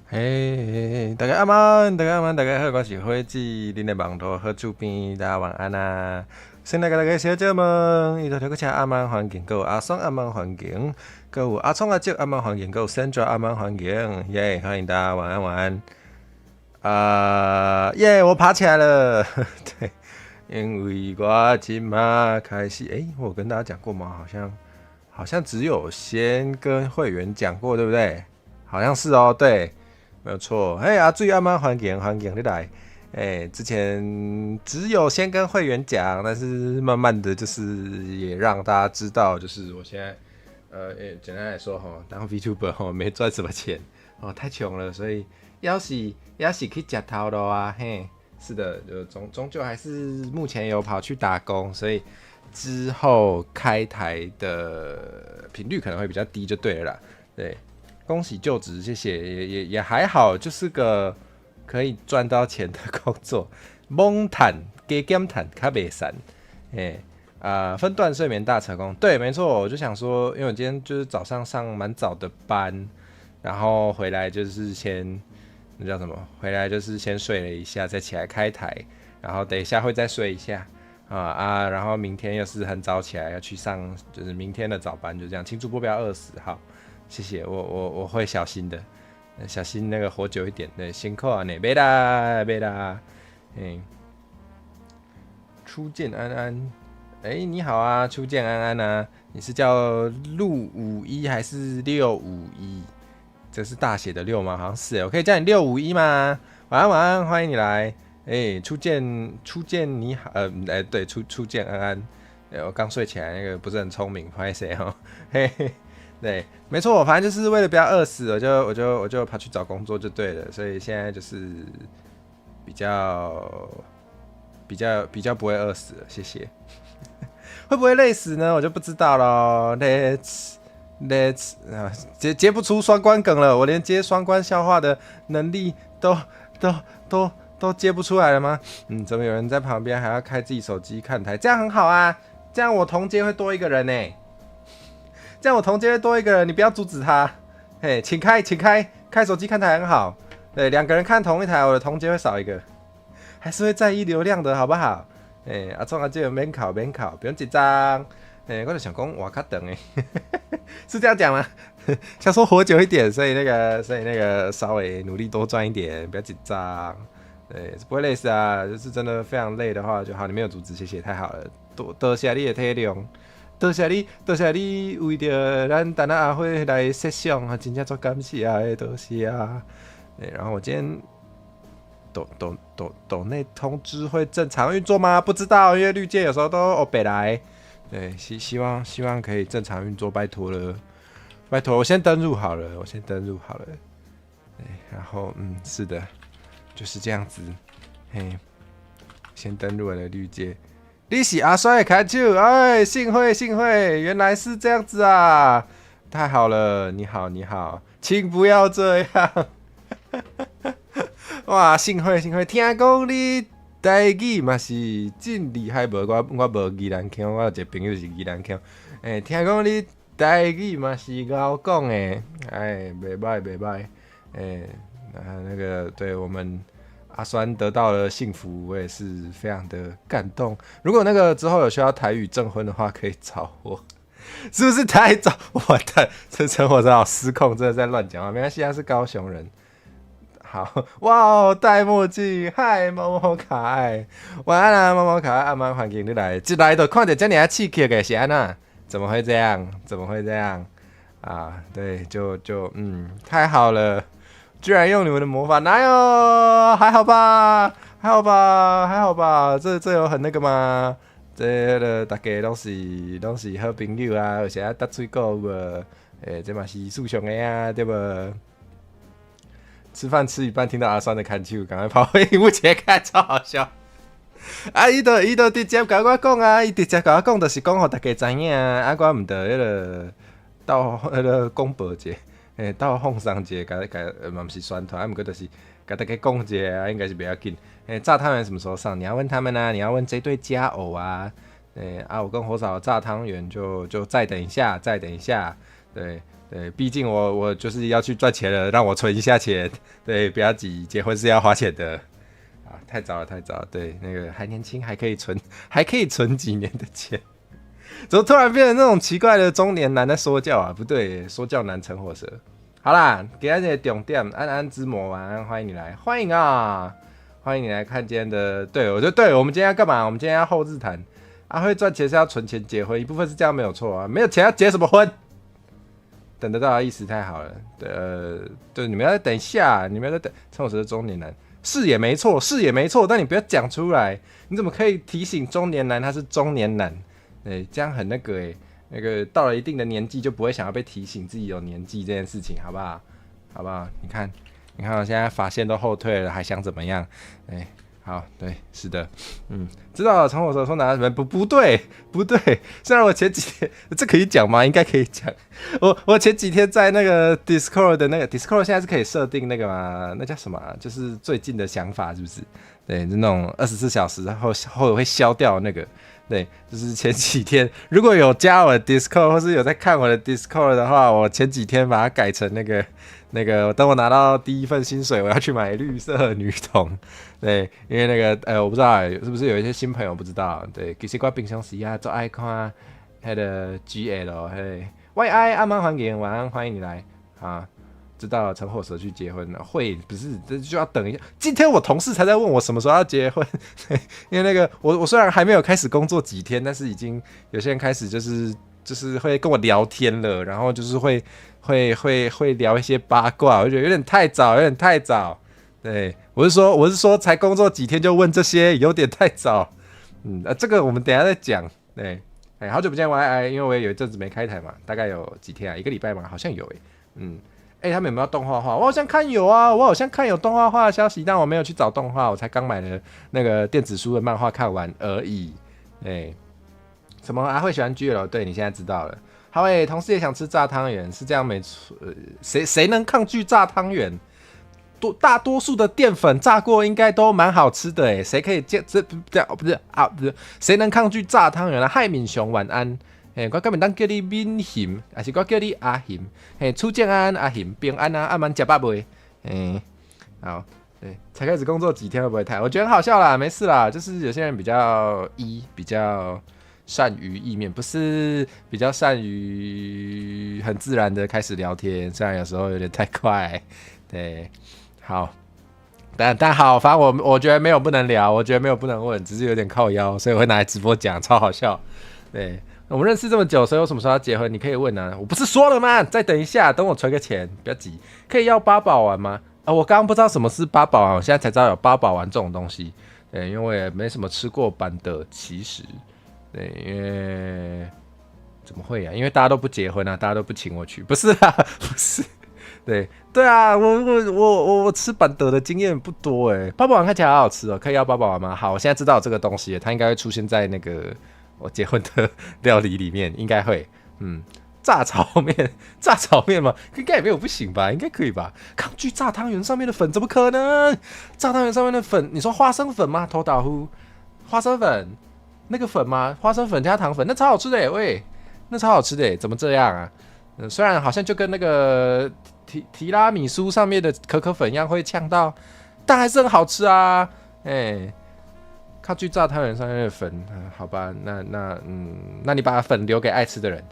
嘿，大家晚安，大家晚安，大家好，我是花子，恁的网络好厝边，大家晚安啊！先来甲大家小姐们，伊头条个请阿曼环境，有阿爽阿曼环境，有阿聪阿叔阿曼环境，有 Central 阿曼环境，耶！欢迎大家晚安晚安。耶！我爬起来了，对，因为我今嘛开始，我有跟大家讲过吗？好像只有先跟会员讲过，对不对？好像是哦，对。没有错，注意阿妈环境你来，之前只有先跟会员讲，但是慢慢的就是也让大家知道，就是我现在，简单来说哈，当 VTuber 哈没赚什么钱哦，太穷了，所以要是去吃头的啊，嘿，是的，就终究还是目前有跑去打工，所以之后开台的频率可能会比较低，就对了啦，对。恭喜就职，谢谢，也还好，就是个可以赚到钱的工作。猛谈加减谈，卡袂散，分段睡眠大成功。对，没错，我就想说，因为我今天就是早上上蛮早的班，然后回来就是先那叫什么？回来就是先睡了一下，再起来开台，然后等一下会再睡一下。然后明天又是很早起来要去上，就是明天的早班，就这样。请主播不要饿死，好。谢谢，我会小心的，小心那个活久一点。对，辛苦啊，你贝拉，初见安安，你好啊，初见安安啊，你是叫651还是651？这是大写的6吗？好像是，我可以叫你651吗？晚安，欢迎你来。初见你好，对，初见安安。我刚睡起来，那个不是很聪明，不好意思哦，嘿嘿。对，没错，反正就是为了不要饿死，我就跑去找工作就对了，所以现在就是比较不会饿死了，谢谢。会不会累死呢？我就不知道咯。Let's 接不出双关梗了，我连接双关笑话的能力都接不出来了吗？怎么有人在旁边还要开自己手机看台？这样很好啊，这样我同街会多一个人呢。这样我同街会多一个人，你不要阻止他。请开手机看台很好。对，两个人看同一台，我的同街会少一个，还是会在意流量的好不好？阿聪阿姐免考，不用紧张。我就想讲哇卡等是这样讲吗？想说活久一点，所以那个稍微努力多赚一点，不要紧张。对，不会累死啊，就是真的非常累的话就好。你没有阻止，谢谢，太好了，多谢你的体谅。多谢你为着咱等下阿辉来摄像啊，真正足感谢啊，多谢啊。然后我今天抖内通知会正常运作吗？不知道，因为绿界有时候都欧北来。对，希望可以正常运作，拜托了，拜托，我先登入好了。对，然后是的，就是这样子。先登入了绿界。你是阿帅的开手，幸会，原来是这样子啊！太好了，你好，请不要这样。哇，幸会，听讲你台语嘛是真厉害无？我无宜兰腔，我有一个朋友是宜兰腔。听讲你台语嘛是敖讲的，袂歹。那个对我们。阿酸得到了幸福，我也是非常的感动。如果那个之后有需要台语证婚的话，可以找我，是不是太早？完蛋，这生活真好失控，真的在乱讲话。没关系，他是高雄人。好，哇哦，戴墨镜，嗨，猫猫可爱，晚安啊，猫猫可爱，阿妈环境你来，一来就看到这么刺激的是安娜，怎么会这样？啊，对，就太好了。居然用你们的魔法，哪有？还好吧，这有很那个吗？这个大家都是好朋友啊，而且还搭水果无？这嘛是素上的啊，对不？吃饭吃一半，听到阿酸的看手，赶快跑回荧幕前看，超好笑。伊就直接甲我讲啊，伊直接甲我讲，就是讲互大家知影啊，我唔得迄个到迄个广播节。到放上节，嘛不是宣传，不过就是跟大家讲一下，应该是不要紧。炸汤圆什么时候上？你要问他们啊，你要问这对佳偶啊。我跟火嫂炸汤圆就再等一下。对，对，毕竟我就是要去赚钱了，让我存一下钱。对，不要急，结婚是要花钱的。啊，太早了，太早了。对，那个还年轻，还可以存几年的钱。怎么突然变成那种奇怪的中年男在说教啊？不对，说教男成火蛇。好啦，给大家重点，安安之魔晚安，欢迎你来，欢迎啊，欢迎你来看今天的。对，我们今天要干嘛？我们今天要后日谈。啊，会赚钱是要存钱结婚，一部分是这样没有错啊，没有钱要结什么婚？等得到的意思太好了。对，你们要再等一下，你们要再等。陈火蛇是中年男，是也没错，是也没错，但你不要讲出来。你怎么可以提醒中年男他是中年男？这样很那个那个到了一定的年纪就不会想要被提醒自己有年纪这件事情，好不好？好不好？你看我现在发线都后退了，还想怎么样？好，对，是的，知道了。陈火蛇说拿什么？不对，虽然我前几天这可以讲吗？应该可以讲。我前几天在那个 Discord 的那个 Discord 现在是可以设定那个嘛？那叫什么就是最近的想法是不是？对，就那种24小时后会消掉那个。对，就是前几天如果有加我的 Discord 或是有在看我的 Discord 的话，我前几天把它改成那个，等我拿到第一份薪水，我要去买绿色女童。对，因为那个我不知道是不是有一些新朋友不知道。对，其实我平常时啊，最爱看那个 GL， 嘿，YI 安安欢迎，晚安，欢迎你来啊。知道陈火蛇去结婚了，会不是这就要等一下。今天我同事才在问我什么时候要结婚，因为那个我虽然还没有开始工作几天，但是已经有些人开始就是会跟我聊天了，然后就是会聊一些八卦，我就觉得有点太早。对，我是说才工作几天就问这些，有点太早。这个我们等一下再讲。对，好久不见 YI， 因为我也有一阵子没开台嘛，大概有几天啊，1个礼拜嘛，好像有他们有没有动画化？我好像看有啊，我好像看有动画化的消息，但我没有去找动画，我才刚买了那个电子书的漫画看完而已。什么会喜欢 GL？ 对，你现在知道了。好同事也想吃炸汤圆，是这样没错。谁能抗拒炸汤圆？大多数的淀粉炸过应该都蛮好吃的谁可以不是，谁能抗拒炸汤圆啊？害敏雄晚安。我根本当叫你敏հիմ，还是我叫你阿հիմ？初见安阿հիմ，平安啊，阿蛮吃饱未？好，对，才开始工作几天会不会太？我觉得很好笑啦，没事啦，就是有些人比较善于意面，不是比较善于很自然的开始聊天，虽然有时候有点太快。对，好，但好，反正我觉得没有不能聊，我觉得没有不能问，只是有点靠腰，所以我会拿来直播讲，超好笑。对。我们认识这么久，所以我什么时候要结婚？你可以问啊，我不是说了吗？再等一下，等我存个钱，不要急。可以要八宝丸吗？我刚刚不知道什么是八宝丸，我现在才知道有八宝丸这种东西。对，因为我也没什么吃过板的，其实，对，因为怎么会啊？因为大家都不结婚啊，大家都不请我去，不是啦，不是。对啊，我吃板德的经验不多八宝丸看起来好好吃哦，可以要八宝丸吗？好，我现在知道有这个东西，它应该会出现在那个我结婚的料理里面，应该会。炸炒面吗？应该也没有不行吧？应该可以吧？抗拒炸汤圆上面的粉，怎么可能？炸汤圆上面的粉，你说花生粉吗？头打呼，花生粉那个粉吗？花生粉加糖粉，那超好吃的喂，那超好吃的怎么这样啊？虽然好像就跟那个提拉米苏上面的可可粉一样会呛到，但还是很好吃啊！抗拒炸汤圆上面的粉，好吧，那你把粉留给爱吃的人。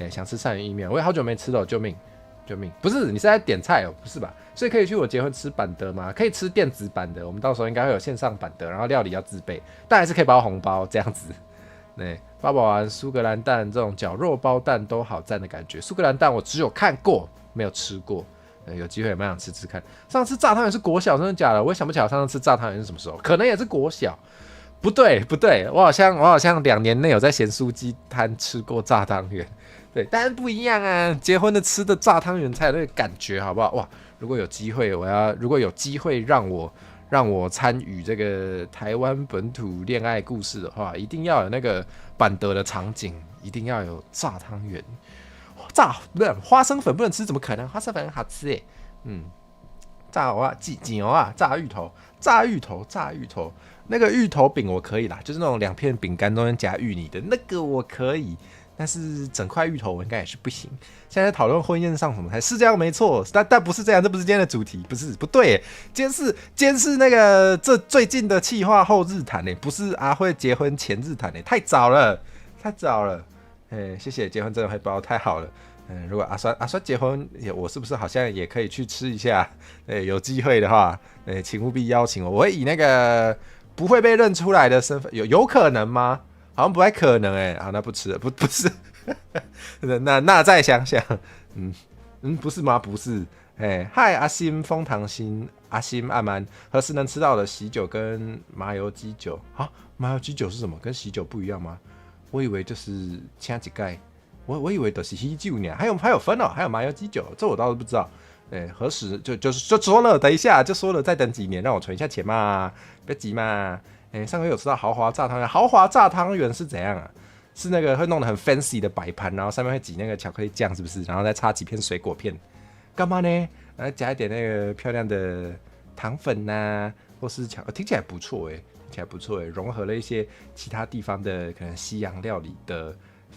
想吃鳝鱼意面，我也好久没吃了，救命！不是，你是在点菜哦，不是吧？所以可以去我结婚吃板德吗？可以吃电子版的，我们到时候应该会有线上版的，然后料理要自备，但还是可以包红包这样子。八宝丸、苏格兰蛋这种绞肉包蛋都好赞的感觉。苏格兰蛋我只有看过，没有吃过。有机会也蛮想吃吃看。上次炸汤圆是国小，真的假的？我也想不起来上次吃炸汤圆是什么时候，可能也是国小。不对，我好像2年内有在咸酥鸡摊吃过炸汤圆。对，但是不一样啊！结婚的吃的炸汤圆才有那个感觉，好不好？哇！如果有机会让我参与这个台湾本土恋爱故事的话，一定要有那个板德的场景，一定要有炸汤圆。不是花生粉不能吃，怎么可能？花生粉很好吃耶。炸蚵仔、鸡牛啊，炸芋头，那个芋头饼我可以啦，就是那种2片饼干中间夹芋泥的那个我可以。但是整块芋头我应该也是不行。现在讨论婚宴上什么菜是这样没错，但不是这样，这不是今天的主题，不对，今天是那个这最近的企划后日谈呢，不是阿慧结婚前日谈呢，太早了。谢谢，结婚真的会包，太好了。如果阿酸结婚，我是不是好像也可以去吃一下？有机会的话，请务必邀请我，我会以那个不会被认出来的身份，有可能吗？好像不太可能好，那不吃了，不是，那再想想，不是吗？不是，嗨，阿心枫糖心，阿心阿曼，何时能吃到我的喜酒跟麻油鸡酒？啊，麻油鸡酒是什么？跟喜酒不一样吗？我以为就是请一盖，我以为都是喜酒呢，还有分哦，还有麻油鸡酒，这我倒是不知道。何时就说了，等一下就说了，再等几年，让我存一下钱嘛，别急嘛。上个月有吃到豪华炸汤圆，豪华炸汤圆是怎样啊？是那个会弄得很 fancy 的摆盘，然后上面会挤那个巧克力酱，是不是？然后再插几片水果片，干嘛呢？然后加一点那个漂亮的糖粉呐、或是听起来不错听起来不错融合了一些其他地方的可能西洋料理的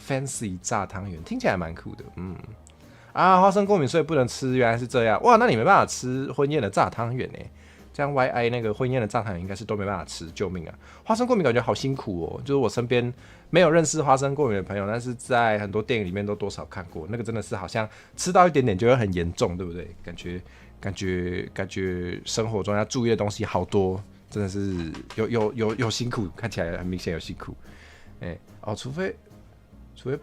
fancy 炸汤圆，听起来蛮酷的，花生过敏所以不能吃，原来是这样哇！那你没办法吃婚宴的炸汤圆这样 YI 那个婚宴的炸汤圆应该是都没办法吃，救命啊！花生过敏感觉好辛苦就是我身边没有认识花生过敏的朋友，但是在很多电影里面都多少看过，那个真的是好像吃到一点点就会很严重，对不对？感觉生活中要注意的东西好多，真的是有辛苦，看起来很明显有辛苦。除非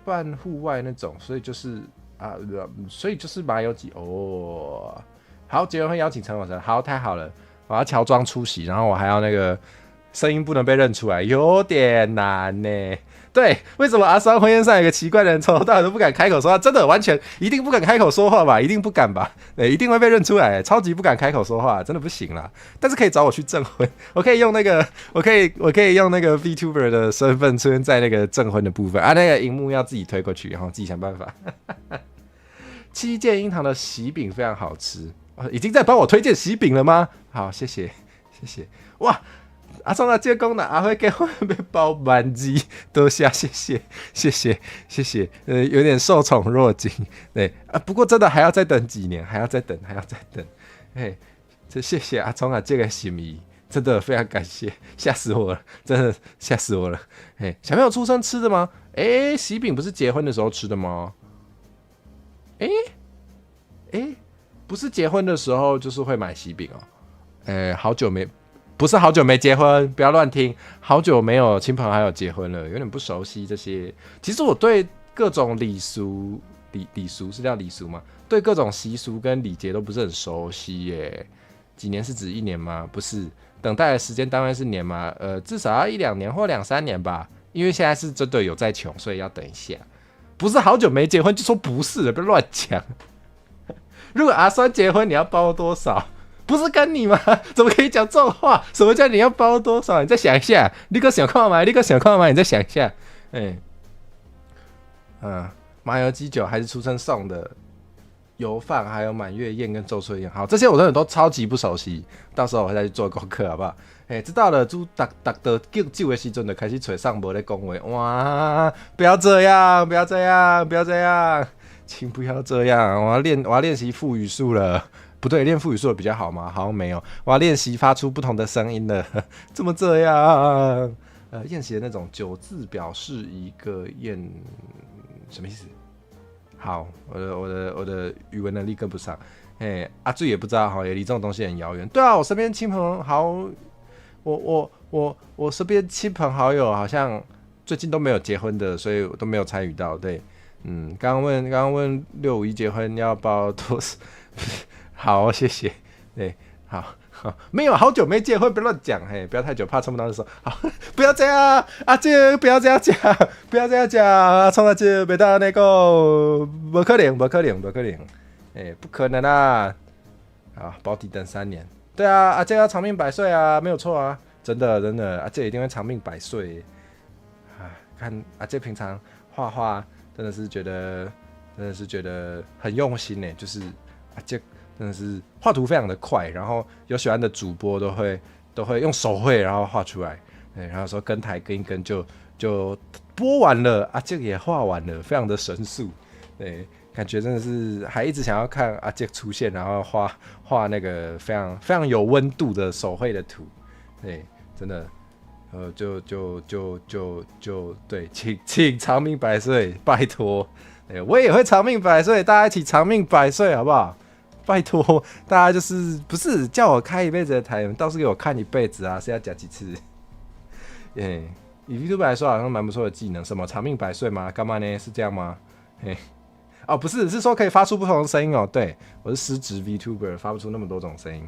办户外那种，所以就是麻油鸡哦。好，结婚会邀请陈火生，好，太好了，我要乔装出席，然后我还要那个声音不能被认出来，有点难呢。对，为什么阿酸婚宴上有个奇怪的人，从头到尾都不敢开口说话？真的完全一定不敢开口说话吧？一定不敢吧？一定会被认出来，超级不敢开口说话，真的不行啦。但是可以找我去证婚，我可以用那个VTuber 的身份出现在那个证婚的部分啊，那个荧幕要自己推过去，然后自己想办法。七件樱桃的喜饼非常好吃，已经在帮我推荐喜饼了吗？好，谢谢。哇！阿松啊，这个功能阿辉给我被包满鸡，多谢，谢谢，有点受宠若惊，对啊，不过真的还要再等几年，还要再等，这谢谢阿松啊，这个心意真的非常感谢，吓死我了，真的吓死我了，小朋友出生吃的吗？喜饼不是结婚的时候吃的吗？不是结婚的时候就是会买喜饼不是好久没结婚，不要乱听。好久没有亲朋好友结婚了，有点不熟悉这些。其实我对各种礼俗是叫礼俗吗？对各种习俗跟礼节都不是很熟悉耶。几年是指1年吗？不是，等待的时间单位是年吗？至少要1-2年或2-3年吧。因为现在是真的有在穷，所以要等一下。不是好久没结婚就说不是了，不要乱讲。如果阿酸结婚，你要包多少？不是跟你吗？怎么可以讲这种话？什么叫你要包多少？你再想一下，你个想看吗？你再想一下。麻油鸡酒还是出生送的油饭，还有满月宴跟周岁宴。好，这些我真的都超级不熟悉，到时候我再去做功课，好不好？知道了，祝大的敬酒的时阵就开始找上无咧讲话。哇，不要这样，请不要这样，我要练习腹语术了。不对，练腹语术比较好吗？好像没有，我要练习发出不同的声音了。怎么这样？宴席的那种9字表示一个宴，什么意思？好，我的语文能力跟不上。阿醉也不知道，也离这种东西很遥远。对啊，我身边亲朋好，我身边亲朋好友好像最近都没有结婚的，所以我都没有参与到。对，刚刚问651结婚要包多少？好，谢谢。对，好，没有好久没结婚，不要乱讲，不要太久，怕撑不到的时候。好，不要这样，阿姐，不要这样讲，阿聪阿姐，别当那个，不可能，不可能啦。好，保底等3年。对啊，阿姐要长命百岁啊，没有错啊，真的，阿姐一定会长命百岁。看阿姐平常画画，真的是觉得很用心呢，就是阿姐。真的是画图非常的快，然后有喜欢的主播都会用手绘然后画出来，对，然后说跟台跟一跟就播完了，阿杰也画完了，非常的神速，对，感觉真的是还一直想要看阿杰出现，然后画那个非常有温度的手绘的图，对，真的，对，请长命百岁，拜托，对，我也会长命百岁，大家一起长命百岁，好不好？拜托，大家就是不是叫我开一辈子的台，倒是给我看一辈子啊，是要讲几次？以 VTuber 来说，好像蛮不错的技能，什么长命百岁吗？干嘛呢？是这样吗？哦，不是，是说可以发出不同的声音哦。对，我是失职 VTuber， 发不出那么多种声音。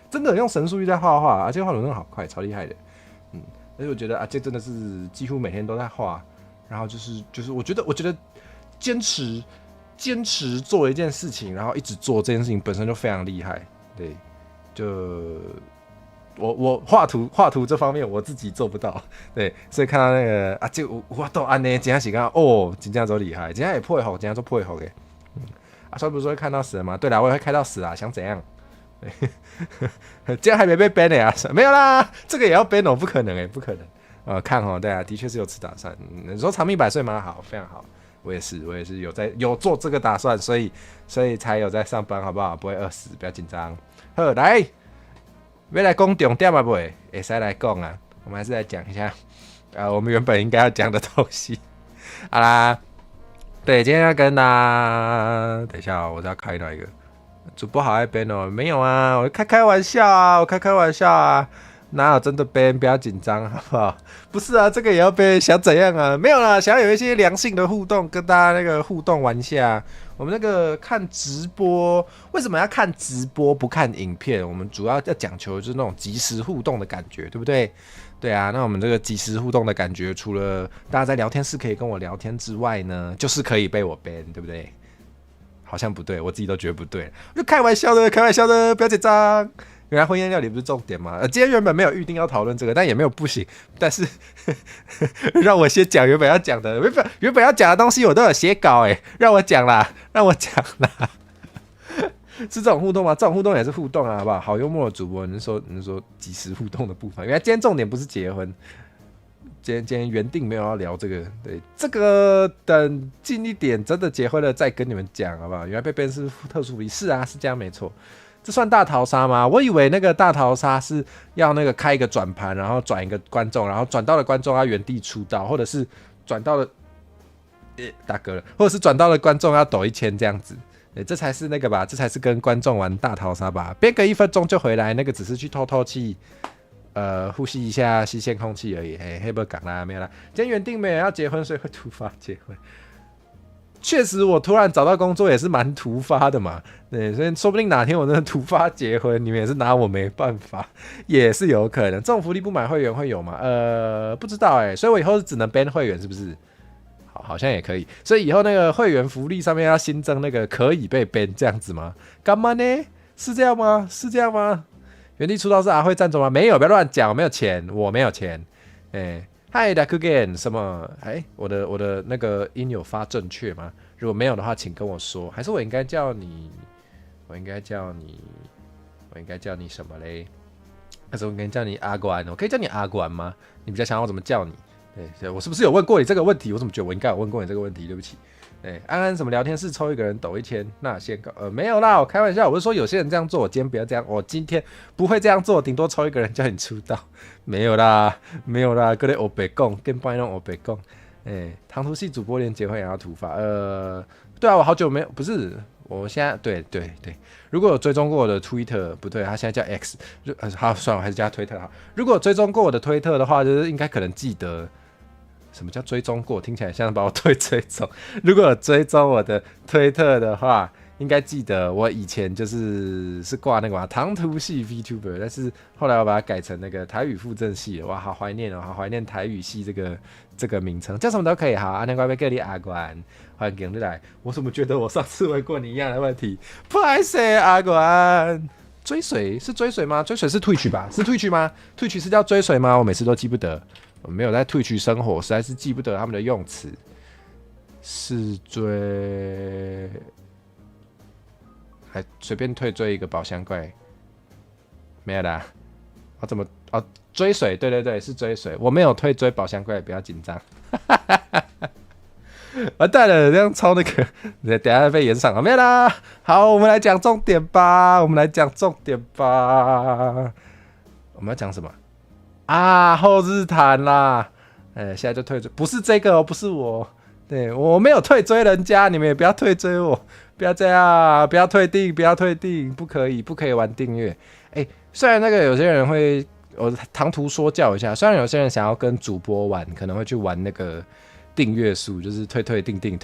真的用神速力在画画，而且画的真的好快，超厉害的。而且我觉得阿杰真的是几乎每天都在画，然后就是我觉得坚持做一件事情，然后一直做这件事情本身就非常厉害。对，就我画图这方面我自己做不到，对，所以看到那个阿杰我都安呢，真的是讲哦，真的都厉害，真的也配合，真的都配合的。阿川不是会看到死吗？对啦，我也会开到死啊，想怎样？这样还没被 ban 啊？没有啦，这个也要 ban 哦，不可能不可能。看哦，对啊，的确是有此打算。你说长命百岁吗？好，非常好。我也是有做这个打算，所以才有在上班，好不好？不会饿死，不要紧张。好，来，要来讲重点嘛不？会使来讲啊。我们还是来讲一下，我们原本应该要讲的东西。好啦，对，今天要跟大家，等一下我要开哪一个？主播好爱 ban 哦，没有啊，我开玩笑啊，我开玩笑啊，哪有真的 ban？不要紧张，好不好？不是啊，这个也要 ban，想怎样啊？没有啦，想要有一些良性的互动，跟大家那个互动玩一下。我们那个看直播，为什么要看直播不看影片？我们主要要讲求就是那种即时互动的感觉，对不对？对啊，那我们这个即时互动的感觉，除了大家在聊天室可以跟我聊天之外呢，就是可以被我 ban， 对不对？好像不对，我自己都觉得不对，就开玩笑的，不要紧张。原来婚宴料理不是重点吗？今天原本没有预定要讨论这个，但也没有不行。但是让我先讲原本要讲的，原本要讲的东西我都有写稿让我讲啦。是这种互动吗？这种互动也是互动啊，好不好？好幽默的主播，你是说即时互动的部分？原来今天重点不是结婚。今天原定没有要聊这个，对，这个等近一点真的结婚了再跟你们讲，好不好？原来被 ban 是特殊福利，是啊，是这样没错。这算大逃杀吗？我以为那个大逃杀是要那个开一个转盘，然后转一个观众，然后转到了观众要原地出道，或者是转到了大哥了，或者是转到了观众要抖1000这样子。这才是那个吧？这才是跟观众玩大逃杀吧？憋个1分钟就回来，那个只是去透气。呼吸一下新鲜空气而已，黑不港啦，没有啦。今天原定没有要结婚，所以会突发结婚。确实，我突然找到工作也是蛮突发的嘛，对，所以说不定哪天我真的突发结婚，你们也是拿我没办法，也是有可能。这种福利不买会员会有吗？不知道所以我以后是只能 ban 会员是不是？好像也可以，所以以后那个会员福利上面要新增那个可以被 ban 这样子吗？干嘛呢？是这样吗？原地出道是阿辉赞助吗？没有，不要乱讲，我没有钱，Hi Dark Again， 什么？我的那个音有发正确吗？如果没有的话，请跟我说。还是我应该叫你什么嘞？还是我应该叫你阿管？我可以叫你阿管吗？你比较想要我怎么叫你？对，我是不是有问过你这个问题？我怎么觉得我应该有问过你这个问题？对不起。安安什么聊天室抽一个人抖1000，那先搞没有啦，我开玩笑，我是说有些人这样做，我今天不要这样，我今天不会这样做，顶多抽一个人叫你出道，没有啦，各位欧北共跟拜弄欧北共，唐突系主播连结婚也要突发，对啊，我好久没有，不是，我现在对，如果有追踪过我的 Twitter， 不对，他现在叫 X， 好，算了，我还是叫他推特好，如果有追踪过我的推特的话，就是应该可能记得。什么叫追踪过？听起来像把我推追踪。如果有追踪我的推特的话，应该记得我以前是挂那个嘛唐突系 VTuber， 但是后来我把它改成那个台语附赠系了。哇，好怀念哦，好怀念台语系这个名称，叫什么都可以。好，阿南乖乖各地阿管，欢迎你来。我怎么觉得我上次问过你一样的问题？不好意思，阿管。追随是追随吗？追随是Twitch吧？是Twitch吗？Twitch是叫追随吗？我每次都记不得。我没有在Twitch生活，实在是记不得他们的用词。是追，还随便退追一个宝箱怪，没有啦。怎么追随？对对对，是追随。我没有退追宝箱柜，不要紧张。完蛋了，这样抄那个，等一下被延上了，没有啦。好，我们来讲重点吧。我们要讲什么啊？后日谈啦。现在就退追，不是这个哦，不是我。对，我没有退追人家，你们也不要退追我，不要这样，不要退订，不可以玩订阅。虽然那个有些人会，我唐突说教一下，虽然有些人想要跟主播玩，可能会去玩那个订阅数，就是退订，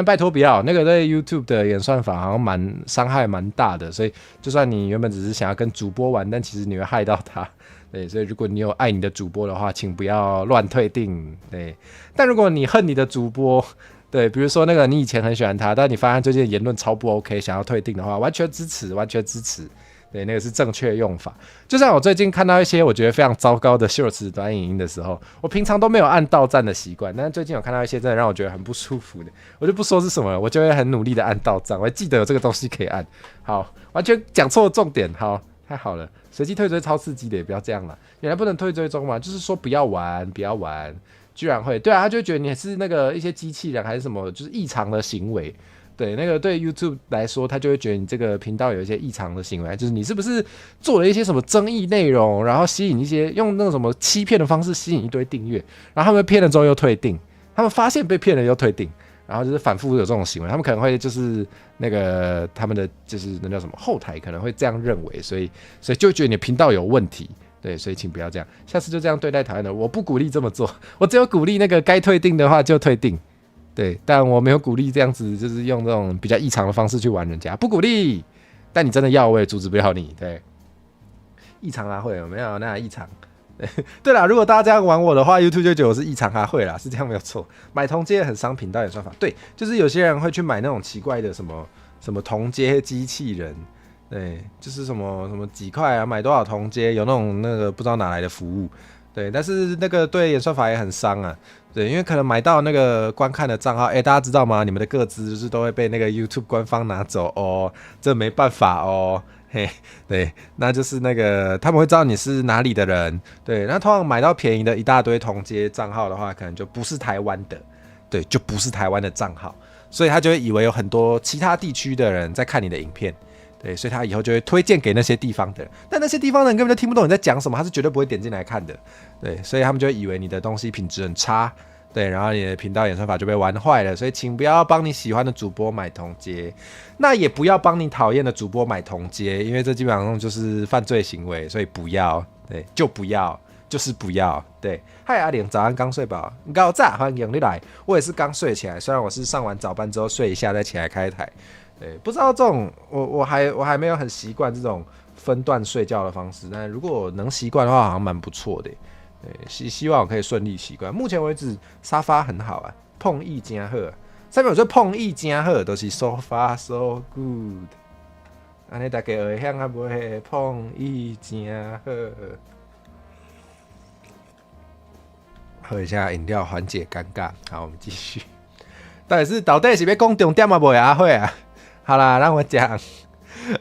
拜托不要，那个对 YouTube 的演算法好像伤害蛮大的，所以就算你原本只是想要跟主播玩，但其实你会害到他。对，所以如果你有爱你的主播的话，请不要乱退订。对，但如果你恨你的主播，对，比如说那个你以前很喜欢他，但你发现最近的言论超不 OK， 想要退订的话，完全支持。对，那个是正确用法。就像我最近看到一些我觉得非常糟糕的shorts短影音的时候，我平常都没有按到赞的习惯，但是最近有看到一些真的让我觉得很不舒服的，我就不说是什么了，我就会很努力的按到赞，我还记得有这个东西可以按。好，完全讲错重点，好，太好了。随机退追超刺激的，也不要这样啦。原来不能退追踪嘛，就是说不要玩，居然会，对啊，他就会觉得你是那个一些机器人还是什么，就是异常的行为。对，那个对 YouTube 来说，他就会觉得你这个频道有一些异常的行为，就是你是不是做了一些什么争议内容，然后吸引一些用那种什么欺骗的方式吸引一堆订阅，然后他们骗了之后又退订，他们发现被骗了又退订。然后就是反复有这种行为，他们可能会就是那个他们的就是那叫什么后台可能会这样认为，所以就觉得你的频道有问题，对，所以请不要这样，下次就这样对待讨厌的。我不鼓励这么做，我只有鼓励那个该退订的话就退订，对，但我没有鼓励这样子就是用这种比较异常的方式去玩人家，不鼓励。但你真的要，我也阻止不了你，对，异常啊会有没有那异常？对啦，如果大家这样玩我的话 ，YouTube 就觉得我是异常哈会啦，是这样没有错。买同阶很伤频道演算法，对，就是有些人会去买那种奇怪的什么同阶机器人，对，就是什么几块啊，买多少同阶，有那个不知道哪来的服务，对，但是那个对演算法也很伤啊，对，因为可能买到那个观看的账号，大家知道吗？你们的个资就是都会被那个 YouTube 官方拿走哦，这没办法哦。嘿，对，那就是那个他们会知道你是哪里的人，对，那通常买到便宜的一大堆同阶账号的话，可能就不是台湾的，对，就不是台湾的账号，所以他就会以为有很多其他地区的人在看你的影片，对，所以他以后就会推荐给那些地方的人，但那些地方的人根本就听不懂你在讲什么，他是绝对不会点进来看的，对，所以他们就会以为你的东西品质很差。对，然后你的频道演算法就被玩坏了，所以请不要帮你喜欢的主播买同阶，那也不要帮你讨厌的主播买同阶，因为这基本上就是犯罪行为，所以不要，对，就不要，就是不要，对。嗨，阿玲，早安，刚睡饱，高炸，欢迎你来，我也是刚睡起来，虽然我是上完早班之后睡一下再起来开台，对，不知道这种我还没有很习惯这种分段睡觉的方式，但如果能习惯的话，好像蛮不错的。希望我可以顺利习惯。目前为止，沙发很好啊，碰意真好。上面有说碰意真好，都是 so far so good。安尼大家会晓啊，不会碰意真好。喝一下饮料缓解尴尬。好，我们继续。到底是要讲重点吗？不啊会啊。好啦，让我讲。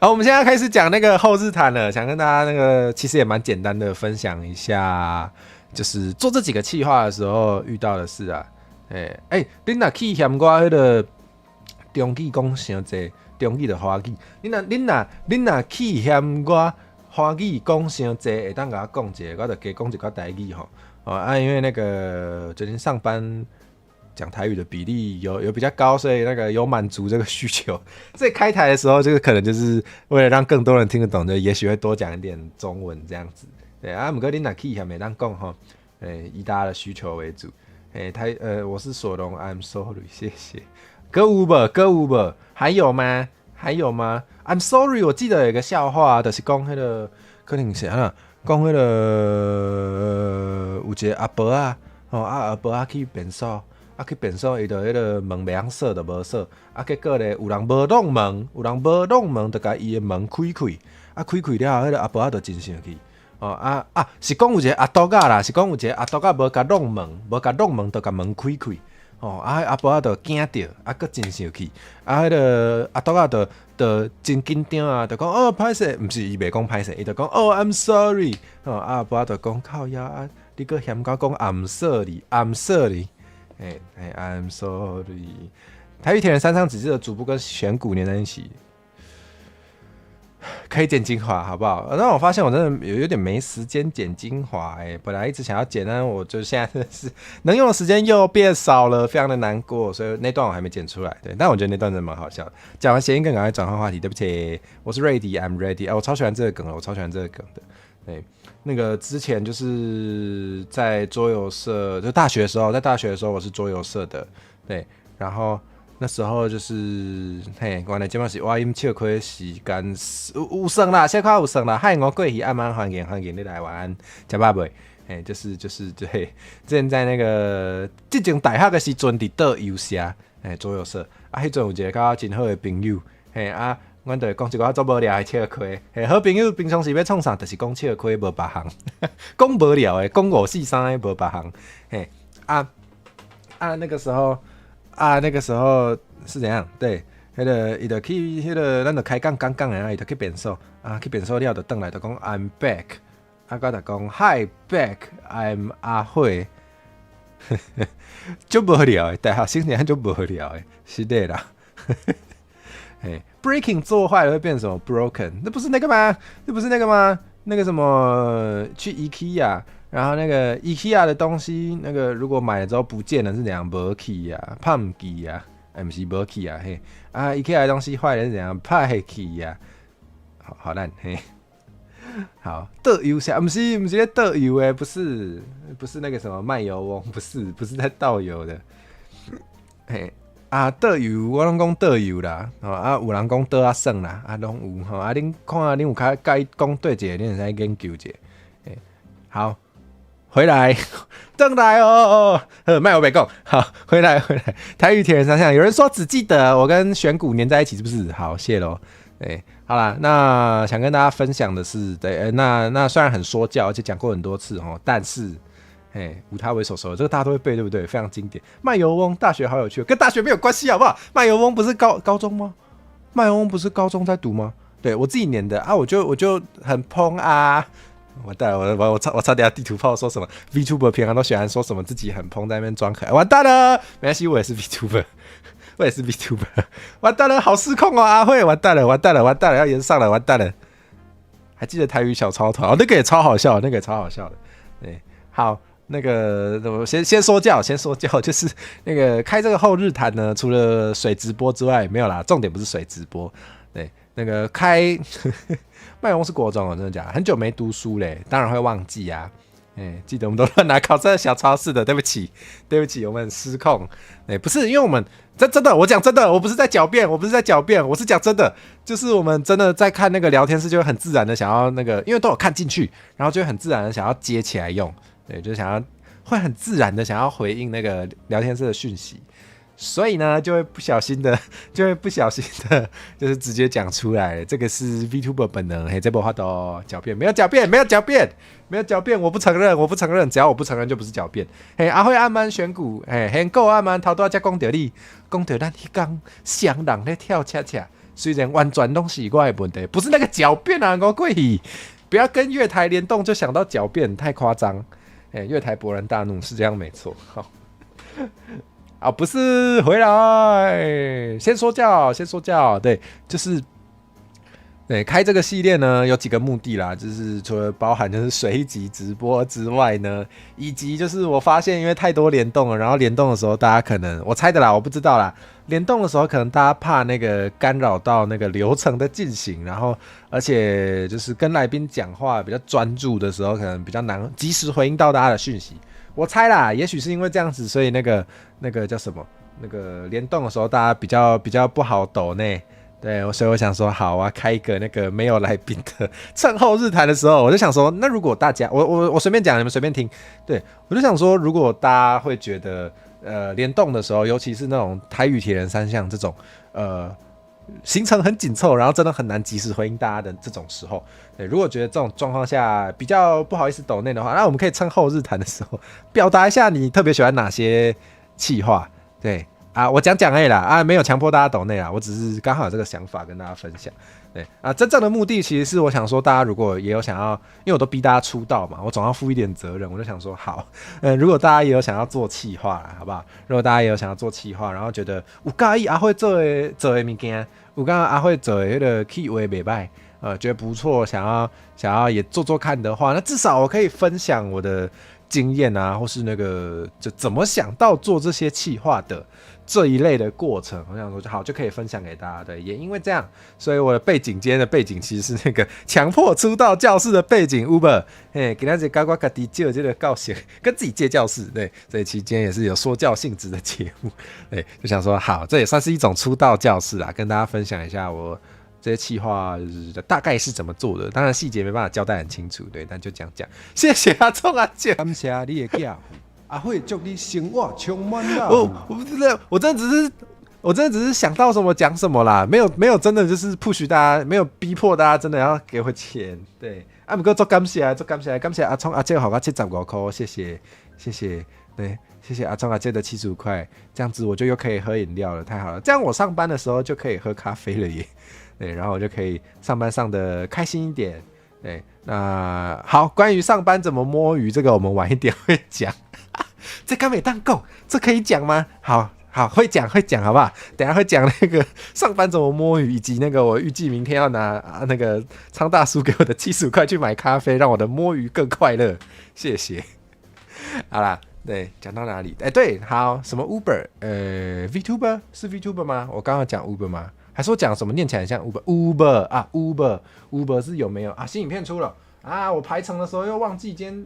好，我们现在开始讲那个后日谈了，想跟大家那个其实也蛮简单的分享一下，就是做这几个企划的时候遇到的事啊。你若去嫌我迄个中语讲伤济，中语就华语。你若去嫌我华语讲伤济，会当甲我讲一个，我就加讲一个台语吼。因为那个最近上班。讲台语的比例有比较高，所以那个有满足这个需求。所以开台的时候，这个可能就是为了让更多人听得懂，就也许会多讲一点中文这样子。对啊，不过你若去还没当讲哈，以大家的需求为主。我是索隆 ，I'm sorry， 谢谢。歌有无？还有吗？I'm sorry， 我记得有个笑话，就是讲那个可能是啊，讲那个有一个阿伯啊，阿伯啊去便所。去便所，伊就迄个门袂晓锁，就无锁。结果咧，有人无弄门，就甲伊的门开开。开开了后，迄个阿伯就真生气。是讲有一个阿斗仔啦，是讲有一个阿斗仔无甲弄门，就甲门开开。阿伯就惊到，佫真生气，迄个阿督就真紧张啊，就讲歹势，毋是伊袂讲歹势，伊就讲I'm sorry，阿伯就讲靠腰啊，你佫嫌我讲I'm sorry，I'm sorry， I'm sorry。台语铁人三项纸质的主部跟选股连在一起。可以剪精华，好不好？但我发现我真的有点没时间剪精华，本来一直想要剪，但我就现在真的是能用的时间又变少了，非常的难过，所以那段我还没剪出来。对，但我觉得那段真的蛮好笑的。讲完谐音梗，赶快转换话题。对不起，我是 Ready，I'm Ready。我超喜欢这个梗了，我超喜欢这个梗的。对，那个之前就是在桌游社，就大学的时候，在大学的时候我是桌游社的，对，然后。那时候就是，原来这嘛是我饮笑亏时间有算啦，小可有算啦。海我过去暗晚欢迎你来晚安，吃饱未？就是对，之前在那个之前大学的时阵伫倒游社，左右社啊，迄阵有一个较真好的朋友，阮就讲一个做无聊的笑亏，好朋友平常时要创啥，就是讲笑亏无别项，讲无聊的，讲543的无别项，那个时候。那个时候是怎样？对，伊就去咱就开讲的，伊就去便所去便所了就转来就讲 I'm back， 我就讲 Hi back，I'm 阿慧，就无聊的，大学生年就无聊的，是的啦。breaking 做坏了会变什么 broken？ 那不是那个吗？那个什么去 IKEA。然后那个 IKEA 的东西，那个如果买了之后不见了是怎样？没去啊，怕唔记啊，不是没去啊，IKEA 的东西坏了是怎样？怕去啊，好烂嘿。好，倒油下，不是在倒油诶，不是那个什么卖油翁，不是在倒油的。倒油我拢讲倒油啦，有人讲倒算啦，拢有吼，恁看恁有较介讲对一个，恁会使研究一下。好。回来，登来哦！卖我别讲，好，回来。台语铁人三项，有人说只记得我跟选股粘在一起，是不是？好，谢喽。对，好啦，那想跟大家分享的是，对，那虽然很说教，而且讲过很多次哦，但是，无他为所熟，这个大家都会背，对不对？非常经典。卖油翁，大学好有趣，跟大学没有关系，好不好？卖油翁不是高中吗？卖油翁不是高中在读吗？对我自己粘的啊，我就很砰啊。完蛋了，我差点要地图炮说什么 VTuber 平常都喜欢说什么自己很砰在那边装可爱，完蛋了，没关系，我也是 VTuber， 完蛋了，好失控哦，阿慧，完蛋了，要延上了，完蛋了，还记得台语小超团那个也超好笑，对，好，那个我先说教，就是那个开这个后日谈呢，除了水直播之外，没有啦，重点不是水直播，对，那个开。麦翁是国中哦，真的假的？很久没读书嘞，当然会忘记啊。记得我们都乱拿考这小超市的，对不起，我们很失控。不是因为我们真的，我讲真的，我不是在狡辩，我是讲真的，就是我们真的在看那个聊天室，就会很自然的想要那个，因为都有看进去，然后就会很自然的想要接起来用，对，就想要会很自然的想要回应那个聊天室的讯息。所以呢，就会不小心的，就是直接讲出来。这个是 VTuber 本能，这波话都狡辩，没有狡辩，我不承认，只要我不承认就不是狡辩。阿慧暗慢选股，很够暗慢，头多才讲到你，讲到咱迄天双人咧跳恰恰，虽然完全都是我的问题，不是那个狡辩啊，我过去不要跟月台联动就想到狡辩，太夸张。月台勃然大怒，是这样没错。好。不是回来，先说教，对，就是对开这个系列呢，有几个目的啦，就是除了包含就是随机直播之外呢，以及就是我发现因为太多联动了，然后联动的时候大家可能我猜的啦，我不知道啦，联动的时候可能大家怕那个干扰到那个流程的进行，然后而且就是跟来宾讲话比较专注的时候，可能比较难及时回应到大家的讯息。我猜啦，也许是因为这样子，所以那个叫什么？那个联动的时候，大家比较不好抖内。对，所以我想说，好啊，开一个那个没有来宾的趁后日谈的时候，我就想说，那如果大家，我随便讲，你们随便听。对，我就想说，如果大家会觉得，联动的时候，尤其是那种台语铁人三项这种，行程很紧凑，然后真的很难及时回应大家的这种时候，对，如果觉得这种状况下比较不好意思抖内的话，那我们可以趁后日谈的时候表达一下你特别喜欢哪些企划，对啊，我讲而已啦啊，没有强迫大家抖内啦，我只是刚好有这个想法跟大家分享。对啊，真正的目的其实是我想说，大家如果也有想要，因为我都逼大家出道嘛，我总要负一点责任，我就想说好，如果大家也有想要做企划啦，好不好？如果大家也有想要做企划，然后觉得有介意阿慧做的物件，有刚阿慧做的那个企划袂歹，觉得不错，想要也做做看的话，那至少我可以分享我的经验啊，或是那个就怎么想到做这些企划的这一类的过程，我想说就好，就可以分享给大家的。也因为这样，所以我的背景今天的背景其实是那个强迫出道教室的背景 Uber， 给大家搞自己借这个教室，跟自己借教室，对，所以其实今天也是有说教性质的节目，对，就想说好，这也算是一种出道教室啦，跟大家分享一下我这些企划大概是怎么做的，当然细节没办法交代很清楚，对，但就讲讲。谢谢阿聪阿姐，感谢你的囝。阿慧祝你生活充满了。我真的只是想到什么讲什么啦，没有真的就是 push 大家，没有逼迫大家真的要给我钱，对。啊，不过做感谢阿聪阿姐好，我75块，谢谢，对，谢谢阿聪阿姐的75块，这样子我就又可以喝饮料了，太好了，这样我上班的时候就可以喝咖啡了耶，对，然后我就可以上班上的开心一点，对。那好，关于上班怎么摸鱼，这个我们晚一点会讲。这刚没当够，这可以讲吗？好，会讲，好不好？等一下会讲那个上班怎么摸鱼，以及那个我预计明天要拿那个昌大叔给我的75块去买咖啡，让我的摸鱼更快乐。谢谢。好啦，对，讲到哪里？对，好，什么 Uber？VTuber 是 VTuber 吗？我刚刚讲 Uber 吗？还说讲什么念起来很像 Uber 啊 Uber 是有没有啊？新影片出了啊！我排程的时候又忘记今天，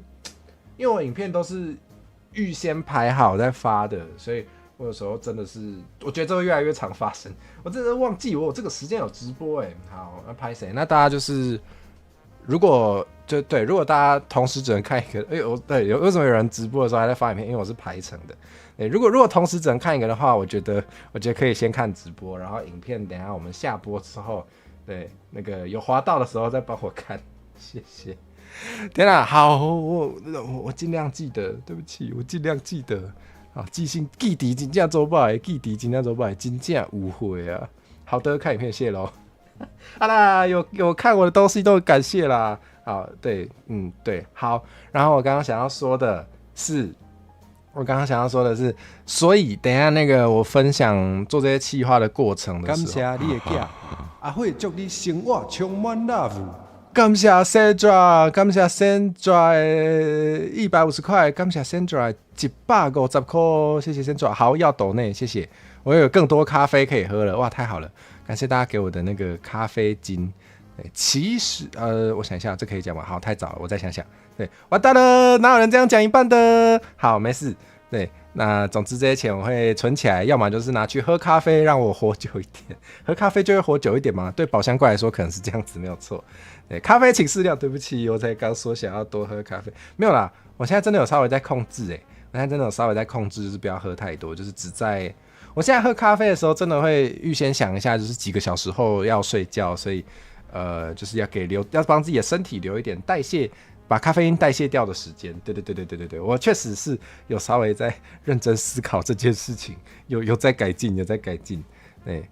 因为我影片都是预先排好再发的，所以我有时候真的是，我觉得这会越来越常发生。我真的忘记我有这个时间有直播好，那拍谁？那大家就是如果大家同时只能看一个，为什么有人直播的时候还在发影片？因为我是排程的。如果同时只能看一个的话，我觉得可以先看直播，然后影片等一下我们下播之后，对，那个有滑到的时候再帮我看，谢谢。天啊，好，我尽量记得，对不起，我尽量记得。好，记性记忆真正做不来，真正误会啊。好的，看影片谢喽。好啦，有看我的东西都感谢啦。好，对，对，好。然后我刚刚想要说的是，所以等一下那个我分享做这些企划的过程的时候，感谢你的囝，阿慧祝你生活充满 love。感谢 Sandra， 感谢 Sandra 150块，感谢 Sandra 150块，谢谢 Sandra。好，要抖内，谢谢。我有更多咖啡可以喝了，哇，太好了！感谢大家给我的那个咖啡金。其实我想一下，这可以讲吗？好，太早了，我再想想。对，完蛋了，哪有人这样讲一半的？好，没事。对，那总之这些钱我会存起来，要么就是拿去喝咖啡，让我活久一点。喝咖啡就会活久一点嘛？对宝箱怪来说可能是这样子，没有错。对，咖啡请适量。对不起，我才刚说想要多喝咖啡，没有啦。我现在真的有稍微在控制，就是不要喝太多，就是只在我现在喝咖啡的时候，真的会预先想一下，就是几个小时后要睡觉，所以就是要帮自己的身体留一点代谢。把咖啡因代谢掉的时间，对，我确实是有稍微在认真思考这件事情，有在改进，对，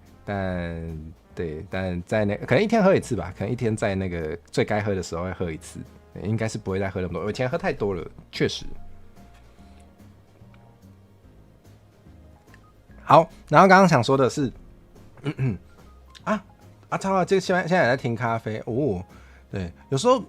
但在可能一天喝一次吧，可能一天在那个最该喝的时候会喝一次，应该是不会再喝那么多，我以前喝太多了，确实。好，然后刚刚想说的是，超这个现在也在听咖啡哦，对，有时候。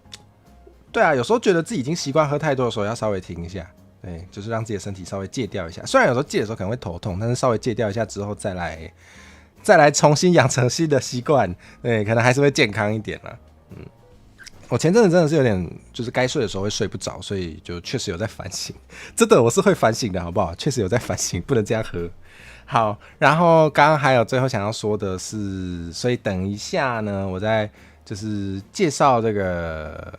对啊，有时候觉得自己已经习惯喝太多的时候，要稍微停一下，对，就是让自己的身体稍微戒掉一下。虽然有时候戒的时候可能会头痛，但是稍微戒掉一下之后，再来重新养成新的习惯，对，可能还是会健康一点啦。我前阵子真的是有点，就是该睡的时候会睡不着，所以就确实有在反省。真的，我是会反省的，好不好？确实有在反省，不能这样喝。好，然后刚刚还有最后想要说的是，所以等一下呢，我再就是介绍这个。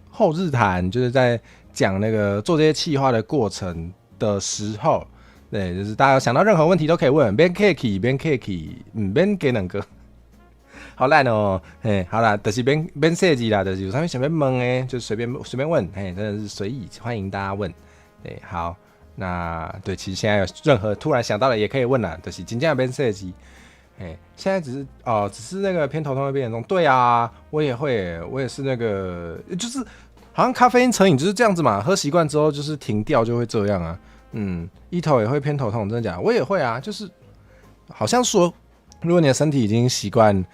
后日谈就是在讲那个做这些企划的过程的时候，对，就是大家有想到任何问题都可以问，边 Kiki，边给两个，好烂哦，好啦，就是边设计啦，就是有上面想要问就随便问，真的是随意，欢迎大家问，对，好，那对，其实现在有任何突然想到的也可以问啦，就是真正变设计。现在只是那个偏头痛会变严重。对啊，我也会，我也是那个，就是好像咖啡因成瘾就是这样子嘛，喝习惯之后就是停掉就会这样啊。一头也会偏头痛，真的假的？我也会啊，就是好像说，如果你的身体已经习惯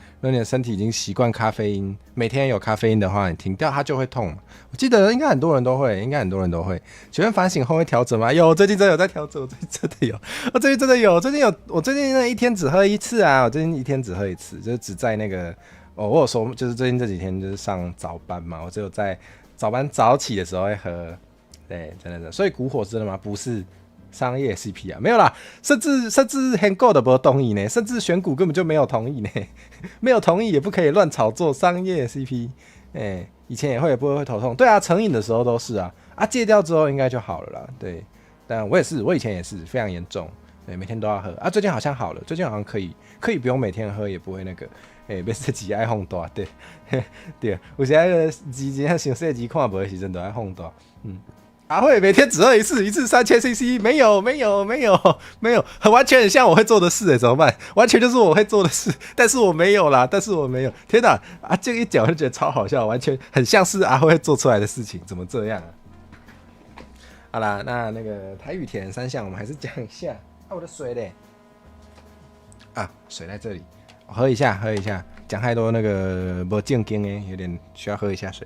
咖啡因，每天有咖啡因的话，你停掉它就会痛。我记得应该很多人都会，请问反省后会调整吗？有，最近真的有在调整，我最近真的有，我最近那一天只喝一次啊，我最近一天只喝一次，就是只在那个我有说，就是最近这几天就是上早班嘛，我只有在早班早起的时候会喝，对，真的，所以古火真的吗？不是。商业 CP 啊，没有啦，甚至很够的不同意呢，甚至选股根本就没有同意呢，没有同意也不可以乱炒作商业 CP，以前也会不会头痛，对啊，成瘾的时候都是啊，戒掉之后应该就好了啦，对，但我也是，我以前也是非常严重，对，每天都要喝最近好像好了，最近好像可以不用每天喝，也不会那个，别自己爱放大，对，对，有时候之前想说机看无的时阵都爱放大，阿慧每天只喝一次3000cc，没有，完全很像我会做的事怎么办？完全就是我会做的事，但是我没有啦，天哪！这一讲我就觉得超好笑，完全很像是阿慧做出来的事情，怎么这样啊？好啦，那个台语铁人三项我们还是讲一下。我的水嘞？水在这里，我喝一下。讲太多那个不正经的，有点需要喝一下水。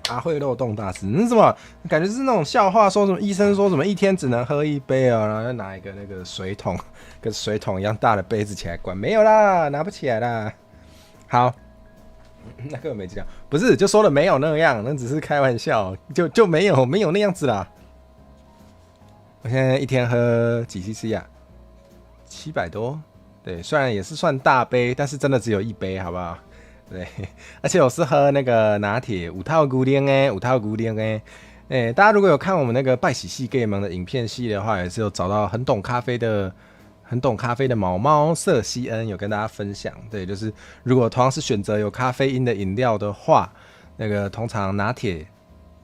阿慧漏洞大师，什么感觉是那种笑话？说什么医生说什么一天只能喝一杯啊，然后就拿一个那个水桶，跟水桶一样大的杯子起来灌，没有啦，拿不起来啦。好，那个没这样，不是就说了没有那样，那只是开玩笑，就没有那样子啦。我现在一天喝几 cc 啊？700多，对，虽然也是算大杯，但是真的只有一杯，好不好？对，而且我是喝那个拿铁5套古典大家如果有看我们那个拜喜系 gay 们的影片系列的话，也是有找到很懂咖啡的毛猫色西恩有跟大家分享。对，就是如果同样是选择有咖啡因的饮料的话，那个通常拿铁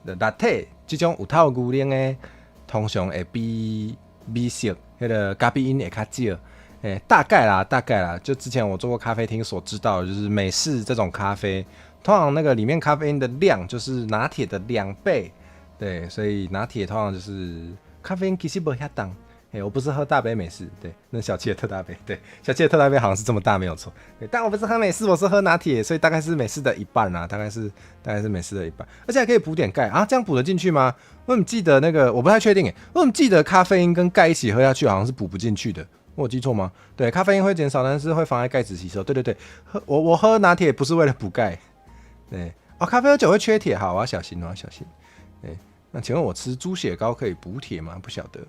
的 latte 这种5套古典通常会比美式那个咖啡因会较少。大概啦，就之前我做过咖啡厅所知道的，就是美式这种咖啡，通常那个里面咖啡因的量就是拿铁的2倍，对，所以拿铁通常就是咖啡因其实不遐重。我不是喝大杯美式，对，那小七的特大杯，对，小七的特大杯好像是这么大没有错，对，但我不是喝美式，我是喝拿铁，所以大概是美式的一半啦，大概是美式的一半，而且还可以补点钙啊，这样补得进去吗？我怎么记得那个我不太确定我怎么记得咖啡因跟钙一起喝下去好像是补不进去的。我有记错吗？对，咖啡因会减少，但是会妨碍钙质吸收。对，我喝拿铁不是为了补钙。对，咖啡喝酒会缺铁，好，我要小心。对，那请问我吃猪血糕可以补铁吗？不晓得。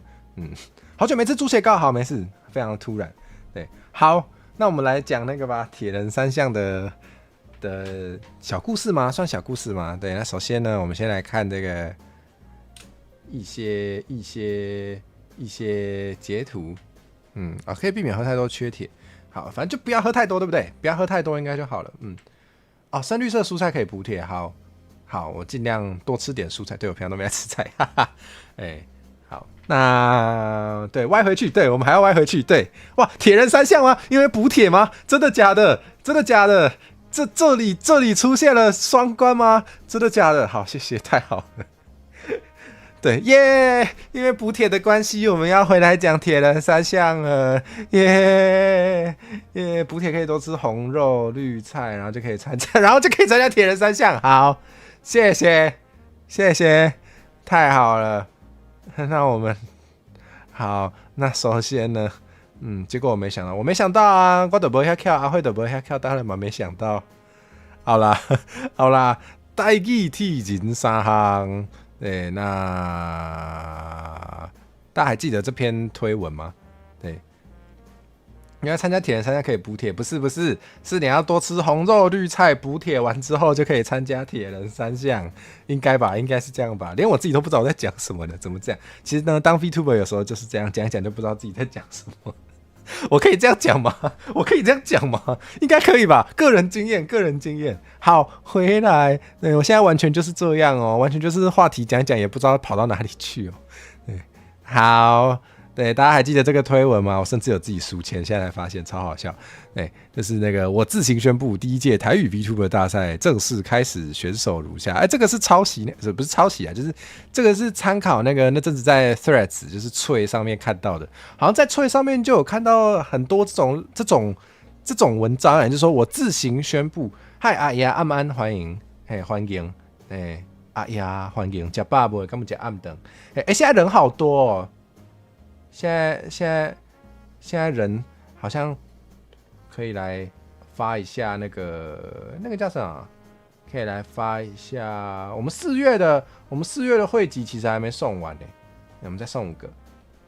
好久没吃猪血糕，好，没事，非常突然。对，好，那我们来讲那个吧，铁人三项的小故事吗？算小故事吗？对，那首先呢，我们先来看这个一些截图。可以避免喝太多缺铁。好，反正就不要喝太多，对不对？不要喝太多应该就好了。深绿色蔬菜可以补铁。好，我尽量多吃点蔬菜。对，我平常都没在吃菜，哈哈。好，那对歪回去，对我们还要歪回去。对，哇，铁人三项吗？因为补铁吗？真的假的？这里出现了双关吗？真的假的？好，谢谢，太好了。对耶，因为补铁的关系，我们要回来讲铁人三项了耶。补铁可以多吃红肉、绿菜，然后就可以参加铁人三项。好，谢谢，太好了。那我们好，那首先呢，结果我没想到啊，我都不会跳，阿慧都不会跳，当然嘛没想到。好啦，台语铁人三项。对，那大家还记得这篇推文吗？对，你要参加铁人三项可以补铁，不是，是你要多吃红肉绿菜，补铁完之后就可以参加铁人三项，应该吧？应该是这样吧？连我自己都不知道我在讲什么呢，怎么这样？其实呢，当 VTuber 有时候就是这样讲一讲就不知道自己在讲什么。我可以这样讲吗？我可以这样讲吗？应该可以吧？个人经验，个人经验。好，回来，对我现在完全就是这样哦，完全就是话题讲讲，也不知道跑到哪里去哦。对，好。对，大家还记得这个推文吗？我甚至有自己书签，现在才发现超好笑。对，就是那个我自行宣布，第一届台语 VTuber 大赛正式开始，选手如下。哎，这个是抄袭，不是抄袭啊，就是这个是参考那阵子在 Threads 就是脆上面看到的，好像在脆上面就有看到很多这种文章，就是说我自行宣布，嗨阿呀暗安欢迎，嘿欢迎，哎阿呀欢迎，吃饱不？干嘛吃暗灯？哎，现在人好多哦。现在人好像可以来发一下那个叫什么？可以来发一下我们4月的汇集其实还没送完呢，我们再送5个。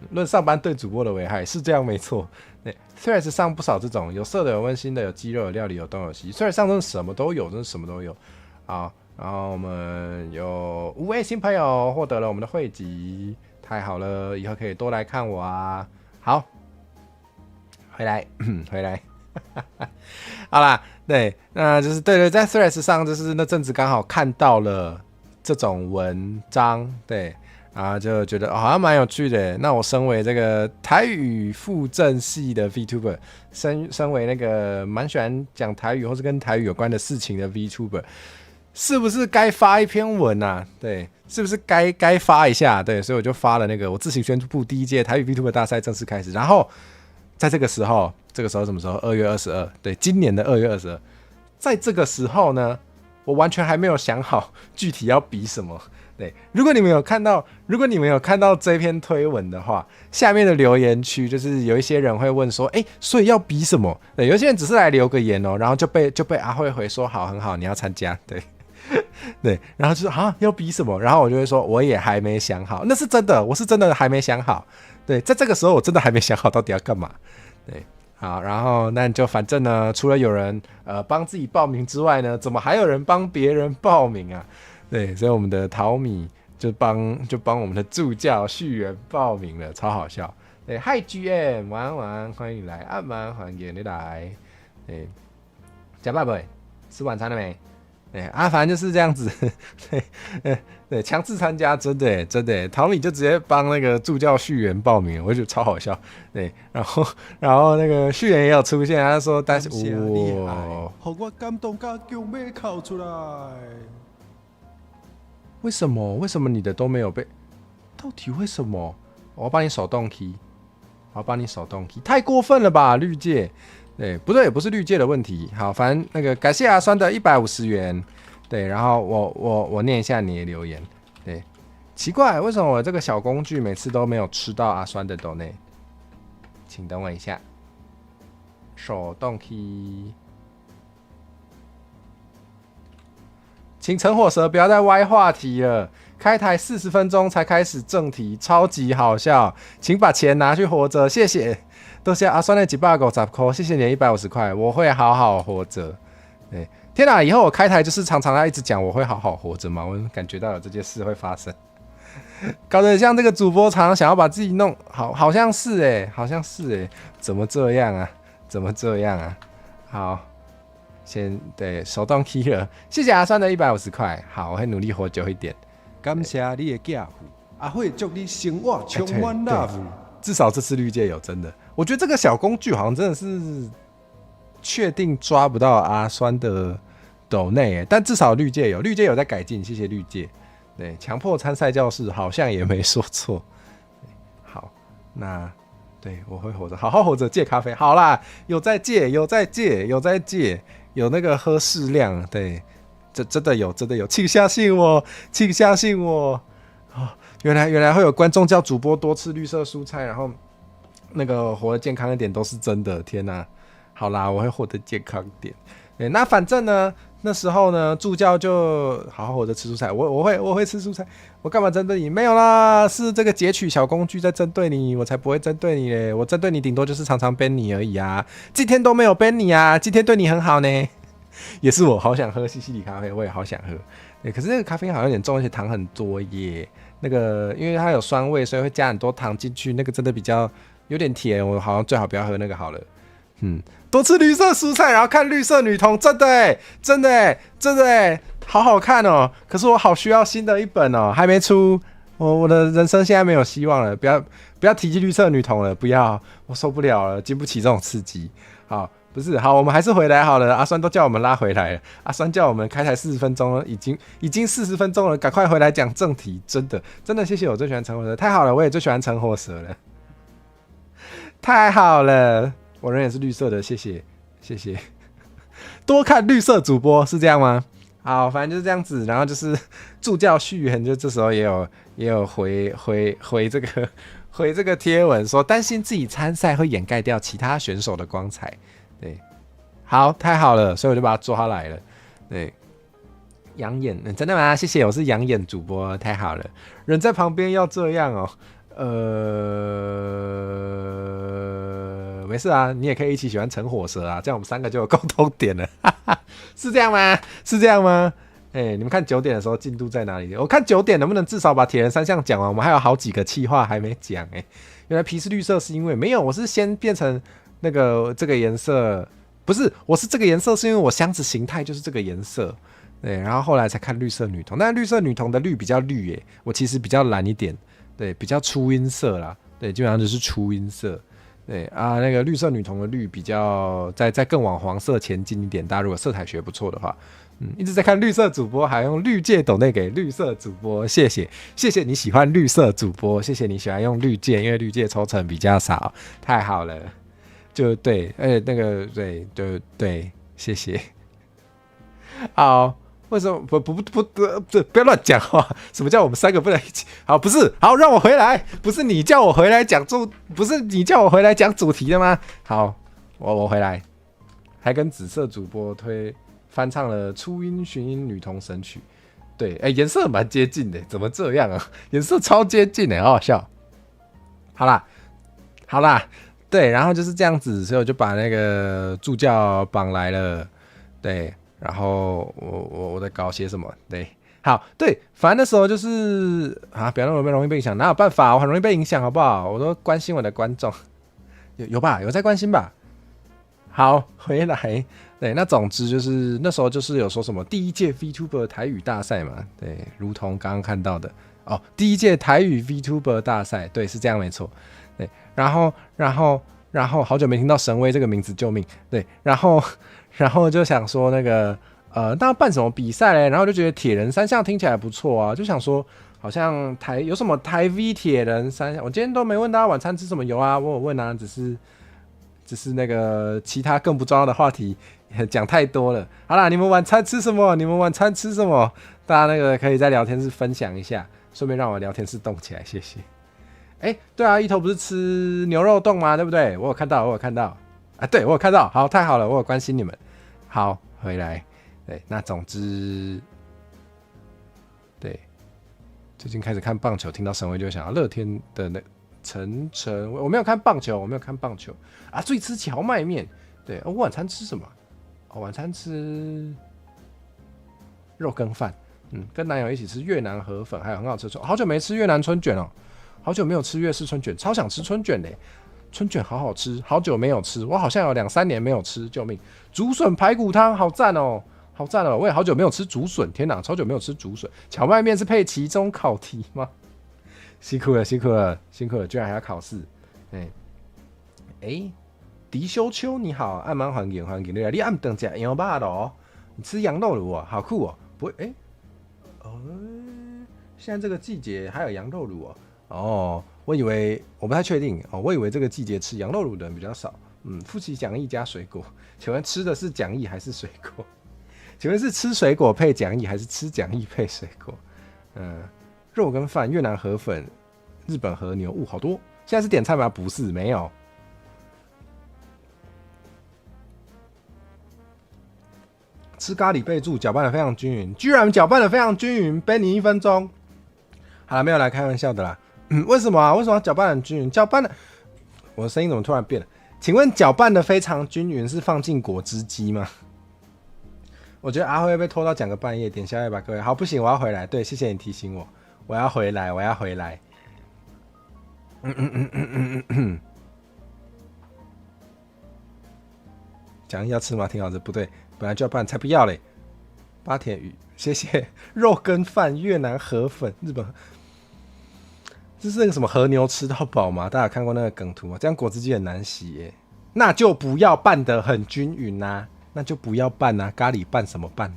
论上班对主播的危害是这样没错。对 ，Threads 上不少这种有色的、有温馨的、有鸡肉、有料理、有东有西。Threads 上真的什么都有，真的什么都有。好，然后我们有5位新朋友获得了我们的汇集。太好了，以后可以多来看我啊！好，回来，好啦，对，那就是对，在 Threads 上，就是那阵子刚好看到了这种文章，对，然后就觉得好像蛮有趣的。那我身为这个台语附正系的 VTuber， 身为那个蛮喜欢讲台语或是跟台语有关的事情的 VTuber。是不是该发一篇文啊？对，是不是该发一下？对，所以我就发了那个我自行宣布第一届台语 VTuber 大赛正式开始。然后在这个时候什么时候？2月22，对，今年的2月22。在这个时候呢，我完全还没有想好具体要比什么。对，如果你们有看到这篇推文的话，下面的留言区就是有一些人会问说，所以要比什么？对，有些人只是来留个言哦，然后就被阿慧回说好，很好，你要参加，对。对，然后就说要比什么，然后我就会说我也还没想好，那是真的，我是真的还没想好。对，在这个时候我真的还没想好到底要干嘛。对，好，然后那就反正呢，除了有人帮自己报名之外呢，怎么还有人帮别人报名啊？对，所以我们的淘米就帮我们的助教续员报名了，超好笑。对，嗨 GM， 晚安，欢迎你来，晚安，欢迎你来。对，加爸爸，吃晚餐了没？对啊，反正就是这样子，对，强制参加，真的，陶米就直接帮那个助教续员报名，我就觉得超好笑。对，然后那个续员也有出现，他说，但是哇，好我感动到叫要哭出来。为什么你的都没有被？到底为什么？我要帮你手动 key， 太过分了吧，绿界。对，不对，不是绿界的问题。好，反正那个感谢阿酸的150元。对，然后我念一下你的留言。对，奇怪，为什么我这个小工具每次都没有吃到阿酸的斗内？请等我一下，手动 key。请陈火蛇不要再歪话题了。开台40分钟才开始正题，超级好笑。请把钱拿去活着，谢谢。多谢阿酸的150块，谢谢你的150块，我会好好活着。对，天哪，以后我开台就是常常要一直讲我会好好活着嘛，我感觉到有这件事会发生，搞得像这个主播常常想要把自己弄好，好像是怎么这样啊？好，先对手动 key 了，谢谢阿酸的150块，好，我会努力活久一点。感谢你的寄付，阿慧祝你生活充满 love。至少这次绿界有真的，我觉得这个小工具好像真的是确定抓不到阿酸的斗内，但至少绿界有在改进，谢谢绿界。对，强迫参赛教室好像也没说错。好，那对我会活着，好好活着，戒咖啡。好啦，有在戒，有那个喝适量。对，这真的有，请相信我。哦，原来会有观众叫主播多吃绿色蔬菜，然后那个活得健康一点都是真的。天哪，好啦，我会活得健康一点。对，那反正呢，那时候呢，助教就好好活着吃蔬菜。我会吃蔬菜，我干嘛针对你？没有啦，是这个截取小工具在针对你，我才不会针对你嘞。我针对你顶多就是常常 ban 你而已啊。今天都没有 ban 你啊，今天对你很好呢。也是我好想喝西西里咖啡，我也好想喝。对，可是那个咖啡好像有点重，而且糖很多耶。那个因为它有酸味，所以会加很多糖进去，那个真的比较有点甜，我好像最好不要喝那个好了。多吃绿色蔬菜，然后看绿色女童，真的真的真的好好看哦。可是我好需要新的一本哦，还没出，我的人生现在没有希望了，不要提及绿色女童了，不要，我受不了了，经不起这种刺激。好，不是好，我们还是回来好了。阿酸都叫我们拉回来了，阿酸叫我们开台40分钟了，已经40分钟了，赶快回来讲正题。真的谢谢，我最喜欢陈火蛇，太好了，我也最喜欢陈火蛇了，太好了。我人也是绿色的，谢谢。多看绿色主播是这样吗？好，反正就是这样子。然后就是助教续言，就这时候也有回这个贴文说，担心自己参赛会掩盖掉其他选手的光彩。对，好，太好了，所以我就把它抓来了。对，养眼，真的吗？谢谢，我是养眼主播，太好了。人在旁边要这样哦。没事啊，你也可以一起喜欢陈火蛇啊，这样我们3个就有共同点了，是这样吗？是这样吗？你们看9点的时候进度在哪里？我看9点能不能至少把铁人3项讲完，我们还有好几个企划还没讲。原来皮是绿色是因为没有，我是先变成那个这个颜色，不是，我是这个颜色是因为我箱子形态就是这个颜色，对，然后后来才看绿色女童，但绿色女童的绿比较绿我其实比较蓝一点，对，比较初音色啦，对，基本上就是初音色。对啊，那个绿色女童的绿比较再更往黄色前进一点。大家如果色彩学不错的话，一直在看绿色主播，还用绿界抖内给绿色主播，谢谢你喜欢绿色主播，谢谢你喜欢用绿界，因为绿界抽成比较少，太好了，就对，那个对，谢谢，好。为什么不要乱讲话？什么叫我们3个不能一起？好，不是，好，让我回来，不是你叫我回来讲不是你叫我回来讲主题的吗？好，我回来，还跟紫色主播翻唱了初音寻音女童神曲，对，颜色蛮接近的，怎么这样啊？颜色超接近的，好好笑。好啦，对，然后就是这样子，所以我就把那个助教绑来了，对。然后我在搞些什么？对，好，对，反正那时候就是啊，不要那么容易被影响，哪有办法？我很容易被影响，好不好？我都关心我的观众，有吧？有在关心吧？好，回来，对，那总之就是那时候就是有说什么第1届 VTuber 台语大赛嘛，对，如同刚刚看到的哦，第1届台语 VTuber 大赛，对，是这样没错，对，然后好久没听到神威这个名字，救命，对，然后就想说那个那要办什么比赛嘞？然后就觉得铁人3项听起来不错啊，就想说好像有什么台 V 铁人3项，我今天都没问大家晚餐吃什么油啊，我有问啊，只是那个其他更不重要的话题讲太多了。好啦，你们晚餐吃什么？大家那个可以在聊天室分享一下，顺便让我聊天室动起来，谢谢。对啊，一头不是吃牛肉冻吗？对不对？我有看到啊，对我有看到，好，太好了，我有关心你们。好，回来，对，那总之，对，最近开始看棒球，听到神威就想要乐天的那晨，我没有看棒球啊，最吃荞麦面。对，我晚餐吃什么？晚餐吃肉羹饭，跟男友一起吃越南河粉，还有很好吃的好久没吃越南春卷哦，好久没有吃越式春卷，超想吃春卷嘞。春卷好好吃，好久没有吃，我好像有2-3年没有吃，救命！竹笋排骨汤好赞哦，我也好久没有吃竹笋，天哪，超久没有吃竹笋。荞麦面是配期中考题吗？辛苦了，居然还要考试。迪修秋你好，按满欢迎，你按等吃羊肉吧哦，你吃羊肉炉哦，好酷哦，不会现在这个季节还有羊肉炉哦。我以为我不太确定我以为这个季节吃羊肉卤的人比较少。夫妻讲义加水果，请问吃的是讲义还是水果？请问是吃水果配讲义还是吃讲义配水果？肉跟饭、越南河粉、日本和牛，好多。现在是点菜吗？不是，没有。吃咖喱备注，搅拌的非常均匀，居然搅拌的非常均匀，Benny 1分钟。好了，没有来开玩笑的啦。为什么啊？为什么搅拌很均匀？搅拌的，我的声音怎么突然变了？请问搅拌的非常均匀是放进果汁机吗？我觉得阿辉会被拖到讲个半夜，点宵夜吧，各位。好，不行，我要回来。对，谢谢你提醒我，我要回来。讲要吃吗？挺好吃，不对，本来就要拌，才不要嘞。八田鱼，谢谢。肉羹饭，越南河粉，日本。这是那个什么和牛吃到饱吗？大家有看过那个梗图吗？这样果汁机很难洗耶，那就不要拌得很均匀啊，那就不要拌啊，咖喱拌什么拌？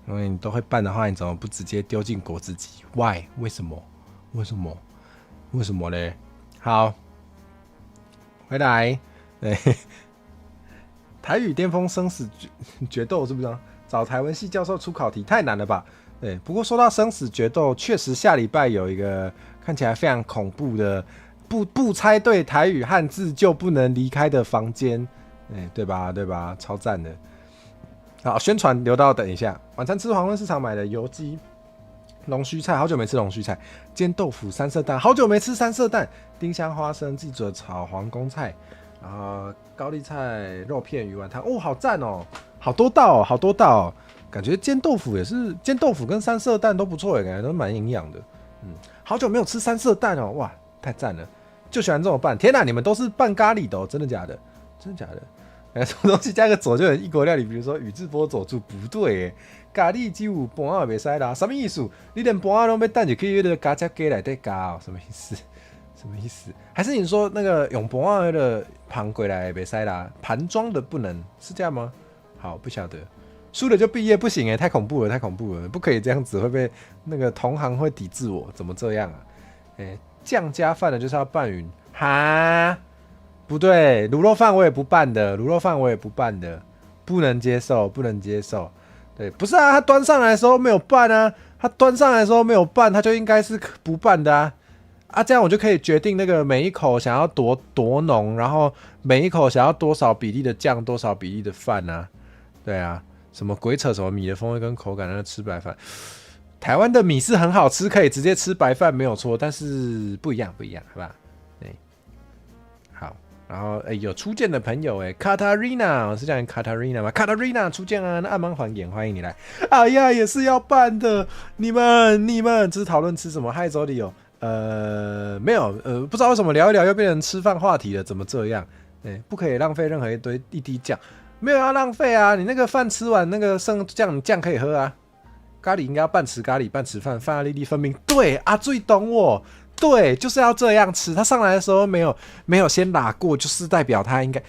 因为你都会拌的话，你怎么不直接丢进果汁机 ？Why？ 为什么？为什么？为什么嘞？好，回来，对，台语巅峰生死决斗是不是？找台文系教授出考题太难了吧？对，不过说到生死决斗，确实下礼拜有一个看起来非常恐怖的，不猜对台语汉字就不能离开的房间，对吧？对吧？超赞的。好，宣传留到等一下。晚餐吃黄昏市场买的油鸡、龙须菜，好久没吃龙须菜；煎豆腐、三色蛋，好久没吃三色蛋；丁香花生，自己煮的炒皇宫菜，然后高丽菜、肉片、鱼丸汤，哦，好赞哦，好多道哦，好多道哦。感觉煎豆腐也是，煎豆腐跟三色蛋都不错耶，感觉都蛮营养的。好久没有吃三色蛋哦，哇，太赞了，就喜欢这种拌。天哪，你们都是拌咖喱的哦，真的假的？真的假的？什么东西加个佐就很异国料理，比如说宇智波佐助，不对耶，咖喱只有盘也袂使啦，什么意思？你连盘都要蛋就可以那个加鸡来再加哦，什么意思？什么意思？还是你说那个用盘的盘过来袂使啦，盘装的不能，是这样吗？好，不晓得。输了就毕业不行太恐怖了，太恐怖了，不可以这样子，会被那个同行会抵制我，怎么这样啊？酱加饭的就是要拌匀，哈？不对，卤肉饭我也不拌的，卤肉饭我也不拌的，不能接受，不能接受。对，不是啊，他端上来的时候没有拌啊，他端上来的时候没有拌，他就应该是不拌的啊。啊，这样我就可以决定那个每一口想要多浓，然后每一口想要多少比例的酱，多少比例的饭啊。对啊，什么鬼扯什么米的风味跟口感，那吃白饭。台湾的米是很好吃，可以直接吃白饭没有错，但是不一样，不一样，好吧？对，好。然后有初见的朋友Katarina， 是叫你 Katarina 吗 ？Katarina 初见啊，那暗芒环演，欢迎你来。哎呀，也是要办的，你们只是讨论吃什么？嗨，周里有没有不知道为什么聊一聊又变成吃饭话题了，怎么这样？不可以浪费任何一滴酱，没有要浪费啊！你那个饭吃完那个剩酱，你酱可以喝啊。咖喱应该要半吃咖喱半吃饭，饭啊粒粒分明。对啊，最懂我。对，就是要这样吃。他上来的时候没有先拉过，就是代表他应该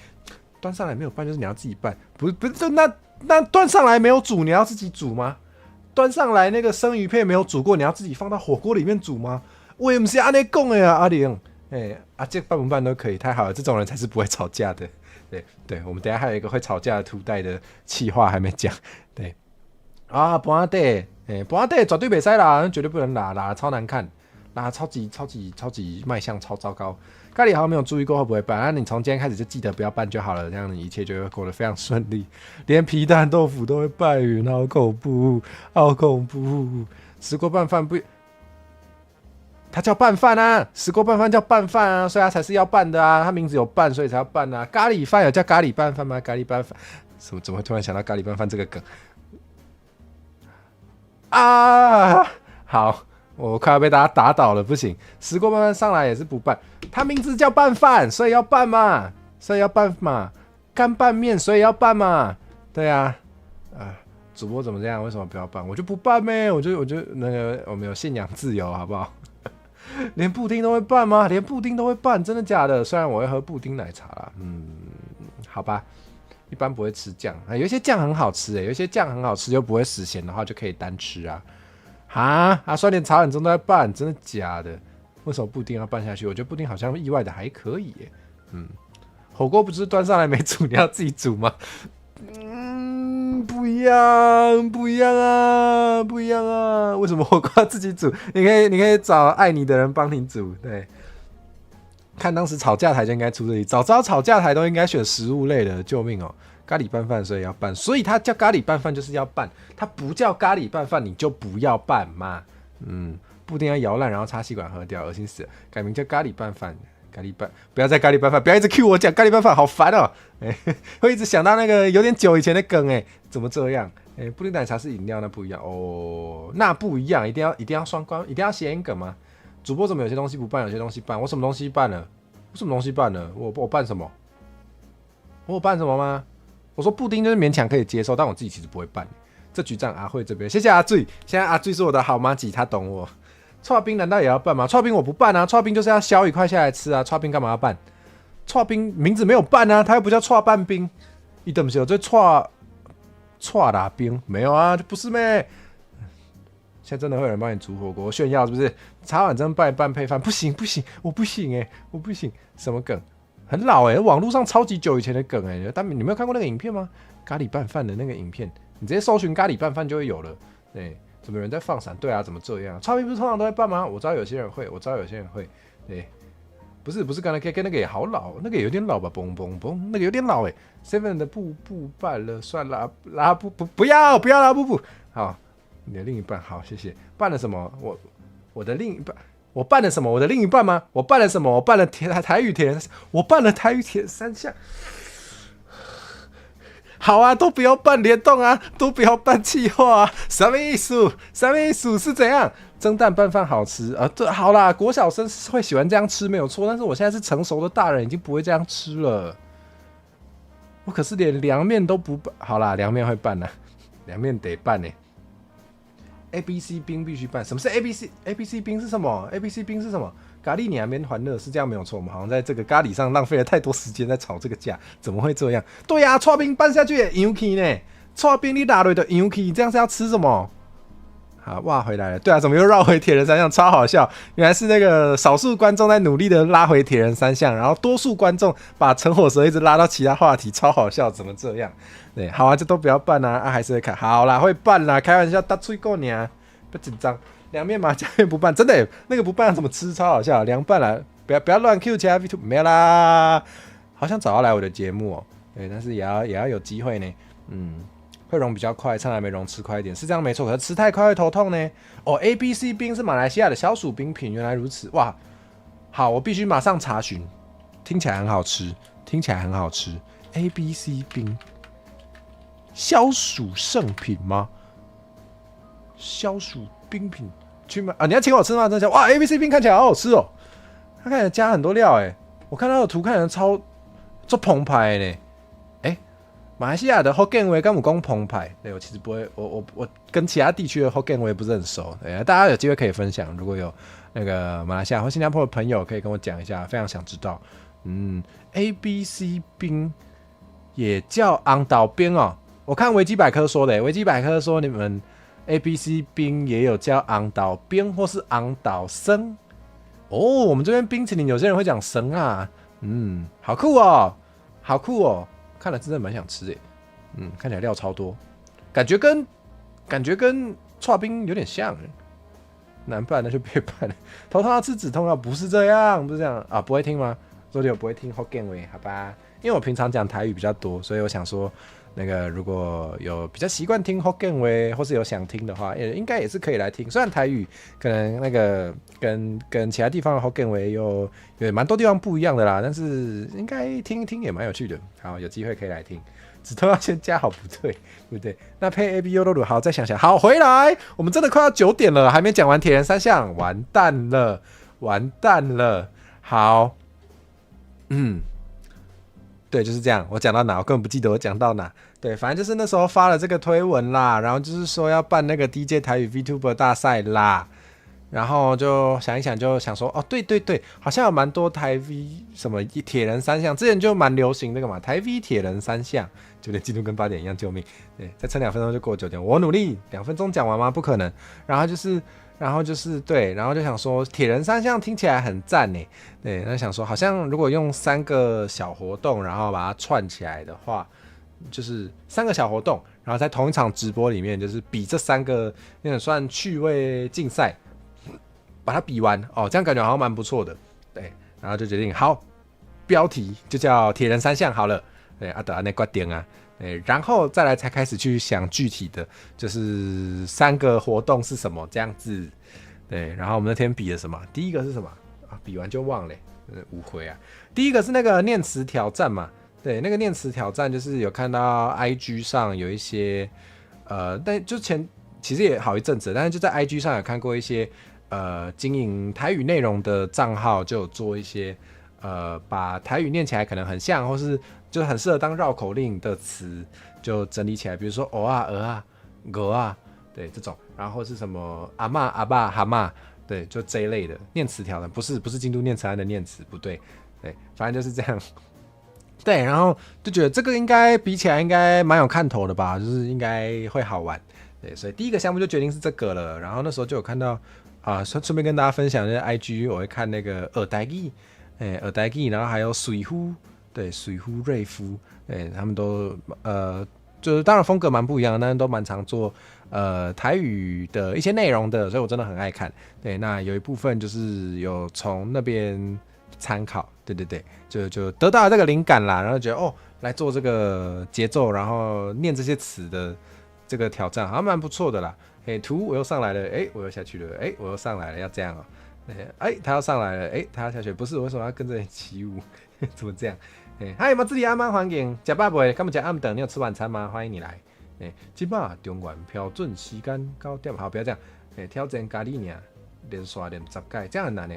端上来没有拌，就是你要自己拌。不是，那端上来没有煮，你要自己煮吗？端上来那个生鱼片没有煮过，你要自己放到火锅里面煮吗？我也不是安尼讲的啊，阿玲。这拌不拌都可以，太好了，这种人才是不会吵架的。对，我们等一下还有一个会吵架的图代的企划还没讲。对啊，盘底，盘底绝对袂使啦，绝对不能拉超难看。超级卖相超糟糕，咖喱好像没有注意过会不会拌，那你从今天开始就记得不要拌就好了，这样你一切就会过得非常顺利。连皮蛋豆腐都会拌匀，好恐怖，好恐怖！石锅拌饭不，它叫拌饭啊，石锅拌饭叫拌饭啊，所以它才是要拌的啊，它名字有拌，所以才要拌啊。咖喱饭有叫咖喱拌饭吗？咖喱拌饭，怎么会突然想到咖喱拌饭这个梗啊？好。我快要被大家打倒了，不行！石锅拌饭上来也是不拌，它名字叫拌饭，所以要拌嘛，干拌面，所以要拌嘛，对啊，主播怎么这样？为什么不要拌？我就不拌咩，我就那个我们有信仰自由，好不好？连布丁都会拌吗？连布丁都会拌，真的假的？虽然我会喝布丁奶茶啦，好吧，一般不会吃酱，有一些酱很好吃有一些酱很好吃又不会死咸的话，就可以单吃啊。酸甜茶很重都在拌，真的假的？为什么布丁要拌下去？我觉得布丁好像意外的还可以耶。火锅不是端上来没煮，你要自己煮吗？不一样啊！为什么火锅要自己煮？你可以找爱你的人帮你煮。对，看当时吵架台就应该出这里，早知道吵架台都应该选食物类的，救命哦！咖喱拌饭，所以要拌，所以它叫咖喱拌饭就是要拌，它不叫咖喱拌饭你就不要拌嘛。布丁要摇烂然后插吸管喝掉，恶心死了。改名叫咖喱拌饭，咖喱拌，不要再咖喱拌饭，不要一直 cue 我讲咖喱拌饭，好烦哦。会一直想到那个有点久以前的梗怎么这样？布丁奶茶是饮料，那不一样哦，那不一样，一定要双关，一定要谐音梗吗？主播怎么有些东西不拌，有些东西拌？我什么东西拌了？我什么东西拌了？我拌什么？我有拌什么吗？我说布丁就是勉强可以接受，但我自己其实不会拌。这局站阿慧这边，谢谢阿醉。现在阿醉是我的好妈吉，他懂我。剉冰难道也要拌吗？剉冰我不拌啊，剉冰就是要削一块下来吃啊，剉冰干嘛要拌？剉冰名字没有拌啊，它又不叫剉拌冰。你等不起，这剉啦冰没有啊，就不是咩？现在真的会有人帮你煮火锅炫耀是不是？茶碗蒸拌一拌配饭，不行不行，我不行我不行。什么梗？很老网络上超级久以前的梗但你没有看过那个影片吗？咖喱拌饭的那个影片，你直接搜寻咖喱拌饭就会有了。对，怎么有人在放闪？对啊，怎么这样？剉冰不是通常都会拌吗？我知道有些人会，对，不是刚才跟那个也好老，那个也有点老吧，嘣嘣嘣，那个有点老。Seven 的布拌了，算拉不要拉布，好，你的另一半好，谢谢。拌了什么？我的另一半。我办了什么？我的另一半吗？我办了什么？我办了台语铁人，我办了台语铁人三项。好啊，都不要办联动啊，都不要办企划啊，什么意思？什么意思？是怎样？蒸蛋拌饭好吃啊？对，好啦，国小生会喜欢这样吃没有错，但是我现在是成熟的大人，已经不会这样吃了。我可是连凉面都不拌，好啦，凉面会拌啊，凉面得拌ABC 冰必须拌，什么是 ABC 冰是什么 ？ABC 冰是什么？咖喱你还没欢乐是这样没有错，我们好像在这个咖喱上浪费了太多时间在吵这个架，怎么会这样？对呀、剉冰拌下去也油起呢，剉冰你打落的油起，这样是要吃什么？好，哇，回来了，对啊，怎么又绕回铁人三项？超好笑，原来是那个少数观众在努力的拉回铁人三项，然后多数观众把陈火蛇一直拉到其他话题，超好笑，怎么这样？对，好啊，这都不要办啊，还是会看，好啦，会办啦，开玩笑，打吹够你啊，不紧张。凉面麻酱面不拌，真的那个不拌怎么吃？超好笑，凉拌啦，不要乱 Q 其他 V2， 没有啦，好想找他来我的节目对，但是也要有机会呢，会融比较快，趁还没融吃快一点，是这样没错，可是吃太快会头痛呢。ABC 冰是马来西亚的消暑冰品，原来如此，哇，好，我必须马上查询，听起来很好吃，ABC 冰。消暑圣品吗？消暑冰品去买啊！你要请我吃吗？真的哇 ！ABC 冰看起来好好吃哦，它看起来加很多料我看到的图看起来超澎湃呢。马来西亚的 Hokkien 味跟我讲澎湃，对我其实不会，我跟其他地区的 Hokkien 味不是很熟，大家有机会可以分享，如果有那个马来西亚或新加坡的朋友可以跟我讲一下，非常想知道。ABC 冰也叫昂岛冰哦。我看维基百科说的，维基百科说你们 ABC 冰也有叫昂岛冰或是昂岛生我们这边冰淇淋有些人会讲生啊，好酷哦，看了真的蛮想吃看起来料超多，感觉跟剉冰有点像难办那就别办了，头痛要吃止痛药，不是这样啊，不会听吗？昨天我不会听 Hokkien 味，好吧，因为我平常讲台语比较多，所以我想说。那个如果有比较习惯听 Hokkien 味，或是有想听的话，应该也是可以来听。虽然台语可能那个跟其他地方的 Hokkien 味有蛮多地方不一样的啦，但是应该听一听也蛮有趣的。好，有机会可以来听。止痛要先加好不对？那配 A B U 露好，再想想。好，回来，我们真的快要9点了，还没讲完铁人三项，完蛋了。好，对，就是这样。我讲到哪？我根本不记得我讲到哪。对，反正就是那时候发了这个推文啦，然后就是说要办那个 DJ 台语 VTuber 大赛啦，然后就想一想，就想说，对，好像有蛮多台 V 什么铁人三项，之前就蛮流行那个嘛，台 V 铁人三项，9点进度跟8点一样，救命！对，再撑2分钟就过9点，我努力2分钟讲完吗？不可能。然后就是对，然后就想说铁人三项听起来很赞呢，对，那想说好像如果用3个小活动，然后把它串起来的话，就是3个小活动，然后在同一场直播里面，就是比这3个有点算趣味竞赛，把它比完这样感觉好像蛮不错的，对，然后就决定好，标题就叫铁人三项好了，对，得按那决定啊。然后再来才开始去想具体的，就是3个活动是什么这样子。对，然后我们那天比了什么？第一个是什么比完就忘了，无悔啊。第一个是那个念词挑战嘛，对，那个念词挑战就是有看到 IG 上有一些但就其实也好一阵子，但是就在 IG 上有看过一些经营台语内容的账号，就有做一些把台语念起来可能很像，或是就是很适合当绕口令的词，就整理起来，比如说偶啊、鹅啊、鹅啊，对这种，然后是什么阿嬷、阿爸、蛤蟆，对，就这一类的念词条的，不是京都念慈庵的念词，不对，对，反正就是这样。对，然后就觉得这个应该比起来应该蛮有看头的吧，就是应该会好玩。对，所以第一个项目就决定是这个了。然后那时候就有看到顺便跟大家分享，就是 IG 我会看那个耳呆记，耳呆记，然后还有水夫，对，水夫瑞夫，对，他们都就是当然风格蛮不一样的，但是都蛮常做台语的一些内容的，所以我真的很爱看。对，那有一部分就是有从那边参考，对对对，就得到了这个灵感啦，然后觉得来做这个节奏，然后念这些词的这个挑战，好像蛮不错的啦。图我又上来了，我又下去了，我又上来了，要这样他要上来了，他要下去，不是，为什么要跟着你起舞？怎么这样？嗨，马自己安安欢迎，吃饱未？敢不吃暗顿？你有吃晚餐吗？欢迎你来。今晚中原标准时间9点，好，不要这样。挑战咖喱呢，连刷连10届，这样很难呢。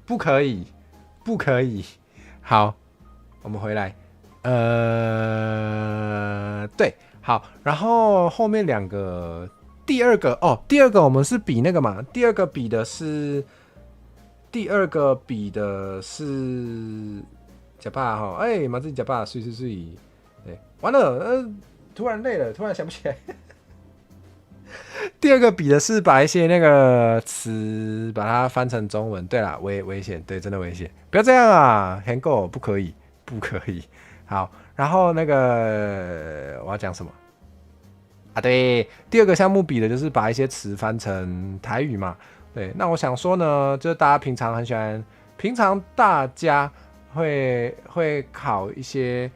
不可以，不可以。好，我们回来。对，好，然后后面2个，第二个我们是比那个嘛，第二个比的是假爸哈，马自己假爸，睡，完了，突然累了，突然想不起来。第二个比的是把一些那个词把它翻成中文，对啦，危险，对，真的危险，不要这样啊 ，Hango 不可以，不可以。好，然后那个我要讲什么啊？对，第二个项目比的就是把一些词翻成台语嘛。对，那我想说呢，就是大家平常很喜欢，平常大家会考一些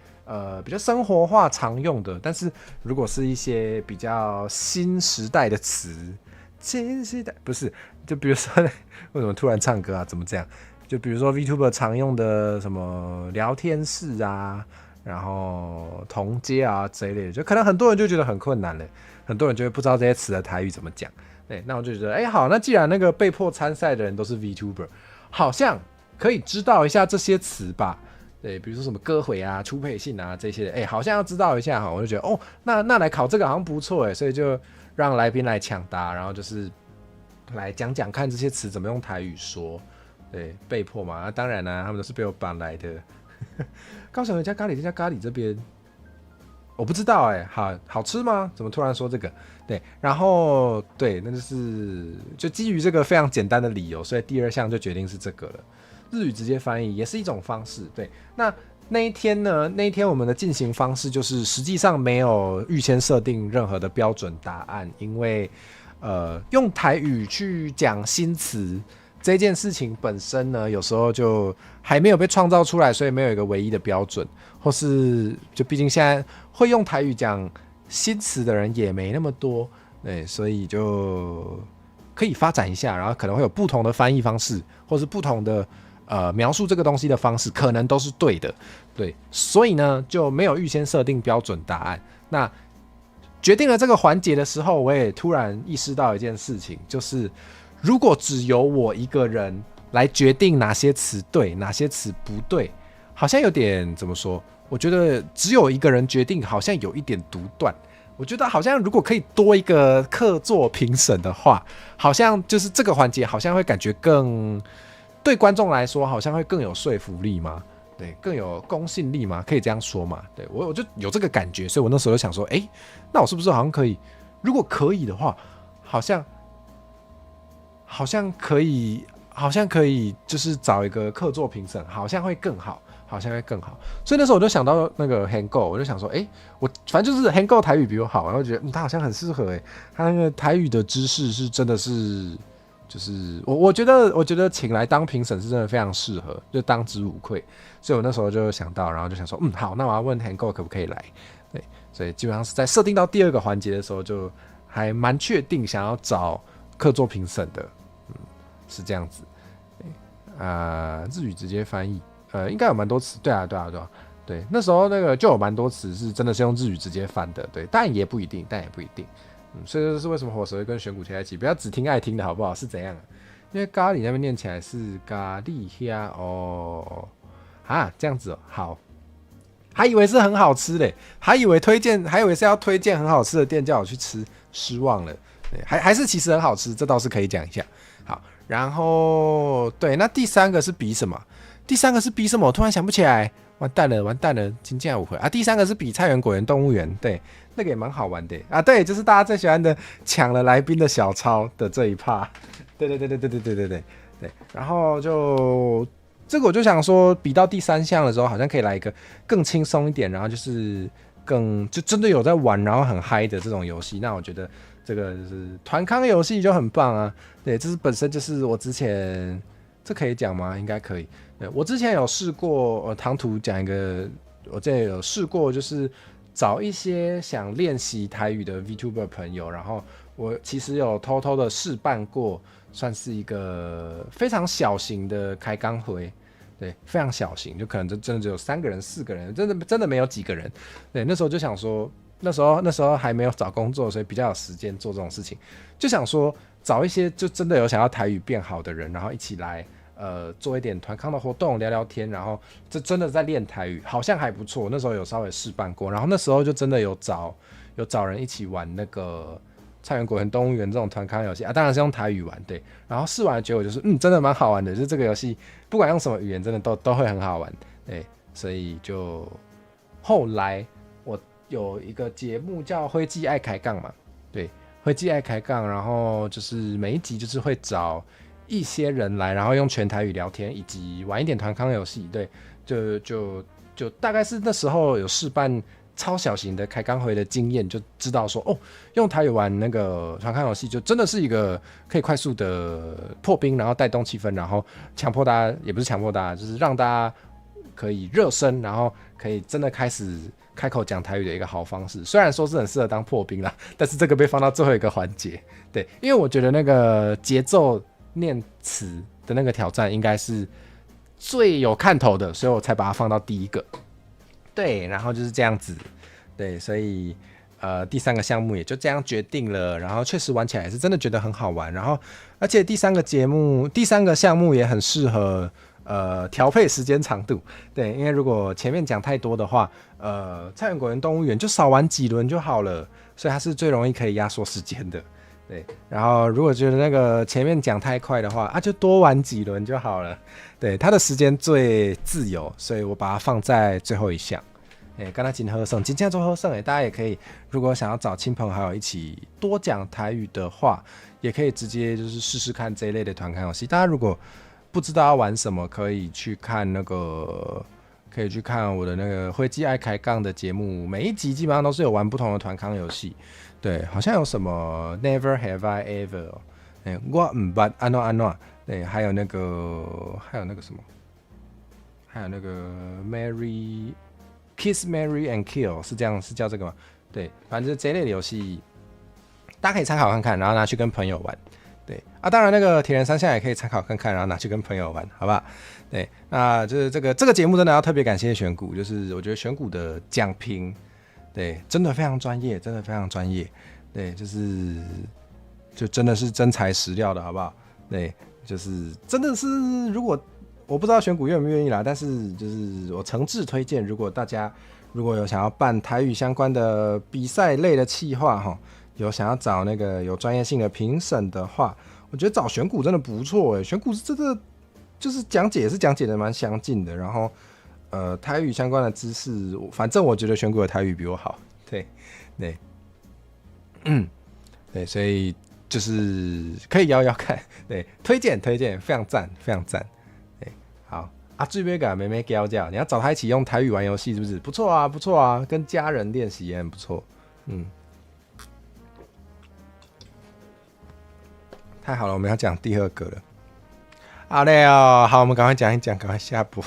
比较生活化常用的，但是如果是一些比较新时代的词，新时代不是，就比如说为什么突然唱歌啊？怎么这样？就比如说 VTuber 常用的什么聊天室啊，然后同街啊这一类的，就可能很多人就觉得很困难了，很多人就会不知道这些词的台语怎么讲。对，那我就觉得，好，那既然那个被迫参赛的人都是 VTuber， 好像可以知道一下这些词吧。对，比如说什么歌回啊、初配信啊这些，好像要知道一下哈。我就觉得，那来考这个好像不错所以就让来宾来抢答，然后就是来讲讲看这些词怎么用台语说。对，被迫嘛，当然他们都是被我绑来的。高雄有家咖喱，这家咖喱这边我不知道好吃吗？怎么突然说这个？对，然后对，那就基于这个非常简单的理由，所以第二项就决定是这个了。日语直接翻译也是一种方式。对，那一天呢？那一天我们的进行方式就是实际上没有预先设定任何的标准答案，因为用台语去讲新词这件事情本身呢，有时候就还没有被创造出来，所以没有一个唯一的标准，或是就毕竟现在会用台语讲新词的人也没那么多，对，所以就可以发展一下，然后可能会有不同的翻译方式，或是不同的描述这个东西的方式，可能都是对的，对，所以呢就没有预先设定标准答案。那决定了这个环节的时候，我也突然意识到一件事情，就是如果只有我一个人来决定哪些词对，哪些词不对，好像有点怎么说？我觉得只有一个人决定，好像有一点独断。我觉得好像如果可以多一个客座评审的话，好像就是这个环节好像会感觉更对观众来说，好像会更有说服力嘛，对，更有公信力嘛，可以这样说嘛？对，我就有这个感觉，所以我那时候就想说，那我是不是好像可以？如果可以的话，好像可以，就是找一个客座评审，好像会更好。所以那时候我就想到那个 Hango， 我就想说，我反正就是 Hango 台语比我好，然后觉得他好像很适合他那个台语的知识是真的是，就是我觉得请来当评审是真的非常适合，就当之无愧。所以我那时候就想到，然后就想说，好，那我要问 Hango 可不可以来？对，所以基本上是在设定到第二个环节的时候，就还蛮确定想要找客座评审的，是这样子。日语直接翻译。应该有蛮多词，对啊，对，那时候那个就有蛮多词是真的是用日语直接翻的，对，但也不一定，所以这是为什么火蛇会跟选股贴在一起，不要只听爱听的好不好？是怎样因为咖喱那边念起来是咖喱虾这样子好，还以为是很好吃嘞，还以为是要推荐很好吃的店叫我去吃，失望了。对，还是其实很好吃，这倒是可以讲一下。好，然后对，那第三个是比什么？我突然想不起来，完蛋了，今天误会啊！第三个是比菜园果园动物园，对，那个也蛮好玩的啊。对，就是大家最喜欢的抢了来宾的小抄的这一趴。对，然后就这个我就想说，比到第三项的时候，好像可以来一个更轻松一点，然后就是就真的有在玩，然后很嗨的这种游戏。那我觉得这个就是团康游戏就很棒啊。对，这是本身就是我之前，这可以讲吗？应该可以。对，我之前有试过，唐突讲一个，我之前有试过，就是找一些想练习台语的 VTuber 朋友，然后我其实有偷偷的试办过，算是一个非常小型的开钢会。对，非常小型，就可能真的只有3个人、4个人，真的没有几个人。对，那时候就想说，那时候还没有找工作，所以比较有时间做这种事情，就想说找一些就真的有想要台语变好的人，然后一起来做一点团康的活动，聊聊天，然后这真的在练台语，好像还不错。那时候有稍微试办过，然后那时候就真的有找人一起玩那个菜园果园动物园这种团康游戏啊，当然是用台语玩，对。然后试完的结果就是，真的蛮好玩的，就是这个游戏不管用什么语言，真的都会很好玩，对。所以就后来我有一个节目叫灰记爱开杠嘛，对，灰记爱开杠，然后就是每一集就是会找一些人来，然后用全台语聊天，以及玩一点团康游戏，对，就大概是那时候有试办超小型的开钢回的经验，就知道说用台语玩那个团康游戏，就真的是一个可以快速的破冰，然后带动气氛，然后强迫大家，也不是强迫大家，就是让大家可以热身，然后可以真的开口讲台语的一个好方式。虽然说是很适合当破冰啦，但是这个被放到最后一个环节，对，因为我觉得那个节奏念词的那个挑战应该是最有看头的，所以我才把它放到第一个。对，然后就是这样子，对，所以第3个项目也就这样决定了，然后确实玩起来是真的觉得很好玩，然后而且第3个项目也很适合调配时间长度，对，因为如果前面讲太多的话，菜园果园动物园就少玩几轮就好了，所以它是最容易可以压缩时间的。对，然后如果觉得那个前面讲太快的话就多玩几轮就好了。对，它的时间最自由，所以我把它放在最后一项。跟他今喝剩，今天做喝剩，大家也可以，如果想要找亲朋好友一起多讲台语的话，也可以直接就是试试看这一类的团康游戏。大家如果不知道要玩什么，可以去看我的那个灰鸡爱开杠的节目，每一集基本上都是有玩不同的团康游戏。对，好像有什么 Never Have I Ever， 我唔捌安怎，对，还有那个什么，还有那个 Kiss Mary and Kill 是叫这个吗？对，反正这类的游戏大家可以参考看看，然后拿去跟朋友玩。对啊，当然那个铁人三项也可以参考看看，然后拿去跟朋友玩，好不好？对，那就是这个节目真的要特别感谢选股，就是我觉得选股的讲评，对，真的非常专业，真的非常专业，对，就真的是真材实料的，好不好？对，就是真的是，如果我不知道选股愿不愿意啦，但是就是我诚挚推荐，如果大家有想要办台语相关的比赛类的企划有想要找那个有专业性的评审的话，我觉得找选股真的不错诶，选股是真的就是讲解也是讲解的蛮详尽的，然后台语相关的知识，反正我觉得选股的台语比我好，对，对，所以就是可以摇摇看，对，推荐，非常赞，对，好啊，最别感妹妹教教，你要找他一起用台语玩游戏是不是？不错啊，跟家人练习也很不错，太好了，我们要讲第2个了。好累哦，好，我们赶快讲一讲，赶快下播。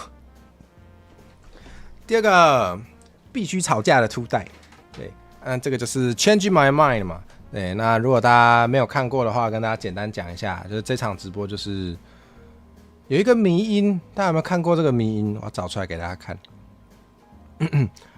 第2个必须吵架的初代，对，这个就是 Change My Mind 嘛，对，那如果大家没有看过的话，跟大家简单讲一下，就是这场直播就是有一个迷因，大家有没有看过这个迷因？我找出来给大家看。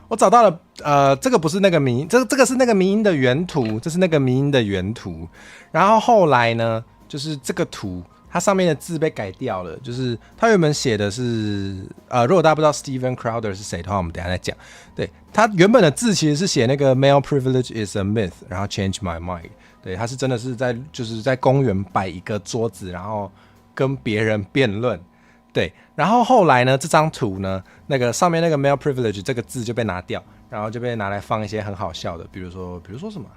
我找到了，这个不是那个迷因，这个是那个迷因的原图，这是那个迷因的原图。然后后来呢，就是这个图它上面的字被改掉了，就是它原本写的是如果大家不知道 Steven Crowder 是谁的话，我们等一下再讲。对，它原本的字其实是写那个 male privilege is a myth， 然后 change my mind。对，他是真的是就是在公园摆一个桌子，然后跟别人辩论。对，然后后来呢，这张图呢，那个上面那个 male privilege 这个字就被拿掉，然后就被拿来放一些很好笑的，比如说什么？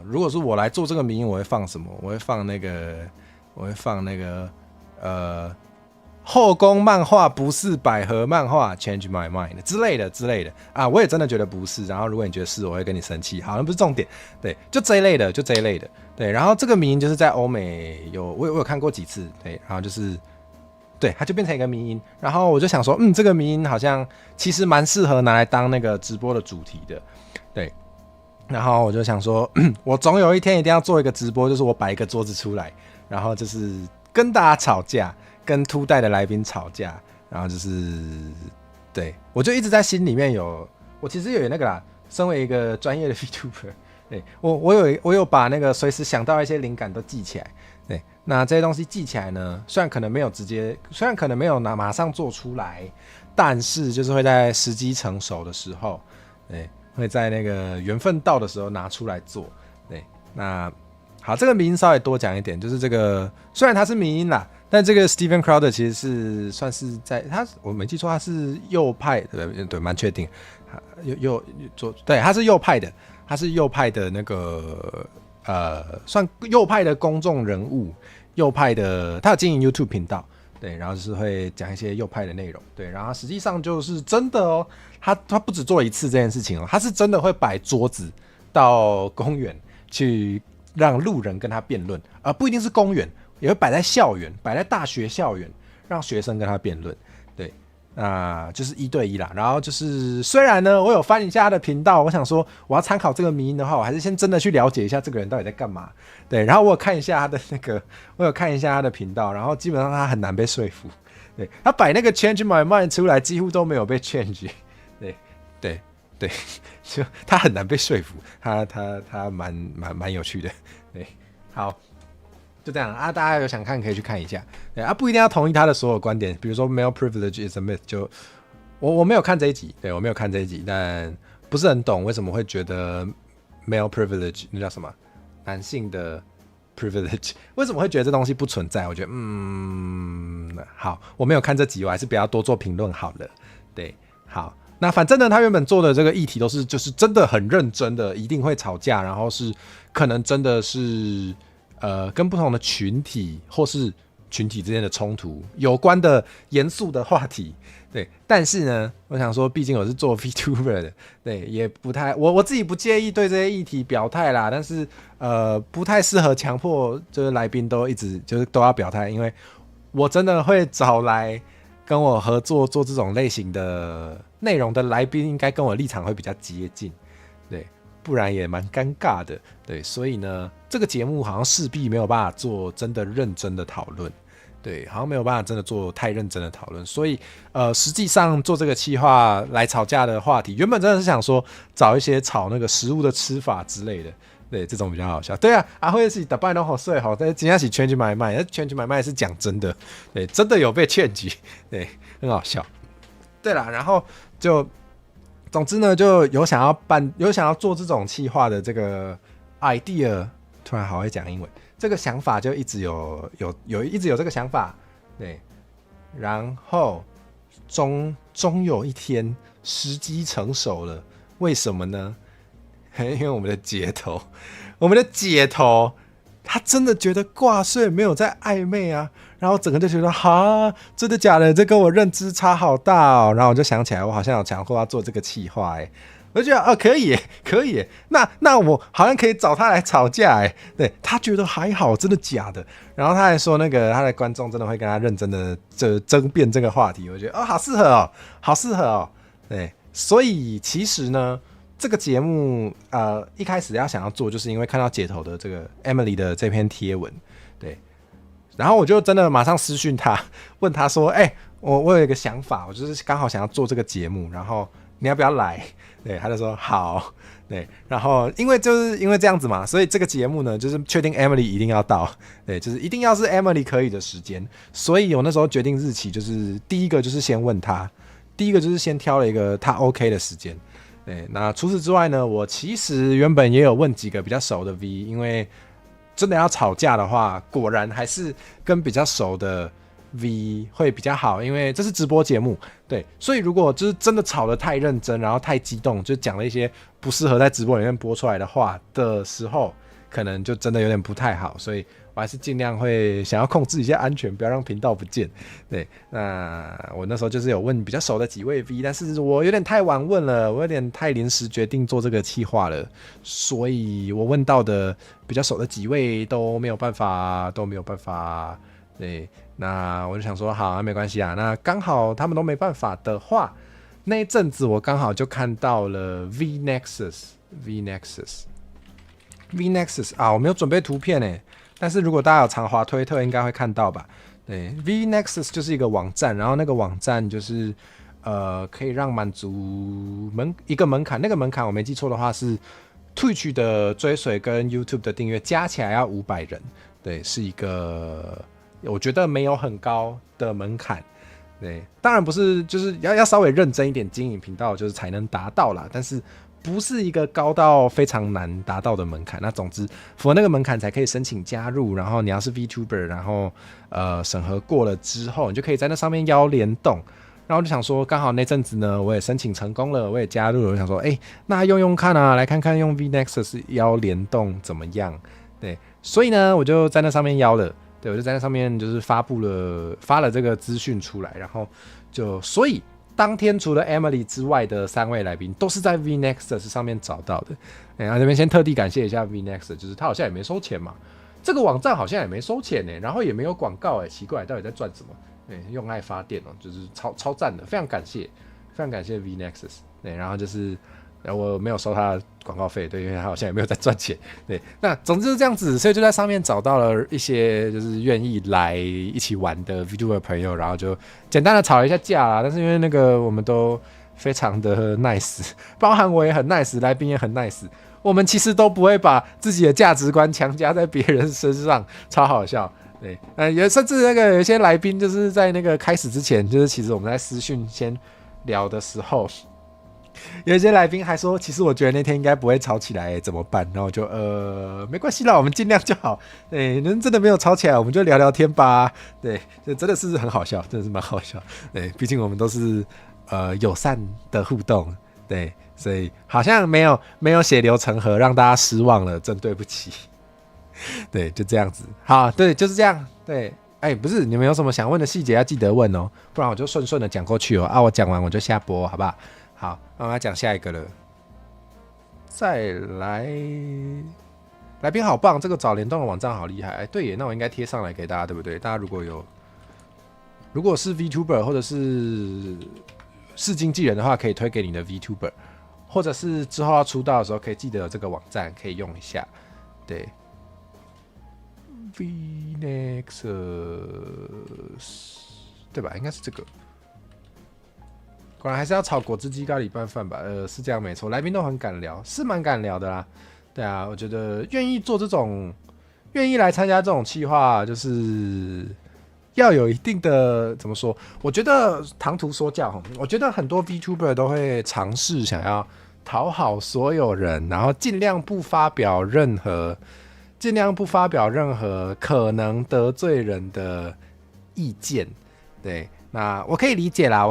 如果是我来做这个迷因，我会放什么？我会放那个后宫漫画不是百合漫画 ，change my mind 之类的啊，我也真的觉得不是。然后如果你觉得是，我会跟你生气。好，那不是重点，对，就这一类的，对。然后这个迷因就是在欧美我有看过几次，对，然后就是对，它就变成一个迷因。然后我就想说，这个迷因好像其实蛮适合拿来当那个直播的主题的，对。然后我就想说，我总有一天一定要做一个直播，就是我摆一个桌子出来，然后就是跟大家吵架，跟秃带的来宾吵架，然后就是对我就一直在心里面我其实有那个啦，身为一个专业的 VTuber， 对我有把那个随时想到一些灵感都记起来，对，那这些东西记起来呢，虽然可能没有马上做出来，但是就是会在时机成熟的时候，对。会在那个缘分到的时候拿出来做，对，那好，这个迷因稍微多讲一点，就是这个虽然它是迷因啦，但这个 Steven Crowder 其实是算是我没记错，他是右派的，对，蛮确定，对，他是右派的那个算右派的公众人物，右派的，他有经营 YouTube 频道。对，然后就是会讲一些右派的内容，对，然后实际上就是真的哦，他不只做一次这件事情哦，他是真的会摆桌子到公园去让路人跟他辩论，不一定是公园，也会摆在校园，摆在大学校园，让学生跟他辩论，对，就是1对1啦。然后就是虽然呢，我有翻一下他的频道，我想说我要参考这个迷因的话，我还是先真的去了解一下这个人到底在干嘛。对，然后我有看一下他的频道，然后基本上他很难被说服。对，他摆那个 change my mind 出来，几乎都没有被 change。对，就他很难被说服，他蛮有趣的。对，好，就这样啊，大家有想看可以去看一下。对啊，不一定要同意他的所有观点，比如说 male privilege is a myth， 就我没有看这一集，对我没有看这一集，但不是很懂为什么会觉得 male privilege 那叫什么？男性的 privilege 为什么会觉得这东西不存在？我觉得好，我没有看这集，我还是不要多做评论好了。对，好，那反正呢，他原本做的这个议题都是就是真的很认真的，一定会吵架，然后是可能真的是跟不同的群体或是群体之间的冲突有关的严肃的话题。对，但是呢，我想说，毕竟我是做 VTuber 的，对，也不太，我自己不介意对这些议题表态啦，但是不太适合强迫就是来宾都一直就是都要表态，因为我真的会找来跟我合作做这种类型的内容的来宾，应该跟我立场会比较接近，对，不然也蛮尴尬的，对，所以呢，这个节目好像势必没有办法做真的认真的讨论。对，好像没有办法真的做太认真的讨论，所以实际上做这个企划来吵架的话题，原本真的是想说找一些炒那个食物的吃法之类的，对，这种比较好笑。对啊，会是打败都好睡好，但今天是 change my mind，change my mind 是讲真的，对，真的有被change，对，很好笑。对啦，然后就总之呢，就有想要做这种企划的这个 idea， 突然好会讲英文。这个想法就一直有这个想法，对，然后终有一天时机成熟了，为什么呢？因为我们的姐头，他真的觉得挂睡没有在暧昧啊，然后整个就觉得哈，真的假的？这跟我认知差好大哦。然后我就想起来，我好像有讲过要做这个企划，我就觉得可以耶，那我好像可以找他来吵架，对，他觉得还好，真的假的？然后他还说那个他的观众真的会跟他认真的争辩这个话题，我觉得好适合哦，对，所以其实呢，这个节目一开始想要做，就是因为看到姐头的这个 Emily 的这篇贴文，对，然后我就真的马上私讯他，问他说，我有一个想法，我就是刚好想要做这个节目，然后你要不要来？对，他就说好，对，然后因为这样子嘛，所以这个节目呢，就是确定 Emily 一定要到，对，就是一定要是 Emily 可以的时间，所以我那时候决定日期，就是第一个就是先问他，第一个就是先挑了一个他 OK 的时间。对，那除此之外呢，我其实原本也有问几个比较熟的 V， 因为真的要吵架的话，果然还是跟比较熟的 V 会比较好，因为这是直播节目，对，所以如果就是真的吵得太认真，然后太激动，就讲了一些不适合在直播里面播出来的话的时候，可能就真的有点不太好，所以我还是尽量会想要控制一下安全，不要让频道不见。对，那我那时候就是有问比较熟的几位 V， 但是我有点太晚问了，我有点太临时决定做这个企划了，所以我问到的比较熟的几位都没有办法。对，那我就想说，好，没关系啊。那刚好他们都没办法的话，那一阵子我刚好就看到了 V Nexus 啊，我没有准备图片诶。但是如果大家有常滑推特，应该会看到吧？对 ，V Nexus 就是一个网站，然后那个网站就是可以让满足一个门槛，那个门槛我没记错的话是 Twitch 的追随跟 YouTube 的订阅加起来要500人，对，是一个我觉得没有很高的门槛。对，当然不是，就是要稍微认真一点经营频道，就是才能达到啦。但是不是一个高到非常难达到的门槛。那总之，符合那个门槛才可以申请加入。然后你要是 VTuber， 然后审核过了之后，你就可以在那上面邀联动。然后我就想说，刚好那阵子呢，我也申请成功了，我也加入了。我想说，那用看啊，来看看用 V Nexus 邀联动怎么样？对，所以呢，我就在那上面邀了。对，我就在那上面就是发了这个资讯出来，然后所以当天除了 Emily 之外的3位来宾都是在 V Nexus 上面找到的。然后这边先特地感谢一下 V Nexus， 就是他好像也没收钱嘛，这个网站好像也没收钱然后也没有广告奇怪，到底在赚什么？用爱发电就是超赞的，非常感谢 V Nexus。对，然后就是我没有收他的广告费，对，因为他好像也没有在赚钱。对，那总之是这样子，所以就在上面找到了一些就是愿意来一起玩的 VTuber 朋友，然后就简单的吵了一下架啦。但是因为那个我们都非常的 nice， 包含我也很 nice， 来宾也很 nice， 我们其实都不会把自己的价值观强加在别人身上，超好笑。对，也甚至那个有些来宾就是在那个开始之前，就是其实我们在私讯先聊的时候。有一些来宾还说，其实我觉得那天应该不会吵起来，怎么办？然后我就没关系啦，我们尽量就好。对，人真的没有吵起来，我们就聊聊天吧。对，这真的是很好笑，真的是蛮好笑。对，毕竟我们都是友善的互动，对，所以好像没有血流成河，让大家失望了，真对不起。对，就这样子。好，对，就是这样。对，不是，你们有什么想问的细节要记得问哦，不然我就顺顺的讲过去哦。啊，我讲完我就下播，好不好？好，那我要讲下一个了。再来，来宾好棒，这个找联动的网站好厉害。对耶，那我应该贴上来给大家，对不对？大家如果是 VTuber 或者是经纪人的话，可以推给你的 VTuber， 或者是之后要出道的时候，可以记得有这个网站可以用一下。对 ，V Nexus， 对吧？应该是这个。果然还是要炒果汁鸡咖喱拌饭吧，是这样没错，来宾都很敢聊，是蛮敢聊的啦。对啊，我觉得愿意来参加这种企划，就是要有一定的怎么说？我觉得唐突说教，我觉得很多 VTuber 都会尝试想要讨好所有人，然后尽量不发表任何可能得罪人的意见，对。那我可以理解啦，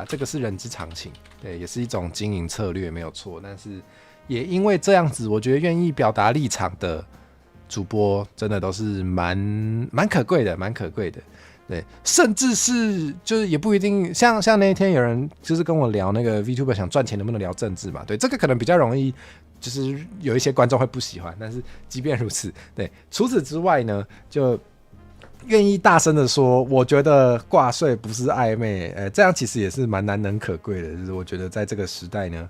这个是人之常情，对，也是一种经营策略，没有错。但是也因为这样子，我觉得愿意表达立场的主播，真的都是蛮可贵的，对，甚至是就是也不一定，像那一天有人就是跟我聊那个 VTuber 想赚钱能不能聊政治嘛，对，这个可能比较容易，就是有一些观众会不喜欢，但是即便如此，对，除此之外呢，就。愿意大声的说，我觉得挂税不是暧昧，这样其实也是蛮难能可贵的。就是我觉得在这个时代呢，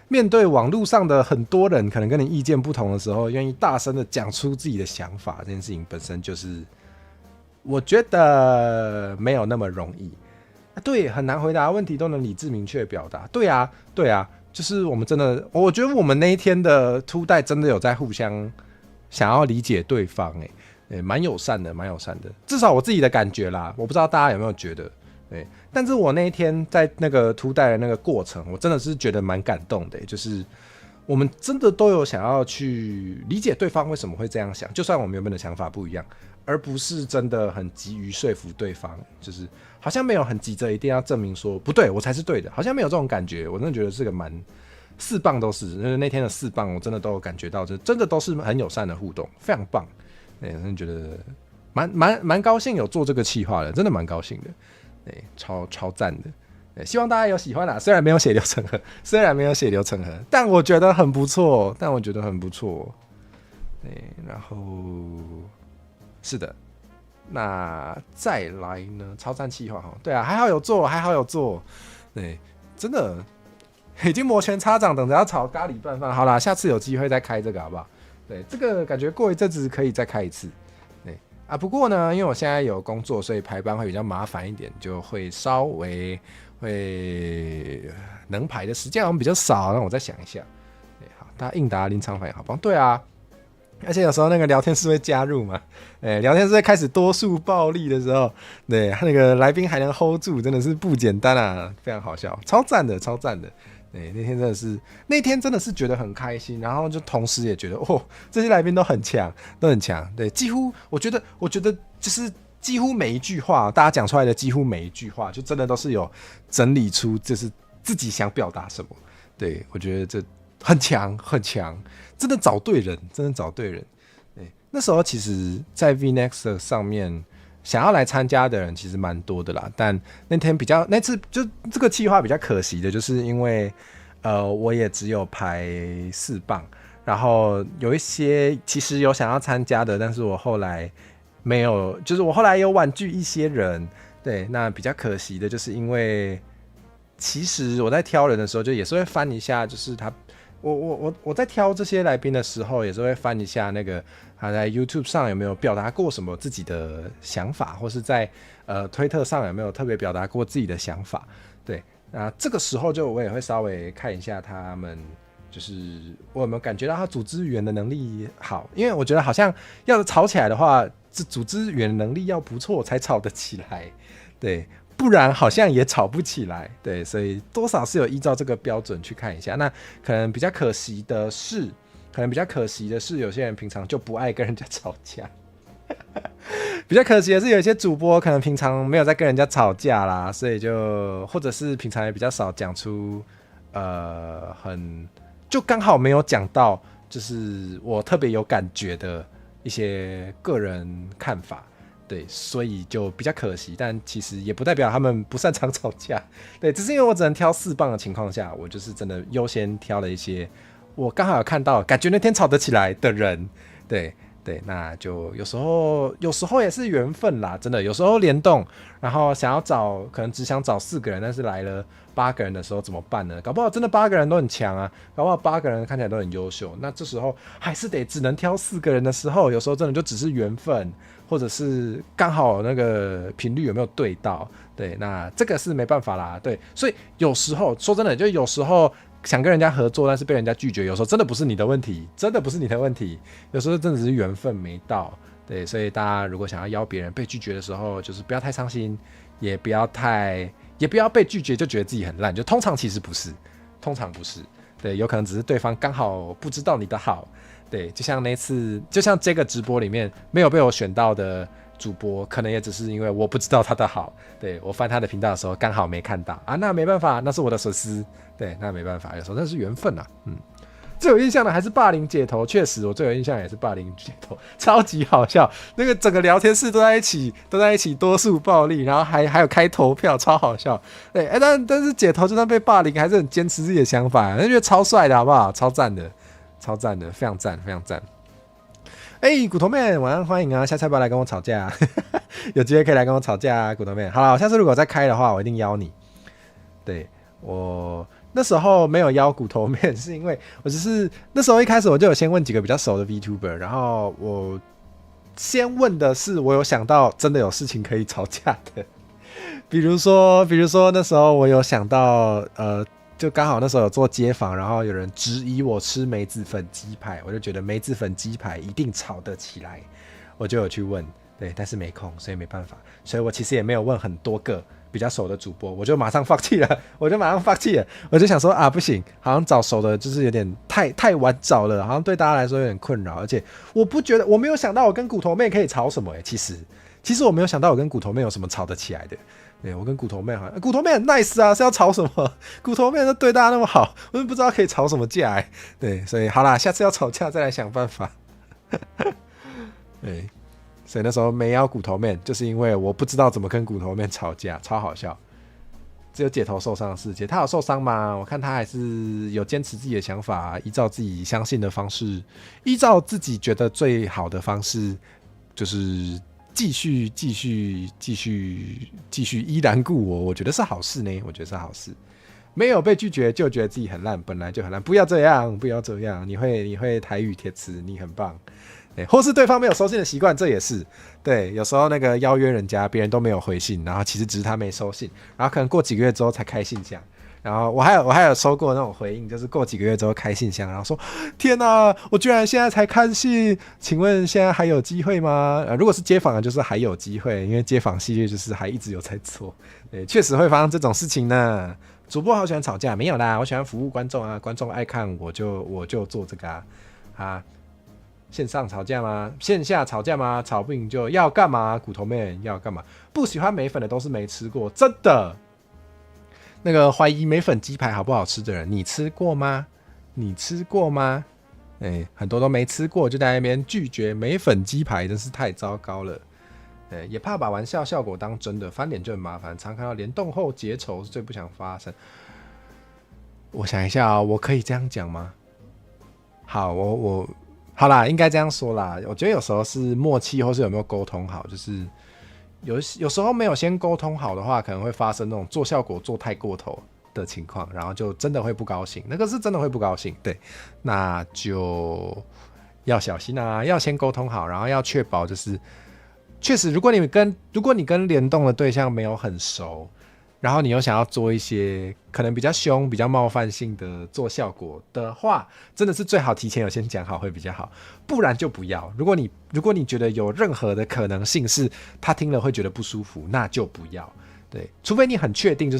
面对网络上的很多人可能跟你意见不同的时候，愿意大声的讲出自己的想法，这件事情本身就是我觉得没有那么容易。对，很难回答问题都能理智明确表达。对啊，就是我们真的，我觉得我们那一天的2代真的有在互相想要理解对方，蛮友善的，蛮友善的，至少我自己的感觉啦，我不知道大家有没有觉得，但是我那一天在那个2代的那个过程，我真的是觉得蛮感动的，就是我们真的都有想要去理解对方为什么会这样想，就算我们原本的想法不一样，而不是真的很急于说服对方，就是好像没有很急着一定要证明说不对我才是对的，好像没有这种感觉。我真的觉得是个蛮4棒都是，那天的4棒我真的都有感觉到，真的都是很友善的互动，非常棒。真的觉得蛮高兴有做这个企划的，真的蛮高兴的，超赞的。希望大家有喜欢啦，虽然没有血流成河，但我觉得很不错，然后是的，那再来呢？超赞企划哈，对啊，还好有做，对，真的已经摩拳擦掌，等着要炒咖喱拌饭。好啦，下次有机会再开这个好不好？对，这个感觉过一阵子可以再开一次。对啊，不过呢，因为我现在有工作，所以排班会比较麻烦一点，就会稍微能排的时间好像比较少，让我再想一下。好，大家应答临场反应好棒。对啊，而且有时候那个聊天室会加入嘛，聊天室会开始多数暴力的时候，对，那个来宾还能 hold 住，真的是不简单啊，非常好笑，超赞的。对，那天真的是觉得很开心，然后就同时也觉得这些来宾都很强。对，几乎我觉得就是几乎每一句话，大家讲出来的几乎每一句话，就真的都是有整理出就是自己想表达什么。对，我觉得这很强，真的找对人。对，那时候其实，在 VNext 上面想要来参加的人其实蛮多的啦，但那次就这个企划比较可惜的，就是因为我也只有排4棒，然后有一些其实有想要参加的，但是我后来没有，就是我后来有婉拒一些人。对，那比较可惜的就是因为其实我在挑人的时候，就也是会翻一下，就是我在挑这些来宾的时候，也是会翻一下那个他在 YouTube 上有没有表达过什么自己的想法，或是在推特上有没有特别表达过自己的想法。对，那这个时候就我也会稍微看一下他们，就是我有没有感觉到他组织语言的能力好，因为我觉得好像要吵起来的话，这组织语言能力要不错才吵得起来。对，不然好像也吵不起来。对，所以多少是有依照这个标准去看一下。那可能比较可惜的是，有些人平常就不爱跟人家吵架。比较可惜的是，有一些主播可能平常没有在跟人家吵架啦，所以或者是平常也比较少讲出就刚好没有讲到，就是我特别有感觉的一些个人看法。对，所以就比较可惜，但其实也不代表他们不擅长吵架。对，只是因为我只能挑4棒的情况下，我就是真的优先挑了一些我刚好有看到，感觉那天吵得起来的人。对，那就有时候也是缘分啦，真的有时候联动，然后可能只想找4个人，但是来了8个人的时候怎么办呢？搞不好真的8个人都很强啊，搞不好8个人看起来都很优秀，那这时候还是只能挑4个人的时候，有时候真的就只是缘分，或者是刚好那个频率有没有对到。对，那这个是没办法啦。对，所以有时候说真的，就有时候想跟人家合作，但是被人家拒绝，有时候真的不是你的问题，有时候真的只是缘分没到。对，所以大家如果想要邀别人被拒绝的时候，就是不要太伤心，也不要被拒绝就觉得自己很烂，就通常不是。对，有可能只是对方刚好不知道你的好。对，就像这个直播里面没有被我选到的主播，可能也只是因为我不知道他的好。对，我翻他的频道的时候刚好没看到啊，那没办法，那是我的损失。对，那没办法，有时候那是缘分啊。最有印象的还是霸凌解头，确实我最有印象也是霸凌解头，超级好笑。那个整个聊天室都在一起多数暴力，然后还有开投票，超好笑。对，但是解头就算被霸凌，还是很坚持自己的想法，就觉得超帅的好不好？超赞的，非常赞。骨头妹晚上欢迎啊，下次要不要来跟我吵架啊？有机会可以来跟我吵架啊，骨头妹。好了，下次如果再开的话，我一定邀你。对，我那时候没有邀骨头面，是因为我只是那时候一开始我就有先问几个比较熟的 VTuber， 然后我先问的是我有想到真的有事情可以吵架的，比如说那时候我有想到就刚好那时候有做街访，然后有人质疑我吃梅子粉鸡排，我就觉得梅子粉鸡排一定炒得起来，我就有去问，对，但是没空，所以没办法，所以我其实也没有问很多个比较熟的主播，我就马上放弃了，我就想说啊，不行，好像找熟的就是有点太晚找了，好像对大家来说有点困扰，而且我没有想到我跟骨头妹可以吵什么其实我没有想到我跟骨头妹有什么吵得起来的。对，我跟骨头妹好像，骨头妹很 nice 啊，是要吵什么？骨头妹都对大家那么好，我都不知道可以吵什么架对，所以好啦，下次要吵架再来想办法。对，所以那时候没邀骨头妹，就是因为我不知道怎么跟骨头妹吵架，超好笑。只有姐头受伤的事情，她有受伤吗？我看她还是有坚持自己的想法，依照自己相信的方式，依照自己觉得最好的方式，就是继续依然故我觉得是好事呢，我觉得是好事。没有被拒绝就觉得自己很烂，本来就很烂，不要这样，你会台语贴词，你很棒。对，或是对方没有收信的习惯，这也是对。有时候那个邀约人家，别人都没有回信，然后其实只是他没收信，然后可能过几个月之后才开信箱。然后我还有收过那种回应，就是过几个月之后开信箱，然后说天哪，我居然现在才看信，请问现在还有机会吗？如果是街访的，就是还有机会，因为街访系列就是还一直有在做。对，确实会发生这种事情呢。主播好喜欢吵架，没有啦，我喜欢服务观众啊，观众爱看我就做这个啊。线上吵架吗？线下吵架吗？吵不赢就要干嘛？骨头妹要干嘛？不喜欢梅粉的都是没吃过，真的。那个怀疑梅粉鸡排好不好吃的人，你吃过吗？很多都没吃过，就在那边拒绝梅粉鸡排，真是太糟糕了。也怕把玩笑效果当真的，翻脸就很麻烦。常看到联动后结仇，是最不想发生。我想一下我可以这样讲吗？好，好啦，应该这样说啦。我觉得有时候是默契，或是有没有沟通好，就是有时候没有先沟通好的话，可能会发生那种做效果做太过头的情况，然后就真的会不高兴。那个是真的会不高兴，对，那就要小心啊，要先沟通好，然后要确保就是确实，如果你跟联动的对象没有很熟。然后你又想要做一些可能比较凶、比较冒犯性的做效果的话，真的是最好提前有先讲好会比较好，不然就不要。如果你觉得有任何的可能性是他听了会觉得不舒服，那就不要。对，除非你很确定，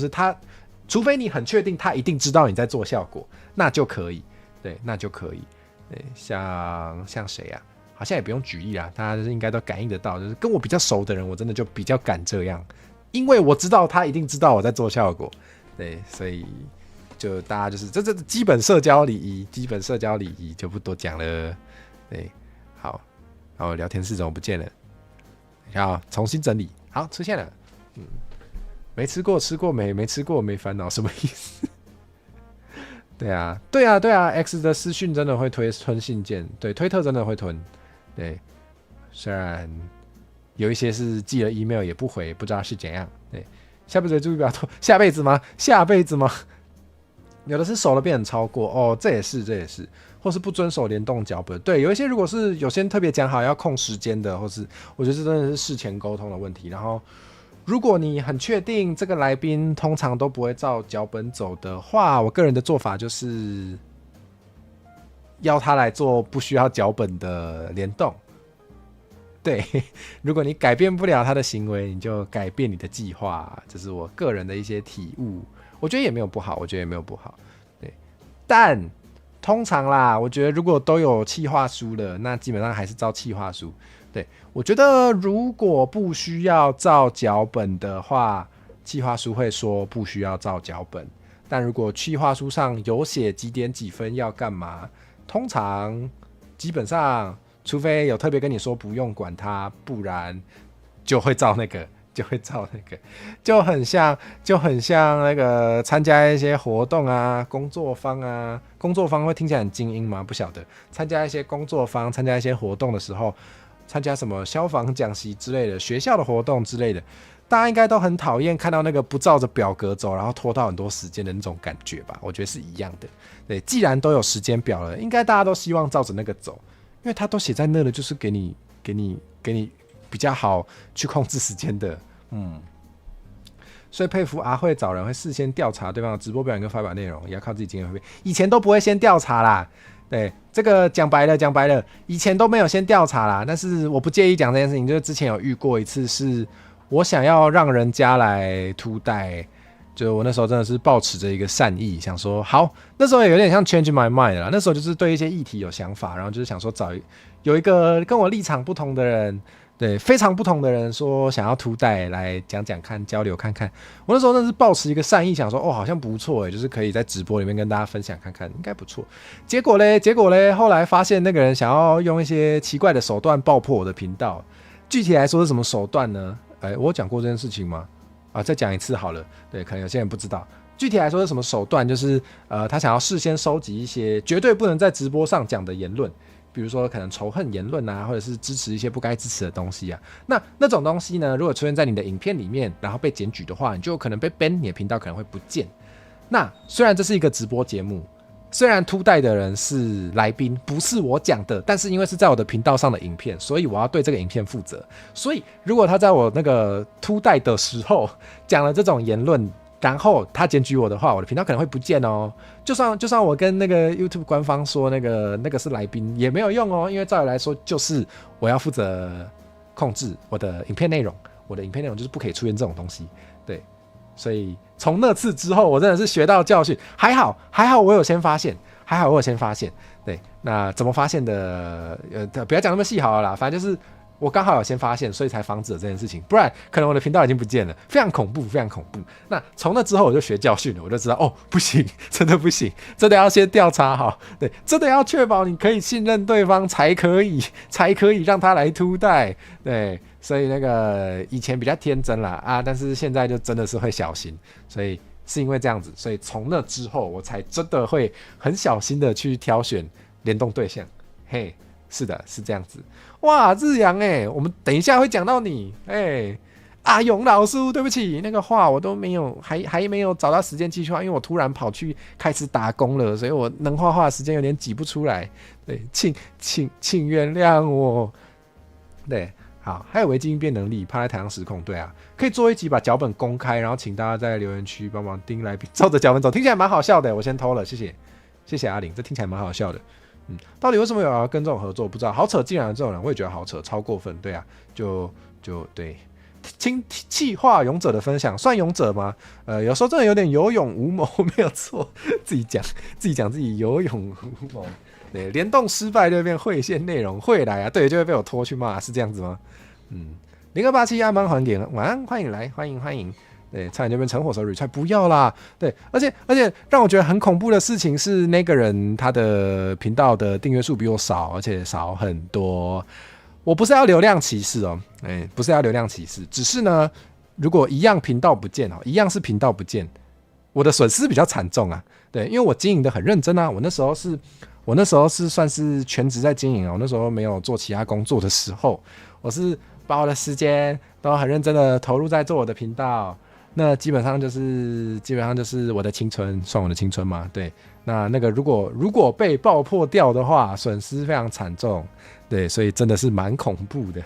他一定知道你在做效果，那就可以。对，那就可以。对，像谁啊？好像也不用举例啦，大家就是应该都感应得到，就是跟我比较熟的人，我真的就比较敢这样。因为我知道他一定知道我在做效果，对，所以就大家就是这基本社交礼仪就不多讲了，对，好，然后聊天室怎么不见了？好，重新整理，好，出现了，没吃过吃过没吃过没烦恼，什么意思？对啊 ，X 的私讯真的会吞信件，对，推特真的会吞，对，虽然。有一些是寄了 email 也不回，不知道是怎样。对，下辈子注意不要拖，下辈子吗？有的是熟了变成超过哦，这也是，或是不遵守联动脚本。对，有一些如果是有些特别讲好要控时间的，或是我觉得这真的是事前沟通的问题。然后，如果你很确定这个来宾通常都不会照脚本走的话，我个人的做法就是邀他来做不需要脚本的联动。对，如果你改变不了他的行为，你就改变你的计划，这是我个人的一些体悟。我觉得也没有不好，对，但通常啦，我觉得如果都有企划书了，那基本上还是照企划书。对，我觉得如果不需要照脚本的话，企划书会说不需要照脚本。但如果企划书上有写几点几分要干嘛，通常基本上。除非有特别跟你说不用管它，不然就会照那个，就很像那个参加一些活动啊、工作坊会听起来很精英吗？不晓得。参加一些工作坊、参加一些活动的时候，参加什么消防讲习之类的、学校的活动之类的，大家应该都很讨厌看到那个不照着表格走，然后拖到很多时间的那种感觉吧？我觉得是一样的。对，既然都有时间表了，应该大家都希望照着那个走。因为他都写在那了，就是给你比较好去控制时间的，所以佩服阿慧找人会事先调查对方的直播表演跟发表内容，也要靠自己经验回馈。以前都不会先调查啦，对，这个讲白了，以前都没有先调查啦。但是我不介意讲这件事情，就是之前有遇过一次，是我想要让人家来突带，就我那时候真的是抱持着一个善意，想说好，那时候也有点像 change my mind 啦。那时候就是对一些议题有想法，然后就是想说有一个跟我立场不同的人。对，非常不同的人说想要突带来讲讲看，交流看看。我那时候真的是抱持一个善意，想说好像不错就是可以在直播里面跟大家分享看看，应该不错。结果嘞，后来发现那个人想要用一些奇怪的手段爆破我的频道。具体来说是什么手段呢？我有讲过这件事情吗？再讲一次好了。对，可能有些人不知道。具体来说是什么手段？就是他想要事先收集一些绝对不能在直播上讲的言论。比如说可能仇恨言论啊，或者是支持一些不该支持的东西啊，那种东西呢，如果出现在你的影片里面，然后被检举的话，你就有可能被 ban， 你的频道可能会不见。那虽然这是一个直播节目，虽然突带的人是来宾，不是我讲的，但是因为是在我的频道上的影片，所以我要对这个影片负责。所以如果他在我那个突带的时候讲了这种言论，然后他检举我的话，我的频道可能会不见哦。就算我跟那个 YouTube 官方说那个是来宾也没有用哦，因为照理来说就是我要负责控制我的影片内容，我的影片内容就是不可以出现这种东西。对，所以从那次之后，我真的是学到教训。还好我有先发现，对，那怎么发现的？不要讲那么细好了啦，反正就是。我刚好有先发现，所以才防止了这件事情，不然可能我的频道已经不见了，非常恐怖。那从那之后我就学教训了，我就知道不行，真的不行，真的要先调查好，对，真的要确保你可以信任对方才可以让他来突带，对，所以那个以前比较天真啦但是现在就真的是会小心，所以是因为这样子，所以从那之后我才真的会很小心的去挑选联动对象，嘿。是的，是这样子。哇，日阳我们等一下会讲到你阿勇老师，对不起，那个话我都没有，还没有找到时间继续画，因为我突然跑去开始打工了，所以我能画画的时间有点挤不出来。对，请原谅我。对，好，还有微积应变能力，趴在台上失控。对啊，可以做一集把脚本公开，然后请大家在留言区帮忙盯来宾，照着脚本走，听起来蛮好笑的。我先偷了，谢谢阿玲，这听起来蛮好笑的。到底为什么有人要跟这种合作？不知道，好扯！竟然有这种人，我也觉得好扯，超过分。对啊，就对。听气化勇者的分享，算勇者吗？有时候真的有点有勇无谋，没有错。自己讲自己有勇无谋。对，联动失败就会变会线内容会来啊，对，就会被我拖去骂，是这样子吗？0287阿曼还点晚安，欢迎来，欢迎。对，差点就变成火手铝菜，不要啦。对，而且让我觉得很恐怖的事情是，那个人他的频道的订阅数比我少，而且少很多。我不是要流量歧视哦，不是要流量歧视，只是呢，如果一样频道不见一样是频道不见，我的损失比较惨重啊。对，因为我经营的很认真啊，我那时候是算是全职在经营我那时候没有做其他工作的时候，我是把我的时间都很认真的投入在做我的频道。那基本上就是我的青春，算我的青春嘛？对，那个如果被爆破掉的话，损失非常惨重，对，所以真的是蛮恐怖的。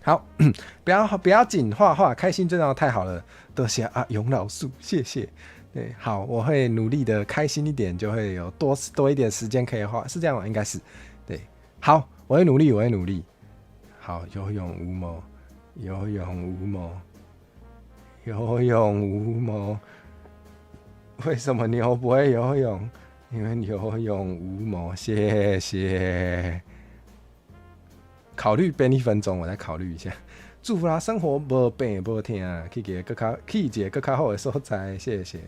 好，不要紧，画开心真的太好了，多谢阿勇老师，谢谢。对，好，我会努力的开心一点，就会有多一点时间可以画，是这样吗？应该是，对，好，我会努力。好，有勇无谋。有勇无谋，为什么牛不会游泳？因为有勇无谋。谢谢。考虑编1分钟，我再考虑一下。祝福他生活无病无痛，去一个更较好的所在。谢谢。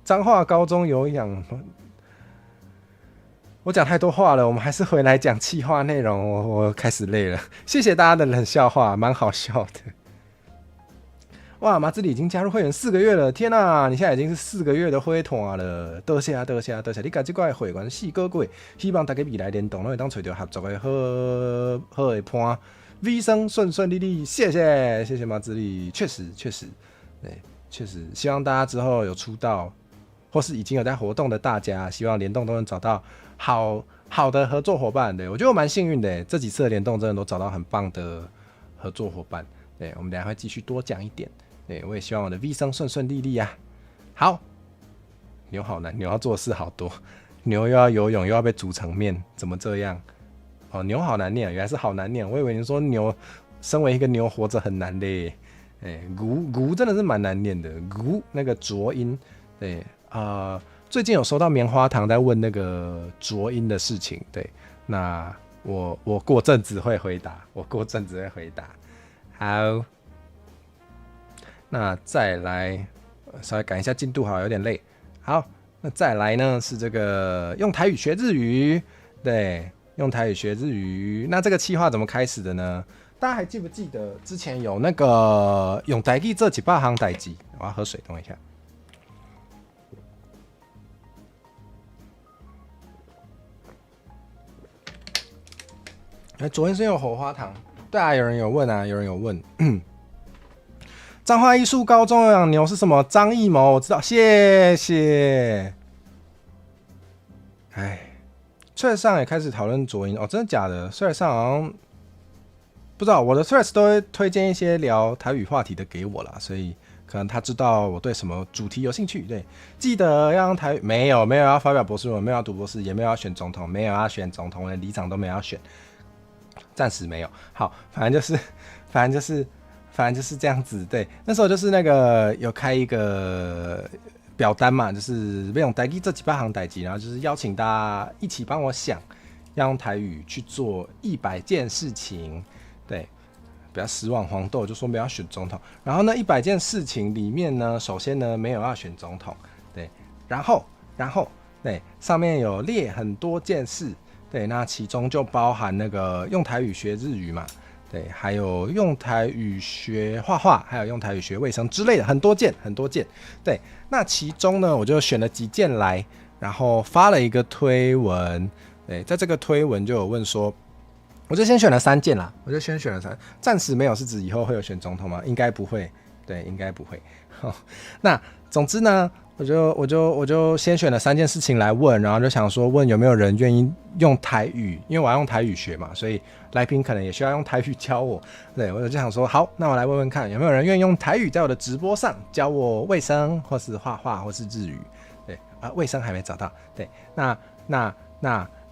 彰化高中有氧。我讲太多话了，我们还是回来讲企划内容。我开始累了，谢谢大家的冷笑话，蛮好笑的。哇，马子里已经加入会员4个月了，天哪！你现在已经是4个月的会团了，多谢！你甲这个会员4个月，希望大家未来联动都会当找到合作的好的伴，尾生顺利，谢谢马子里，确实，对，确实，希望大家之后有出道，或是已经有在活动的大家，希望联动都能找到好的合作伙伴。对，我觉得我蛮幸运的，这几次的联动真的都找到很棒的合作伙伴。对，我们等一下会继续多讲一点。对，我也希望我的 V 生顺顺利利啊。好，牛好难，牛要做的事好多，牛又要游泳，又要被煮成面，怎么这样？哦，牛好难念，原来是好难念。我以为你说牛，身为一个牛活着很难嘞。咕真的是蛮难念的，咕那个浊音。对最近有收到棉花糖在问那个浊音的事情。对，那我过阵子会回答，好，那再来稍微赶一下进度，好，有点累。好，那再来呢是这个用台语学日语。对，用台语学日语。那这个企划怎么开始的呢？大家还记不记得之前有那个用台语做几百行代志？我要喝水，等我一下。昨天是有火花糖，对啊，有人有问。彰化艺术高中有养牛是什么？张艺谋，我知道，谢谢。Threads 上也开始讨论浊音哦，真的假的？Threads 上好像不知道，我的 Threads 都会推荐一些聊台语话题的给我啦，所以可能他知道我对什么主题有兴趣。对，记得要用台语，没有要发表博士论文，没有要读博士，也没有要选总统，没有要选总统，连里长都没有要选。暂时没有。好，反正就是这样子。对，那时候就是那个有开一个表单嘛，就是用台语这几百行代志，然后就是邀请大家一起帮我想，要用台语去做100件事情。对，不要失望，黄豆就说没有要选总统。然后呢，100件事情里面呢，首先呢没有要选总统，对，然后对，上面有列很多件事。对，那其中就包含那个用台语学日语嘛，对，还有用台语学画画，还有用台语学卫生之类的，很多件。对，那其中呢，我就选了几件来，然后发了一个推文。对，在这个推文就有问说，我就先选了3件啦，暂时没有是指以后会有选总统吗？应该不会，对，应该不会。那总之呢，我就先选了3件事情来问，然后就想说问有没有人愿意用台语，因为我要用台语学嘛，所以来宾可能也需要用台语教我。对，我就想说好，那我来问问看有没有人愿意用台语在我的直播上教我卫生或是画画或是日语。对卫生还没找到。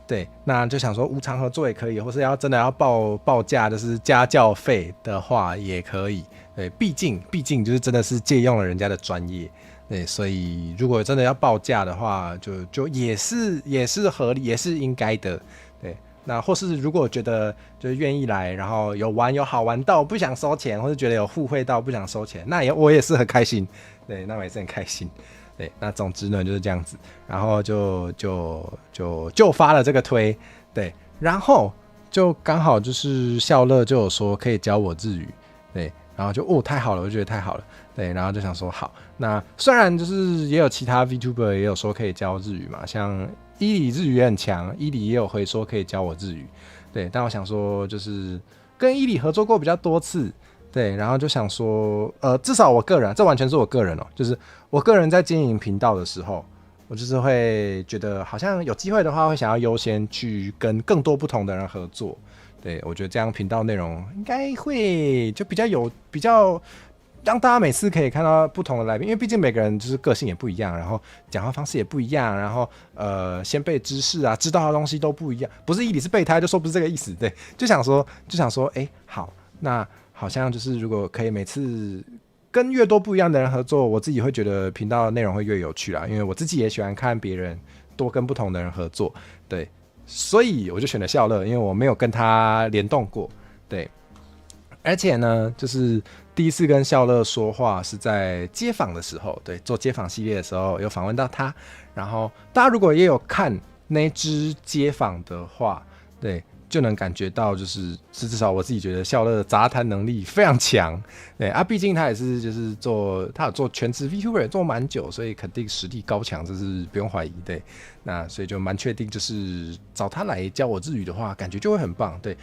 对，那就想说无偿合作也可以，或是真的要报价，就是家教费的话也可以。对，毕竟就是真的是借用了人家的专业。对，所以如果真的要报价的话，就也是合理，也是应该的。对，那或是如果觉得就是愿意来，然后有好玩到不想收钱，或是觉得有互惠到不想收钱，我也是很开心。对，那我也是很开心。对，那总之呢就是这样子，然后就发了这个推。对，然后就刚好就是笑乐就有说可以教我日语。对，然后就太好了，我就觉得太好了。对，然后就想说好，那虽然就是也有其他 VTuber 也有说可以教日语嘛，像伊里日语也很强，伊里也有回说可以教我日语。对，但我想说就是跟伊里合作过比较多次。对，然后就想说至少我个人，这完全是我个人就是我个人在经营频道的时候，我就是会觉得好像有机会的话会想要优先去跟更多不同的人合作。对，我觉得这样频道内容应该会就比较让大家每次可以看到不同的来宾，因为毕竟每个人就是个性也不一样，然后讲话方式也不一样，然后先辈知识啊，知道的东西都不一样。不是伊里是备胎，就说不是这个意思。对，就想说好，那好像就是如果可以每次跟越多不一样的人合作，我自己会觉得频道的内容会越有趣啦，因为我自己也喜欢看别人多跟不同的人合作。对，所以我就选了笑乐，因为我没有跟他联动过。对，而且呢，就是第一次跟笑乐说话是在街访的时候，对，做街访系列的时候有访问到他。然后大家如果也有看那支街访的话，对，就能感觉到就是至少我自己觉得笑乐的杂谈能力非常强。对啊，毕竟他也是就是他有做全职 VTuber 也做蛮久，所以肯定实力高强，这是不用怀疑。对，那所以就蛮确定，就是找他来教我日语的话，感觉就会很棒。对，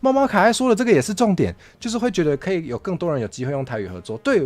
猫猫可爱说的这个也是重点，就是会觉得可以有更多人有机会用台语合作。对，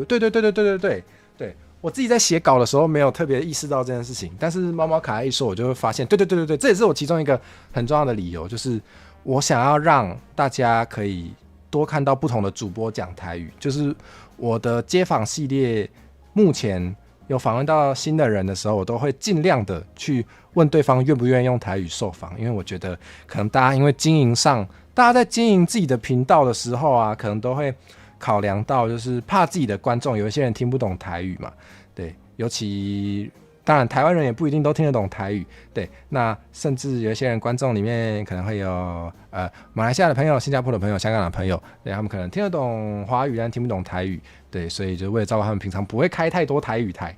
我自己在写稿的时候没有特别意识到这件事情，但是猫猫可爱一说，我就会发现，对，这也是我其中一个很重要的理由，就是我想要让大家可以多看到不同的主播讲台语，就是我的街访系列目前有访问到新的人的时候，我都会尽量的去问对方愿不愿意用台语受访，因为我觉得可能大家因为经营上，大家在经营自己的频道的时候啊，可能都会考量到就是怕自己的观众有一些人听不懂台语嘛，对，尤其当然台湾人也不一定都听得懂台语，对，那甚至有一些人观众里面可能会有马来西亚的朋友、新加坡的朋友、香港的朋友，对，他们可能听得懂华语但听不懂台语，对，所以就为了照顾他们平常不会开太多台语台，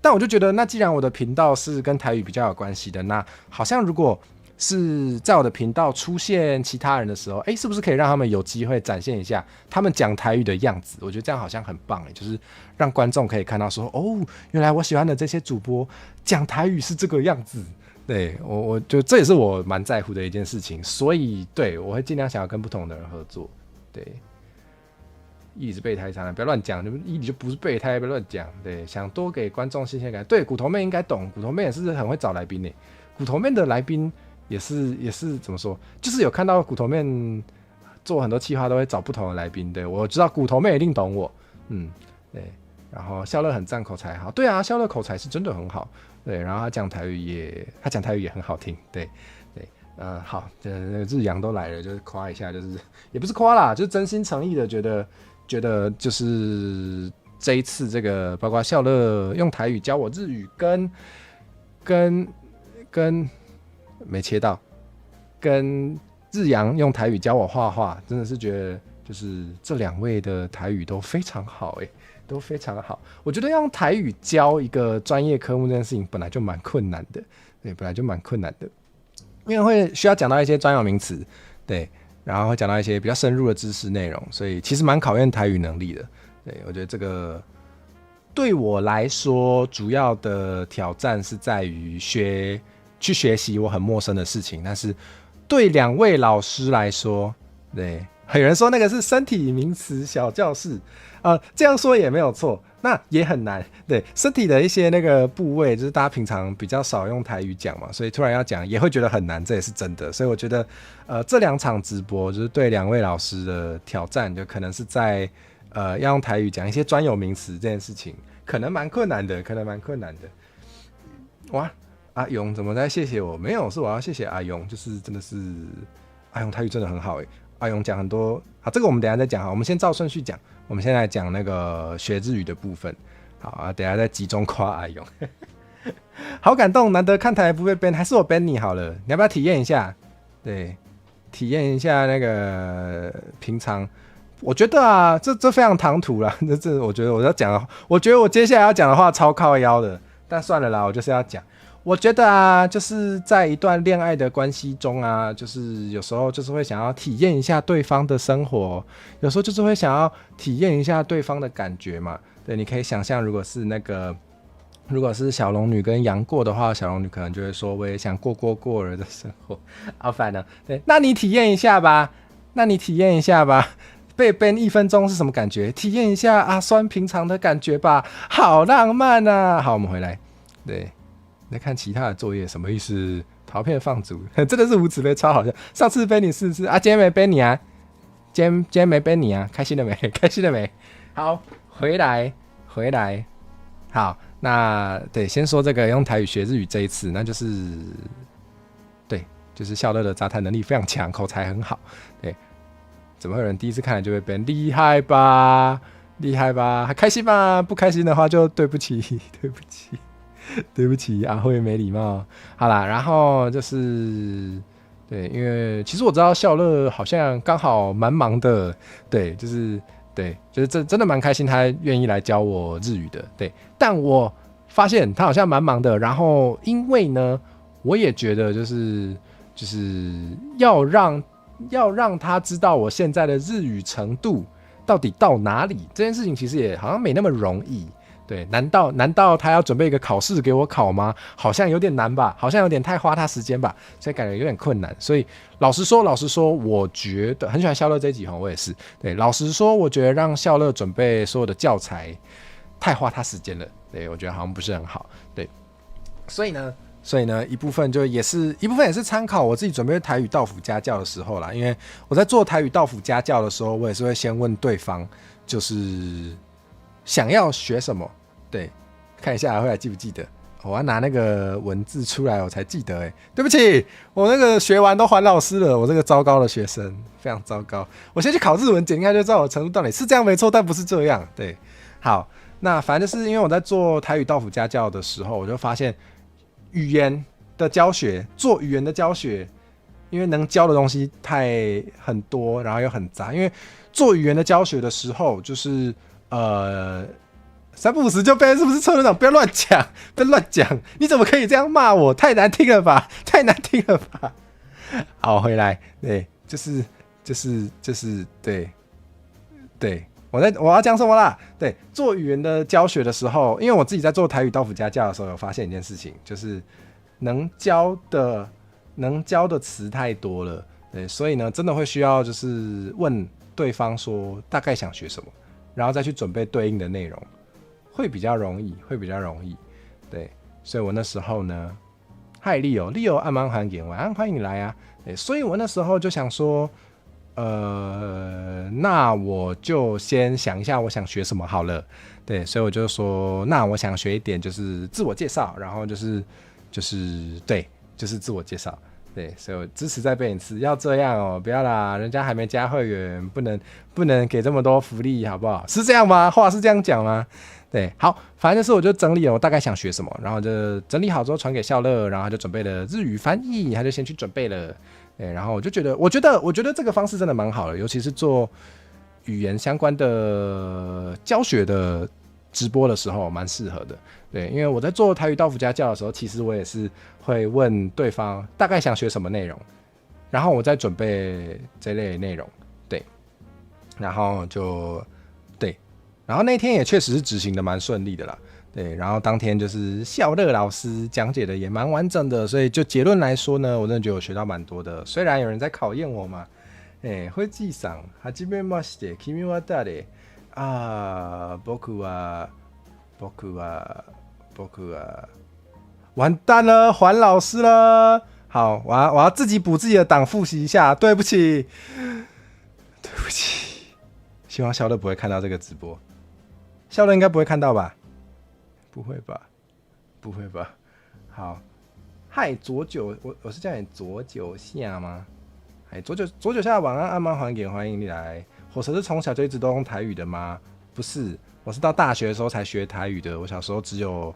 但我就觉得那既然我的频道是跟台语比较有关系的，那好像如果是在我的频道出现其他人的时候，是不是可以让他们有机会展现一下他们讲台语的样子？我觉得这样好像很棒，就是让观众可以看到说，哦，原来我喜欢的这些主播讲台语是这个样子。对，我觉得这也是我蛮在乎的一件事情，所以对我会尽量想要跟不同的人合作。对，一直备胎常常不要乱讲，一里就不是备胎，不要乱讲。对，想多给观众新鲜感。对，骨头妹应该懂，骨头妹也是很会找来宾的。骨头妹的来宾也是怎么说？就是有看到骨头妹做很多企划都会找不同的来宾。对，我知道骨头妹一定懂我。对。然后笑乐很赞，口才好。对啊，笑乐口才是真的很好。对，然后他讲台语也很好听。对。好，那个日阳都来了，就是夸一下，就是也不是夸啦，就是真心诚意的觉得就是这一次这个包括笑乐用台语教我日语跟没切到，跟日阳用台语教我画画，真的是觉得就是这两位的台语都非常好，都非常好。我觉得要用台语教一个专业科目这件事情本来就蛮困难的，对，本来就蛮困难的，因为会需要讲到一些专有名词，对，然后会讲到一些比较深入的知识内容，所以其实蛮考验台语能力的。对，我觉得这个对我来说主要的挑战是在于去学习我很陌生的事情，但是对两位老师来说，对，有人说那个是身体名词小教室，这样说也没有错，那也很难。对，身体的一些那个部位，就是大家平常比较少用台语讲嘛，所以突然要讲也会觉得很难，这也是真的。所以我觉得，这两场直播就是对两位老师的挑战，就可能是在要用台语讲一些专有名词这件事情，可能蛮困难的。哇！阿勇怎么在谢谢我？没有，是我要谢谢阿勇，就是真的是阿勇台语真的很好阿勇讲很多，好，这个我们等一下再讲，好，我们先照顺序讲，我们先来讲那个学日语的部分，好啊，等一下再集中夸阿勇，好感动，难得看台不被 ban， 还是我 ban 你好了，你要不要体验一下？对，体验一下那个平常，我觉得啊，这非常唐突啦，这我觉得我要讲，我觉得我接下来要讲的话超靠腰的，但算了啦，我就是要讲。我觉得啊，就是在一段恋爱的关系中啊，就是有时候就是会想要体验一下对方的生活，有时候就是会想要体验一下对方的感觉嘛。对，你可以想象，如果是小龙女跟杨过的话，小龙女可能就会说，我也想过儿的生活。好烦呢，对，那你体验一下吧，被 ban 1分钟是什么感觉？体验一下阿酸平常的感觉吧，好浪漫啊！好，我们回来，对。在看其他的作业什么意思？陶片放逐真的是无耻杯，超好笑。上次背你4次啊，今天没背你啊，今天没背你啊，开心了没？开心了没？好，回来，好，那对，先说这个用台语学日语这一次，那就是对，就是笑乐的杂谈能力非常强，口才很好。对，怎么会有人第一次看了就会背？厉害吧？还开心吧？不开心的话就对不起。对不起，阿慧没礼貌。好啦，然后就是对，因为其实我知道笑乐好像刚好蛮忙的，对，就是真的蛮开心，他愿意来教我日语的，对。但我发现他好像蛮忙的，然后因为呢，我也觉得就是要让他知道我现在的日语程度到底到哪里，这件事情其实也好像没那么容易。对，难道他要准备一个考试给我考吗？好像有点难吧，好像有点太花他时间吧，所以感觉有点困难。所以老实说，我觉得很喜欢笑乐这一集，我也是。对，老实说，我觉得让笑乐准备所有的教材太花他时间了。对，我觉得好像不是很好。对，所以呢，所以呢，一部分也是参考我自己准备台语到府家教的时候啦，因为我在做台语到府家教的时候，我也是会先问对方，就是想要学什么，对，看一下会还记不记得。我要拿那个文字出来，我才记得。对不起，我那个学完都还老师了，我这个糟糕的学生，非常糟糕。我先去考日文，检应该就知道我程度到底是这样没错，但不是这样。对，好，那反正就是因为我在做台语到府家教的时候，我就发现语言的教学，做语言的教学，因为能教的东西很多，然后又很杂。因为做语言的教学的时候，就是三不五时就被是不是车轮长？不要乱讲，不要乱讲！你怎么可以这样骂我？太难听了吧，太难听了吧！好，回来，对，就是对，我要讲什么啦？对，做语言的教学的时候，因为我自己在做台语到府家教的时候，有发现一件事情，就是能教的词太多了，对，所以呢，真的会需要就是问对方说大概想学什么，然后再去准备对应的内容。会比较容易，对，所以我那时候呢，嗨，Leo 按满欢迎，晚安，欢迎你来啊，对，所以我那时候就想说，那我就先想一下我想学什么好了，对，所以我就说，那我想学一点就是自我介绍，然后就是自我介绍。对，所以我支持再背一次，要这样哦，不要啦，人家还没加会员，不能给这么多福利，好不好？是这样吗？话是这样讲吗？对，好，反正就是我就整理了我大概想学什么，然后就整理好之后传给笑乐，然后他就准备了日语翻译，他就先去准备了，对，然后我就觉得，我觉得这个方式真的蛮好的，尤其是做语言相关的教学的直播的时候，蛮适合的。对，因为我在做台语到府家教的时候，其实我也是会问对方大概想学什么内容，然后我再准备这类内容，对，然后然后那天也确实是执行的蛮顺利的啦，对，然后当天就是笑乐老师讲解的也蛮完整的，所以就结论来说呢，我真的觉得我学到蛮多的，虽然有人在考验我嘛，会记上，はじめまして、君は誰？啊，僕は，完蛋了，还老师了。好，我要自己补自己的档，复习一下。对不起，希望笑乐不会看到这个直播。笑乐应该不会看到吧？不会吧？好，嗨，左九，我是叫你左九下吗？哎，左九下晚安，按满还给欢迎你来。火车是从小就一直都用台语的吗？不是，我是到大学的时候才学台语的。我小时候只有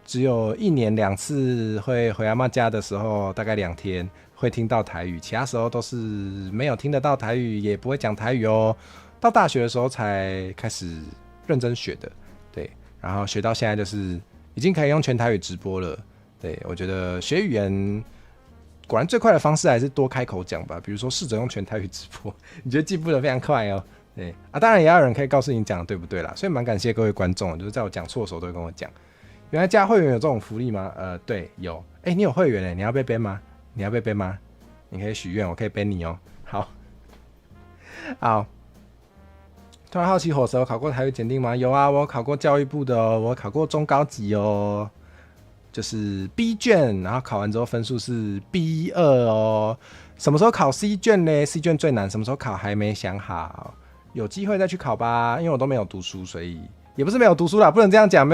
1年2次会回阿嬷家的时候，大概2天会听到台语，其他时候都是没有听得到台语，也不会讲台语哦。到大学的时候才开始认真学的，对，然后学到现在就是已经可以用全台语直播了。对，我觉得学语言果然最快的方式还是多开口讲吧，比如说试着用全台语直播，你觉得进步的非常快哦。对啊，当然也要有人可以告诉你讲的对不对啦，所以蛮感谢各位观众，就是在我讲错的时候都会跟我讲。原来加会员有这种福利吗？对，有。你有会员耶，你要被编吗？你可以许愿，我可以编你哦。好。突然好奇，火车有考过台语检定吗？有啊，我有考过教育部的哦，我考过中高级哦，就是 B 卷，然后考完之后分数是 B2 哦。什么时候考 C 卷呢？ C 卷最难，什么时候考还没想好，有机会再去考吧。因为我都没有读书，所以也不是没有读书啦，不能这样讲，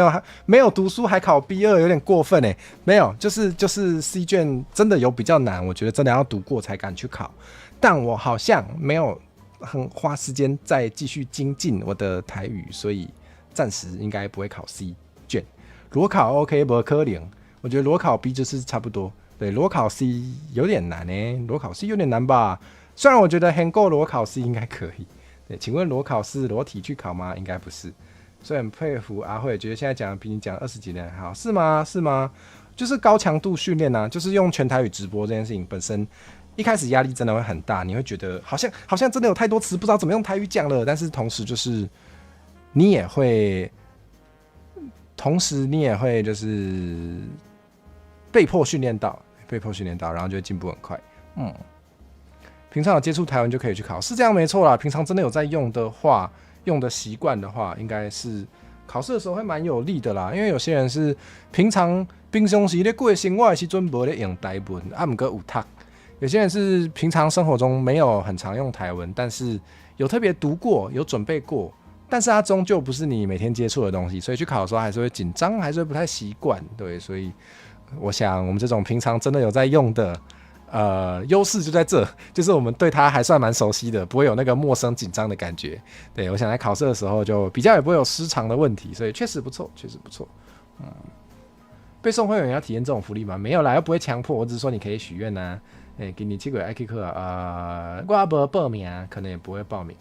没有读书还考 B2 有点过分欸。没有，就是 C 卷真的有比较难，我觉得真的要读过才敢去考，但我好像没有很花时间再继续精进我的台语，所以暂时应该不会考 C 卷。裸考 OK 不可能，我觉得裸考 B 就是差不多。对，裸考 C 有点难裸考 C 有点难吧？虽然我觉得很够裸考 C 应该可以。对，请问裸考是裸体去考吗？应该不是。所以很佩服阿慧，觉得现在讲的比你讲20几年还好，是吗？就是高强度训练啊，就是用全台语直播这件事情本身。一开始压力真的会很大，你会觉得好像真的有太多词不知道怎么用台语讲了，但是同时就是你也会就是被迫训练到，然后就会进步很快。平常有接触台湾就可以去考，是这样没错啦。平常真的有在用的话，用的习惯的话，应该是考试的时候会蛮有利的啦，因为有些人是平常时咧过生活的时阵无咧用台文，啊毋过有读。有些人是平常生活中没有很常用台文，但是有特别读过、有准备过，但是它终究不是你每天接触的东西，所以去考的时候还是会紧张，还是会不太习惯。对，所以我想我们这种平常真的有在用的，优势就在这，就是我们对它还算蛮熟悉的，不会有那个陌生紧张的感觉。对，我想在考试的时候就比较也不会有失常的问题，所以确实不错，确实不错。背诵会有人要体验这种福利吗？没有啦，又不会强迫，我只是说你可以许愿呐。给你7个月爱课啊，我没报名啊，可能也不会报名。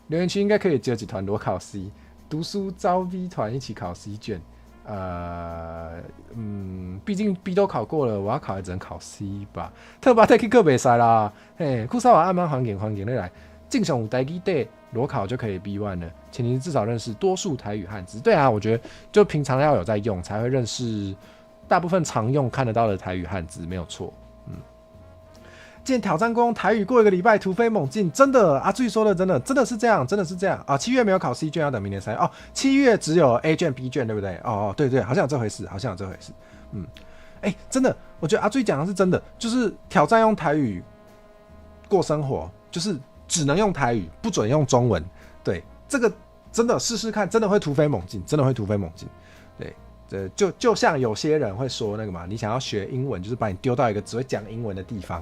留言区应该可以揪几团裸考 C， 读书招 B 团一起考 C 卷。毕竟 B 都考过了，我要考也只能考 C 吧。特巴特去课袂使啦，库萨瓦按慢环境你来，正常有台语底裸考就可以 B1 了，前提至少认识多数台语汉字。对啊，我觉得就平常要有在用，才会认识大部分常用看得到的台语汉字，没有错。今天挑战过用台语过一个礼拜，突飞猛进，真的阿注说的真的是这样，真的是这样啊！7月没有考 C 卷，要等明年3月哦。7月只有 A 卷 B 卷，对不对？哦，对，好像有这回事，真的，我觉得阿注讲的是真的，就是挑战用台语过生活，就是只能用台语，不准用中文。对，这个真的试试看，真的会突飞猛进，真的会突飞猛进。对，就像有些人会说那个嘛，你想要学英文，就是把你丢到一个只会讲英文的地方。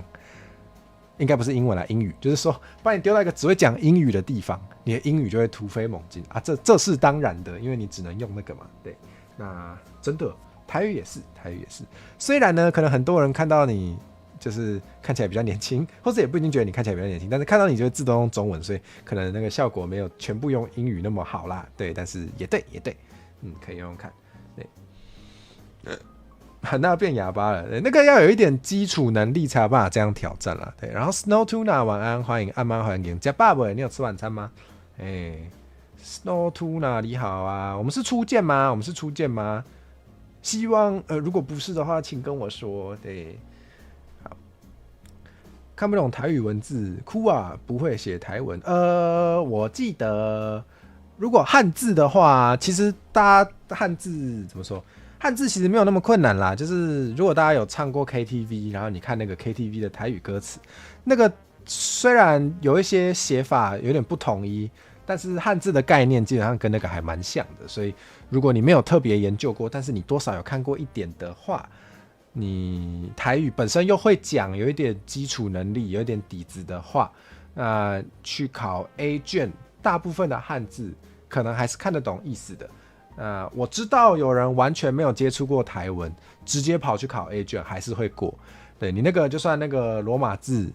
应该不是英文啦，英语，就是说把你丢到一个只会讲英语的地方，你的英语就会突飞猛进啊！这是当然的，因为你只能用那个嘛。对，那真的台语也是。虽然呢，可能很多人看到你就是看起来比较年轻，或者也不一定觉得你看起来比较年轻，但是看到你就会自动用中文，所以可能那个效果没有全部用英语那么好啦。对，但是也对，可以用用看。对。很大变哑巴了，那个要有一点基础能力才有办法这样挑战啦。对，然后 Snow Tuna 晚安，欢迎，按慢欢迎，加爸爸，你有吃晚餐吗？Snow Tuna 你好啊，我们是初见吗？希望如果不是的话，请跟我说。对，好，看不懂台语文字，哭啊，不会写台文。我记得如果汉字的话，其实大家汉字怎么说？汉字其实没有那么困难啦，就是如果大家有唱过 KTV， 然后你看那个 KTV 的台语歌词，那个虽然有一些写法有点不统一，但是汉字的概念基本上跟那个还蛮像的，所以如果你没有特别研究过，但是你多少有看过一点的话，你台语本身又会讲，有一点基础能力，有一点底子的话，去考 A 卷，大部分的汉字可能还是看得懂意思的。我知道有人完全没有接触过台文，直接跑去考 A 卷还是会过。对，你那个就算那个罗马字，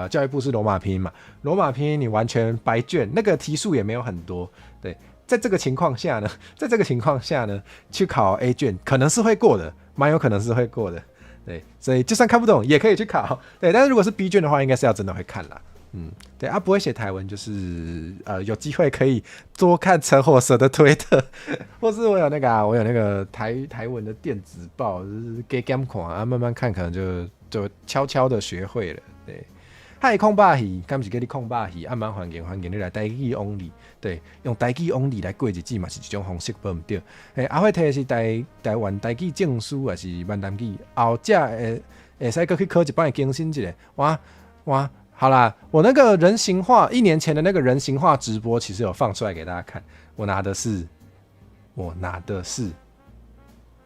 教育部是罗马拼音嘛，罗马拼音你完全白卷，那个题数也没有很多。对，在这个情况下呢，去考 A 卷可能是会过的，蛮有可能是会过的。对，所以就算看不懂也可以去考。对，但是如果是 B 卷的话，应该是要真的会看啦。对啊，不会写台文，就是有机会可以多看陈火蛇的推特，或是我有那个台文的电子报，就是给 game 看啊，慢慢看，可能就悄悄的学会了。对，嗨空霸戏，敢不是给你空霸戏，按慢环境你来台语 only， 对，用台语 only 来过日子嘛是一种方式，无唔对。阿会摕的是台湾台语证书，还是闽南语？后者会使去考一摆更新一下，哇。好啦，我那个人形化1年前的那个人形化直播，其实有放出来给大家看。我拿的是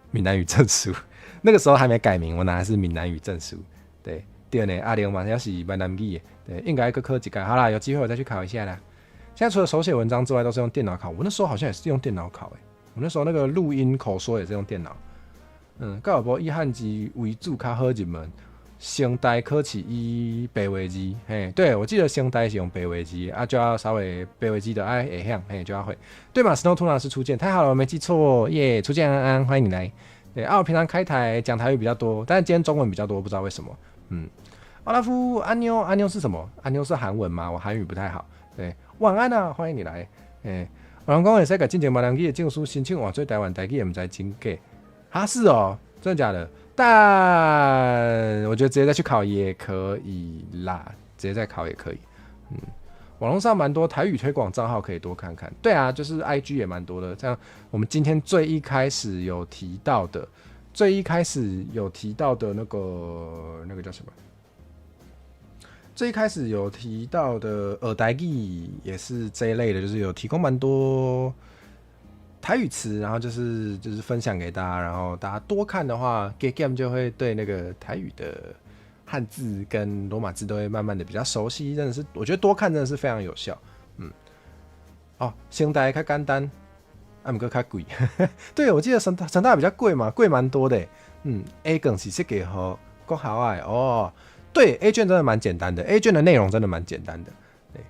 闽南语证书，那个时候还没改名，我拿的是闽南语证书。对呢，阿玲嘛要是闽南语的，对，应该科几个。好啦，有机会我再去考一下啦。现在除了手写文章之外，都是用电脑考。我那时候好像也是用电脑考我那时候那个录音口说也是用电脑。到有无以汉字为主较好入门？先台考试以白话字，对，我记得先台是用白话字啊，就要稍微白话字的会晓，就要会，对嘛 ？Snow Tuna 是初见，太好了，我没记错，耶！初见安安，欢迎你来。对我平常开台讲台语比较多，但是今天中文比较多，不知道为什么。奥拉夫安妞是什么？安妞是韩文吗？我韩语不太好。对，晚安啊，欢迎你来。我人讲会使甲进前闽南语的证书申请换做台湾台语，也不知真假。是哦，真的假的？但我觉得直接再去考也可以啦，直接再考也可以。网络上蛮多台语推广账号可以多看看。对啊，就是 IG 也蛮多的。这样我们今天最一开始有提到的那个叫什么？最一开始有提到的耳台语也是这一类的，就是有提供蛮多台语词，然后就是分享给大家，然后大家多看的话 ，Get Game 就会对那个台语的汉字跟罗马字都会慢慢的比较熟悉，真的是我觉得多看真的是非常有效。声台较简单，不过较贵。对，我记得声台比较贵嘛，贵蛮多的。A 梗是设计好国校的哦。对 ，A 卷真的蛮简单的 ，A 卷的内容真的蛮简单的。对，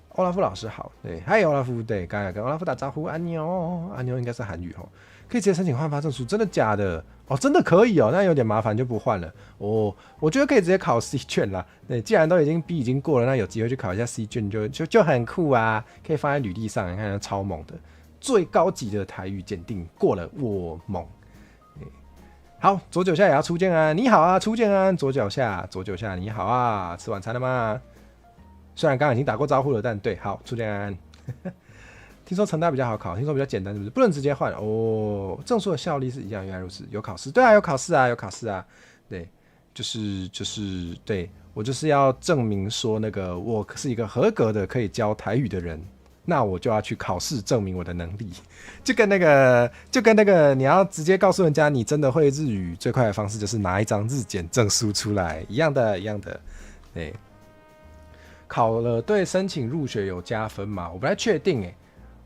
欧拉夫老师好，对，嗨，欧拉夫，对，刚才跟欧拉夫打招呼，安妞，安妞应该是韩语哦，可以直接申请换发证书，真的假的？哦，真的可以哦，那有点麻烦就不换了哦。我觉得可以直接考 C 卷啦，对，既然都已经 B 已经过了，那有机会去考一下 C 卷就很酷啊，可以放在履历上，你看超猛的，最高级的台语检定过了，我猛。好，左脚下也要出剑啊！你好啊，出剑啊！左脚下，你好啊！吃晚餐了吗？虽然刚刚已经打过招呼了，但对，好，出剑安。听说成大比较好考，听说比较简单，是不是？不能直接换哦。证书的效力是一样，原来如此。有考试，对啊，有考试啊。对，就是对我就是要证明说那个我是一个合格的可以教台语的人。那我就要去考试证明我的能力，就跟那个你要直接告诉人家你真的会日语，最快的方式就是拿一张日检证书出来，一样的。对，考了对申请入学有加分吗？我不太确定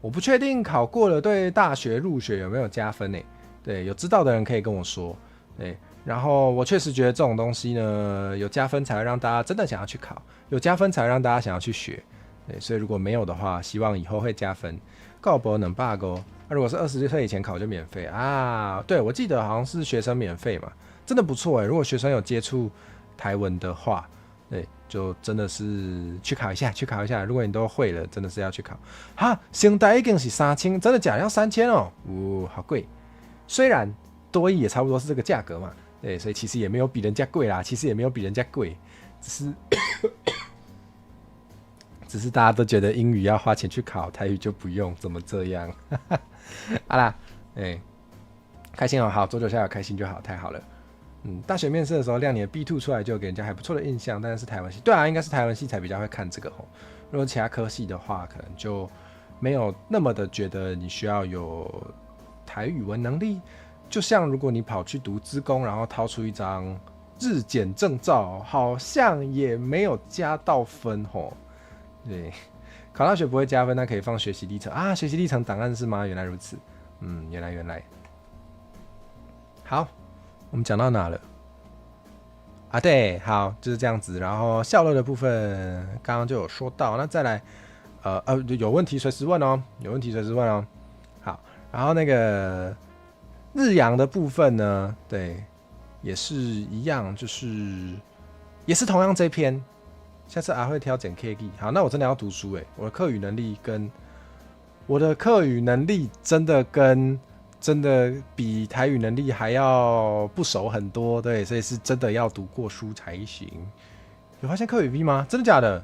我不确定考过了对大学入学有没有加分对，有知道的人可以跟我说。对，然后我确实觉得这种东西呢，有加分才会让大家真的想要去考，有加分才会让大家想要去学。对，所以如果没有的话，希望以后会加分。告博能罢工，如果是20岁以前考就免费啊。对，我记得好像是学生免费嘛，真的不错如果学生有接触台文的话，对，就真的是去考一下。如果你都会了，真的是要去考。哈，声台已经是3000，真的假的？要3000哦？好贵。虽然多益也差不多是这个价格嘛，对，所以其实也没有比人家贵啦，只是大家都觉得英语要花钱去考，台语就不用，怎么这样？好啦，开心哦，好，左脚下有开心就好，太好了。大学面试的时候亮你的 B2 出来，就给人家还不错的印象，但是台湾系，对啊，应该是台湾系才比较会看这个吼。如果其他科系的话，可能就没有那么的觉得你需要有台语文能力。就像如果你跑去读资工，然后掏出一张日检证照，好像也没有加到分吼。对，考大学不会加分，那可以放学习历程啊。学习历程档案是吗？原来如此。原来。好，我们讲到哪了？啊，对，好，就是这样子。然后校乐的部分刚刚就有说到，那再来，有问题随时问哦，好，然后那个日阳的部分呢，对，也是一样，也是同样这篇。下次会挑拣 K G。好，那我真的要读书我的课语能力真的比台语能力还要不熟很多，对，所以是真的要读过书才行。有发现课语 V 吗？真的假的？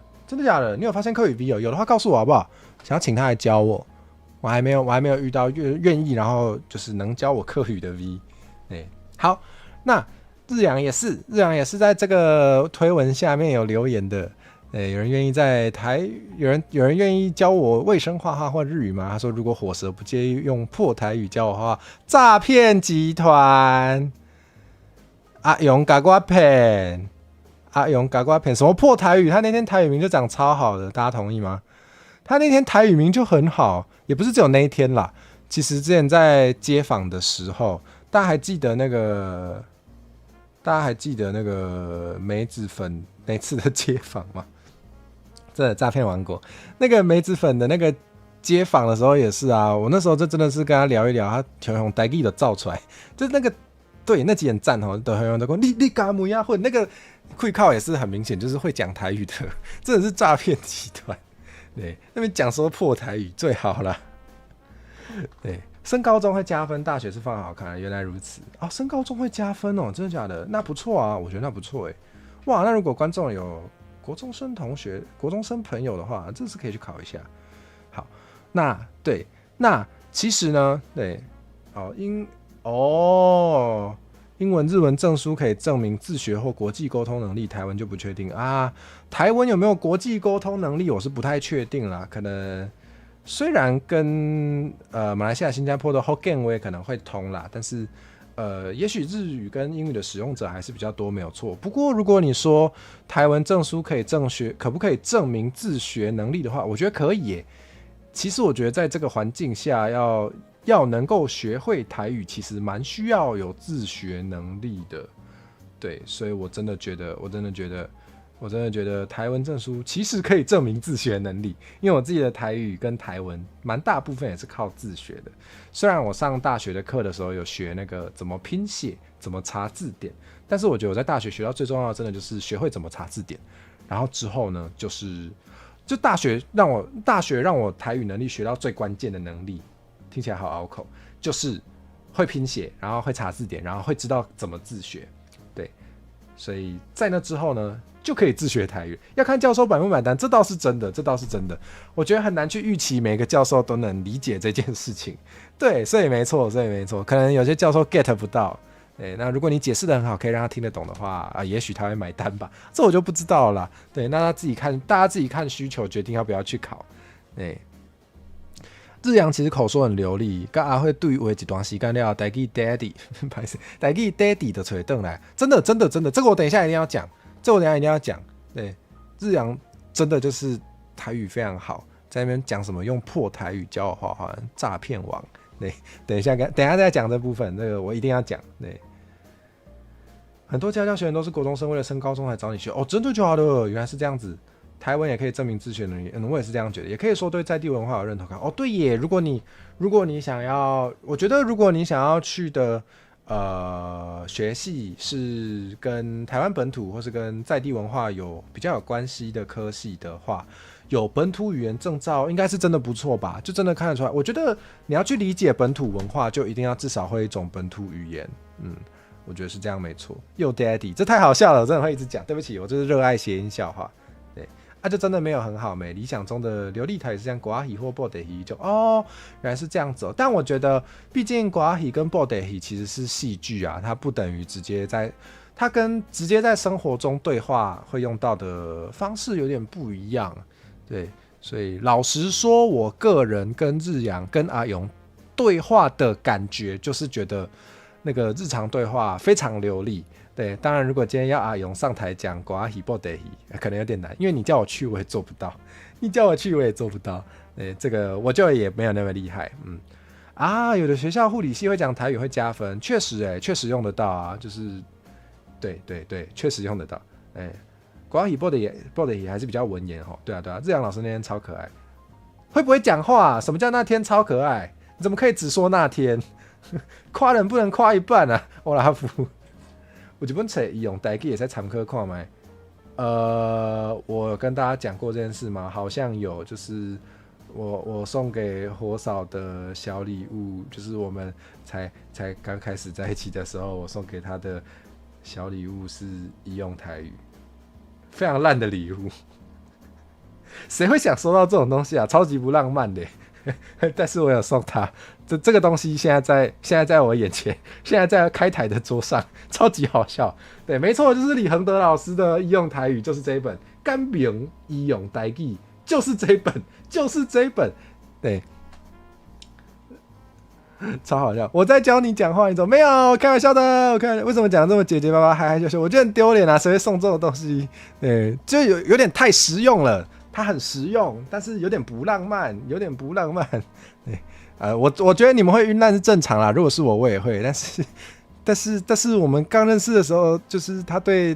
你有发现课语 V 有的话告诉我好不好？想要请他来教我，我还没有遇到愿意，然后就是能教我課語的 V。对，好，那日阳也是在这个推文下面有留言的。有人愿意有人愿意教我卫生画画或日语吗？他说如果火蛇不介意用破台语教我画画，诈骗集团。阿勇嘎瓜骗，什么破台语？他那天台语名就讲超好的，大家同意吗？他那天台语名就很好，也不是只有那一天啦。其实之前在街访的时候，大家还记得那个梅子粉那次的街访吗？真的诈骗王国那个梅子粉的那个街访的时候也是啊，我那时候就真的是跟他聊一聊，他就用台语的造出来，就是那个对那几点赞哦，都很多人都说你干嘛呀？或者那个会靠也是很明显，就是会讲台语的，真的是诈骗集团。对，那边讲说破台语最好啦。对，升高中会加分，大学是放好看，原来如此啊！升高中会加分哦，真的假的？那不错啊，我觉得那不错哇，那如果观众有国中生同学、国中生朋友的话，这是可以去考一下。好，那其实呢，对，英文、日文证书可以证明自学或国际沟通能力，台湾就不确定啊。台湾有没有国际沟通能力，我是不太确定啦。可能虽然跟马来西亚、新加坡的 Hokkien 我也可能会通啦，但是也许日语跟英语的使用者还是比较多，没有错。不过如果你说台湾证书可不可以证明自学能力的话，我觉得可以耶。其实我觉得在这个环境下要能够学会台语，其实蛮需要有自学能力的，对，所以我真的觉得台文证书其实可以证明自学能力，因为我自己的台语跟台文蛮大部分也是靠自学的。虽然我上大学的课的时候有学那个怎么拼写、怎么查字典，但是我觉得我在大学学到最重要的，真的就是学会怎么查字典。然后之后呢，就大学让我台语能力学到最关键的能力。听起来好拗口，就是会拼写，然后会查字典，然后会知道怎么自学，对，所以在那之后呢，就可以自学台语。要看教授买不买单，这倒是真的。我觉得很难去预期每个教授都能理解这件事情，对，所以没错，可能有些教授 get 不到，对，那如果你解释的很好，可以让他听得懂的话也许他会买单吧，这我就不知道了啦。对，那大家自己看需求决定要不要去考，对。日洋其实口说很流利，跟阿会对话一段时间了，台语 daddy， 不好意思，台语 daddy 的吹凳来，真的，这个我等一下一定要讲，对，日洋真的就是台语非常好，在那边讲什么用破台语教我画画，诈骗王，对，等一下再讲这部分，那个我一定要讲，对。很多家教学员都是国中生，为了升高中才找你学，真的假的？原来是这样子。台湾也可以证明自学能力，我也是这样觉得，也可以说对在地文化有认同感。对耶，如果你想要，我觉得如果你想要去的学系是跟台湾本土或是跟在地文化比较有关系的科系的话，有本土语言证照应该是真的不错吧？就真的看得出来。我觉得你要去理解本土文化，就一定要至少会一种本土语言。我觉得是这样没错。又 daddy， 这太好笑了，我真的会一直讲。对不起，我就是热爱谐音笑话。就真的没有很好没理想中的流利台语是像瓜语或布袋戏，就原来是这样子但我觉得毕竟瓜语跟布袋戏其实是戏剧啊，它不等于它跟直接在生活中对话会用到的方式有点不一样，对，所以老实说，我个人跟日洋跟阿勇对话的感觉就是觉得那个日常对话非常流利。对，当然，如果今天要阿勇上台讲国语、布袋戏，可能有点难，因为你叫我去，我也做不到；你叫我去，我也做不到。对，这个我就也没有那么厉害。有的学校护理系会讲台语会加分，确实，确实用得到啊，就是，对，确实用得到。国语、布袋戏还是比较文言哈。对啊，日洋老师那天超可爱，会不会讲话？什么叫那天超可爱？你怎么可以只说那天？夸人不能夸一半啊，欧拉夫。有一本册用台语也在参考看卖。我有跟大家讲过这件事吗？好像有，就是我送给火嫂的小礼物，就是我们才刚开始在一起的时候，我送给他的小礼物是医用台语，非常烂的礼物。谁会想收到这种东西啊？超级不浪漫的。但是我有送他这个东西，现在在我眼前，现在在开台的桌上，超级好笑。对，没错，就是李恒德老师的医用台语，就是这一本《甘明医用台语》，就是这一本，对，超好笑。我在教你讲话，你怎么没有？开玩笑的，我看为什么讲这么结结巴巴，嗨嗨羞羞？我觉得很丢脸啊！谁会送这种东西？对，就有点太实用了。它很实用，但是有点不浪漫。对，我觉得你们会晕烂是正常啦。如果是我也会。但是我们刚认识的时候，就是他对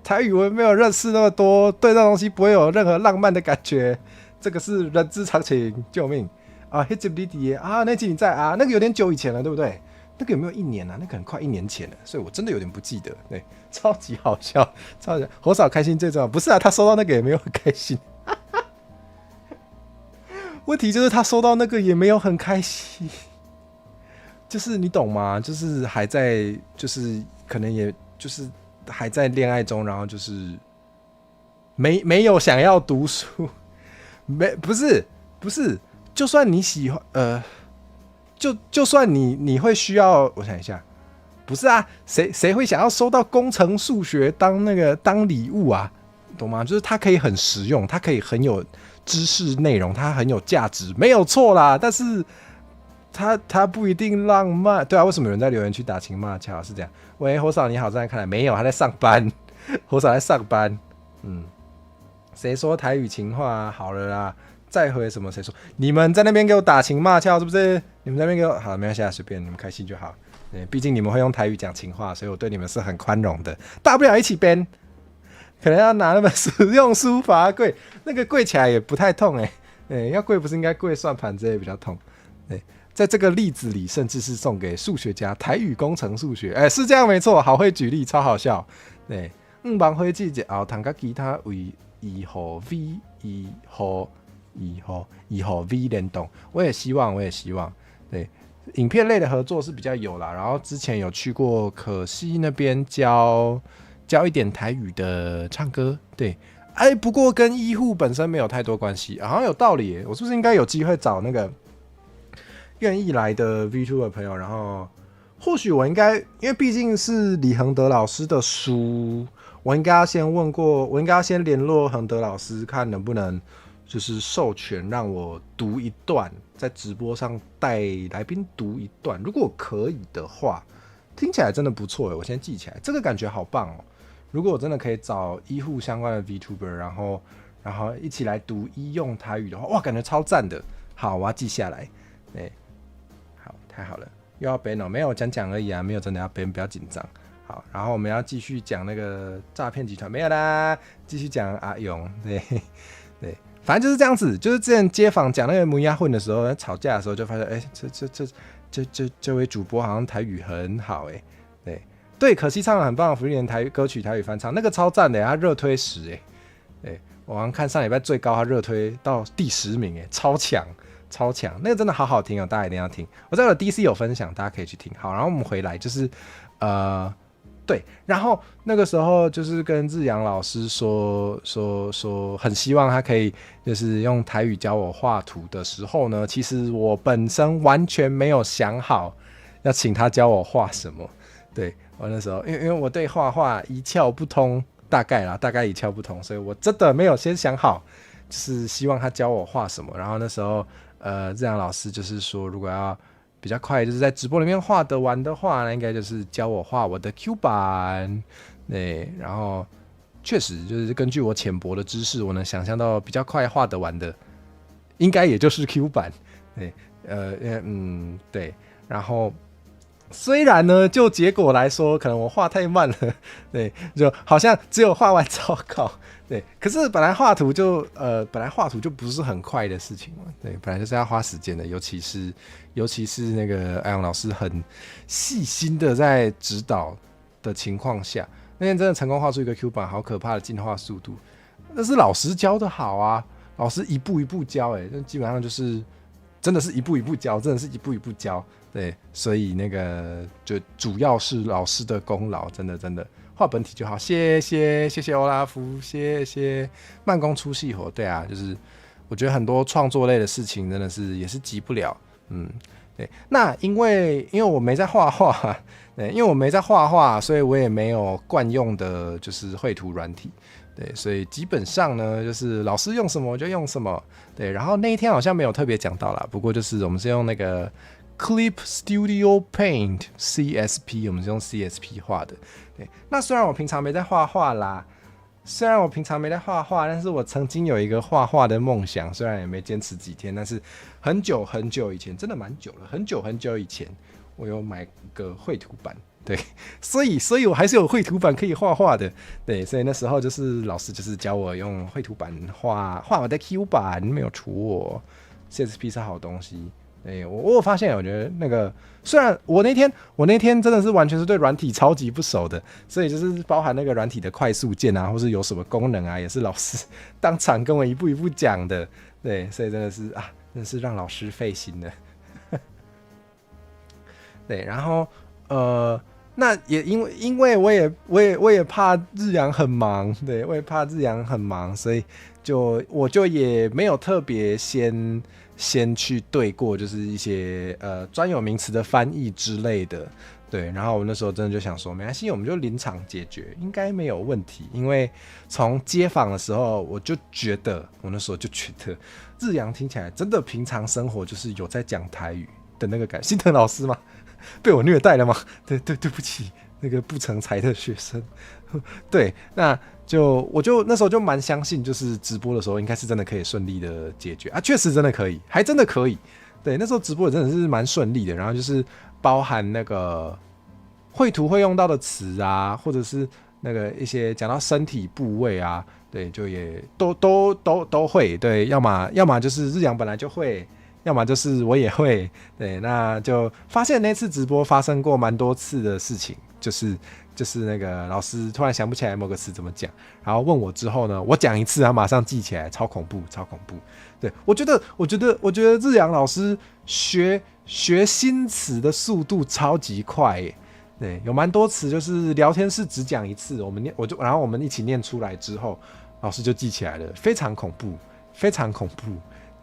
台语文没有认识那么多，对这东西不会有任何浪漫的感觉。这个是人之常情，救命啊！那集你啊，那集你在啊，那个有点久以前了，对不对？那个有没有1年啊？那个很快1年前了，所以我真的有点不记得。对，超级好笑，火嫂开心最重要。不是啊，他收到那个也没有很开心。问题就是他收到那个也没有很开心，就是你懂吗？就是还在，就是可能也就是还在恋爱中，然后就是没有想要读书，不是，就算你喜欢就算你会需要，我想一下，不是啊，谁会想要收到工程数学当礼物啊？懂吗？就是它可以很实用，它可以很有知识内容，它很有价值，没有错啦。但是它不一定浪漫，对啊？为什么有人在留言区打情骂俏？是这样？喂，火嫂你好，在看来没有，他在上班，火嫂在上班。谁说台语情话啊？好了啦，再回什么？谁说你们在那边给我打情骂俏是不是？你们在那边给我好，没关系，随便你们开心就好。毕竟你们会用台语讲情话，所以我对你们是很宽容的。大不了一起编，可能要拿那本实用书法跪，那个跪起来也不太痛要跪不是应该跪算盘之类比较痛。在这个例子里，甚至是送给数学家，台语工程数学，是这样没错，好会举例，超好笑。对，忙会记者后弹个吉他为以后 V 以后 V 联动，我也希望，对，影片类的合作是比较有啦。然后之前有去过可惜那边教一点台语的唱歌，对，不过跟医护本身没有太多关系，好像有道理耶。我是不是应该有机会找那个愿意来的 VTuber 朋友？然后或许我应该，因为毕竟是李恒德老师的书，我应该要先联络恒德老师，看能不能就是授权让我读一段，在直播上带来宾读一段。如果可以的话，听起来真的不错耶，我先记起来，这个感觉好棒哦。如果我真的可以找医护相关的 VTuber， 然后一起来读医用台语的话，哇，感觉超赞的。好，我要记下来。好，太好了，又要 ban 哦，没有讲而已啊，没有真的要 ban，不要紧张。好，然后我们要继续讲那个诈骗集团，没有啦，继续讲阿勇，对，反正就是这样子。就是之前街访讲那个母鸭混的时候，吵架的时候就发现，这位主播好像台语很好，对，可惜唱了很棒的福利人台语歌曲台语翻唱，那个超赞的，他热推10，我好像看上礼拜最高，他热推到第10名，超强，那个真的好好听哦，大家一定要听。我在我的 DC 有分享，大家可以去听。好，然后我们回来就是对，然后那个时候就是跟志阳老师说很希望他可以就是用台语教我画图的时候呢，其实我本身完全没有想好要请他教我画什么。对，我那时候因为我对画画一窍不通，大概一窍不通，所以我真的没有先想好，就是希望他教我画什么。然后那时候志阳老师就是说，如果要比较快，就是在直播里面画得完的话，那应该就是教我画我的 Q 版。对，然后确实就是根据我浅薄的知识，我能想象到比较快画得完的，应该也就是 Q 版。对，对，然后。虽然呢，就结果来说，可能我画太慢了，对，就好像只有画完草稿，对。可是本来画图就不是很快的事情嘛，对，本来就是要花时间的，尤其是那个艾阳老师很细心的在指导的情况下，那天真的成功画出一个 Q 版，好可怕的进化速度，那是老师教的好啊，老师一步一步教，那基本上就是真的是一步一步教，对，所以那个就主要是老师的功劳，真的画本体就好，谢谢欧拉夫，谢谢慢工出细活，对啊，就是我觉得很多创作类的事情真的是也是急不了，对，那因为我没在画画，对，因为我没在画画，所以我也没有惯用的就是绘图软体，对，所以基本上呢，就是老师用什么我就用什么，对，然后那一天好像没有特别讲到啦，不过就是我们是用那个。Clip Studio Paint CSP， 我们是用 CSP 画的。对，那虽然我平常没在画画啦，但是我曾经有一个画画的梦想，虽然也没坚持几天，但是很久以前，真的蛮久了，很久以前，我有买个绘图板。对，所以我还是有绘图板可以画画的。对，所以那时候就是老师就是教我用绘图板画我的 Q 版，没有除我 CSP 是好东西。我有发现，我觉得那个虽然我那天真的是完全是对软体超级不熟的，所以就是包含那个软体的快速键啊，或是有什么功能啊，也是老师当场跟我一步一步讲的。对，所以真的是让老师费心的。对，然后那也因为我也怕日阳很忙，对，我也怕日阳很忙，所以我就也没有特别先去对过，就是一些专有名词的翻译之类的，对。然后我那时候真的就想说，没关系，我们就临场解决，应该没有问题。因为从街访的时候，我那时候就觉得日阳听起来真的平常生活就是有在讲台语的那个感觉。心疼老师吗？被我虐待了吗？对不起，那个不成才的学生。对，那我就那时候就蛮相信，就是直播的时候应该是真的可以顺利的解决啊，确实真的可以，还真的可以。对，那时候直播也真的是蛮顺利的，然后就是包含那个绘图会用到的词啊，或者是那个一些讲到身体部位啊，对，就也都会。对，要么就是日阳本来就会。要么就是我也会，对，那就发现那次直播发生过蛮多次的事情，就是那个老师突然想不起来某个词怎么讲，然后问我之后呢，我讲一次，他马上记起来，超恐怖。对，我觉得日阳老师学新词的速度超级快耶，对，有蛮多词就是聊天室只讲一次，然后我们一起念出来之后，老师就记起来了，非常恐怖。